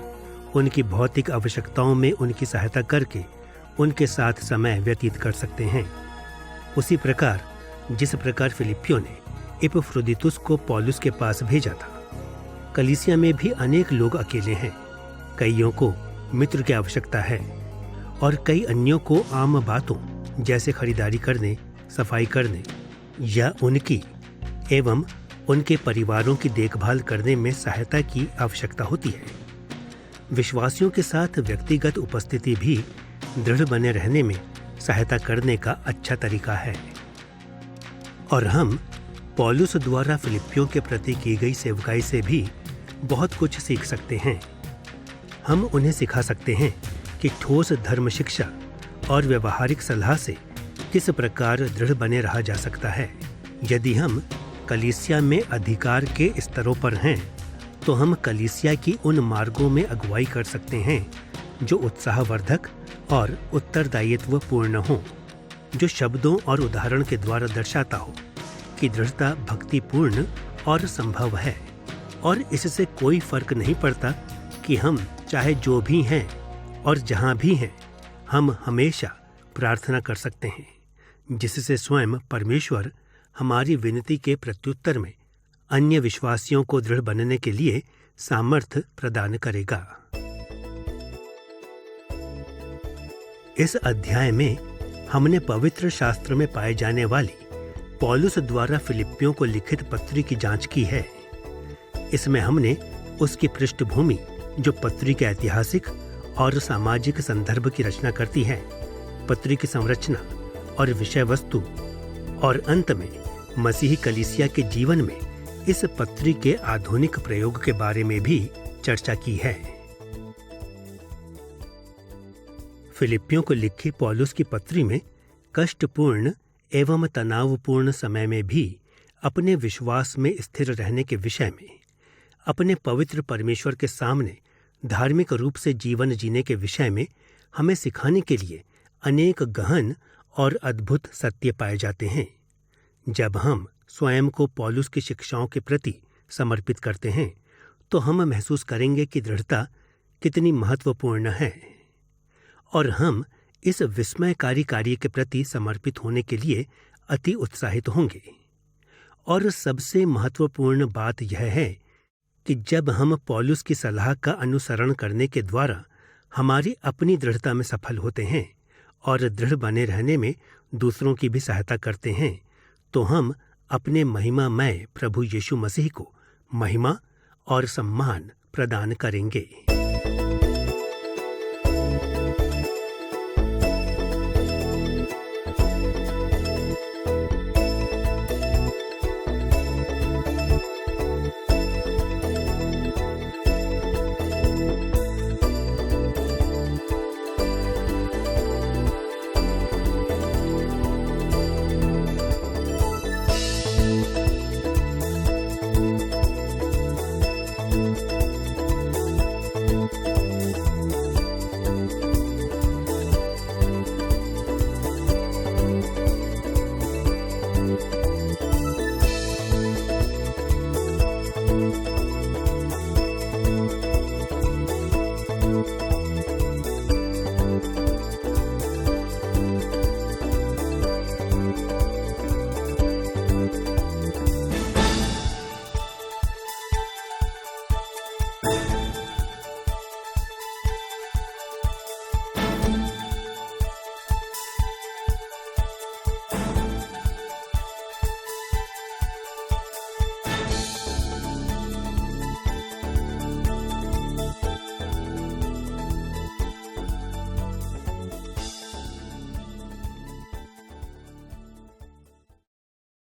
उनकी भौतिक आवश्यकताओं में उनकी सहायता करके उनके साथ समय व्यतीत कर सकते हैं। उसी प्रकार जिस प्रकार फिलिप्पियों ने इपफ्रोदितुस को पौलुस के पास भेजा था, कलीसिया में भी अनेक लोग अकेले हैं। कईयों को मित्र की आवश्यकता है और कई अन्यों को आम बातों जैसे खरीदारी करने, सफाई करने या उनकी एवं उनके परिवारों की देखभाल करने में सहायता की आवश्यकता होती है। विश्वासियों के साथ व्यक्तिगत उपस्थिति भी दृढ़ बने रहने में सहायता करने का अच्छा तरीका है। और हम पौलुस द्वारा फिलिप्पियों के प्रति की गई सेवकाई से भी बहुत कुछ सीख सकते हैं। हम उन्हें सिखा सकते हैं कि ठोस धर्म शिक्षा और व्यवहारिक सलाह से किस प्रकार दृढ़ बने रहा जा सकता है। यदि हम कलीसिया में अधिकार के स्तरों पर हैं, तो हम कलीसिया की उन मार्गों में अगुवाई कर सकते हैं जो उत्साहवर्धक और उत्तरदायित्व पूर्ण हो, जो शब्दों और उदाहरण के द्वारा दर्शाता हो कि दृढ़ता भक्तिपूर्ण और संभव है। और इससे कोई फर्क नहीं पड़ता कि हम चाहे जो भी हैं और जहां भी हैं, हम हमेशा प्रार्थना कर सकते हैं, जिससे स्वयं परमेश्वर हमारी विनती के प्रत्युत्तर में अन्य विश्वासियों को दृढ़ बनने के लिए सामर्थ्य प्रदान करेगा। इस अध्याय में हमने पवित्र शास्त्र में पाए जाने वाली पौलुस द्वारा फिलिप्पियों को लिखित पत्री की जांच की है। इसमें हमने उसकी पृष्ठभूमि, जो पत्री के ऐतिहासिक और सामाजिक संदर्भ की रचना करती है, पत्री की संरचना और विषय वस्तु, और अंत में मसीही कलीसिया के जीवन में इस पत्री के आधुनिक प्रयोग के बारे में भी चर्चा की है। फिलिप्पियों को लिखी पौलुस की पत्री में कष्टपूर्ण एवं तनावपूर्ण समय में भी अपने विश्वास में स्थिर रहने के विषय में, अपने पवित्र परमेश्वर के सामने धार्मिक रूप से जीवन जीने के विषय में हमें सिखाने के लिए अनेक गहन और अद्भुत सत्य पाए जाते हैं। जब हम स्वयं को पौलुस की शिक्षाओं के प्रति समर्पित करते हैं, तो हम महसूस करेंगे कि दृढ़ता कितनी महत्वपूर्ण है, और हम इस विस्मयकारी कार्य के प्रति समर्पित होने के लिए अति उत्साहित होंगे। और सबसे महत्वपूर्ण बात यह है कि जब हम पौलुस की सलाह का अनुसरण करने के द्वारा हमारी अपनी दृढ़ता में सफल होते हैं और दृढ़ बने रहने में दूसरों की भी सहायता करते हैं, तो हम अपने महिमामय प्रभु यीशु मसीह को महिमा और सम्मान प्रदान करेंगे।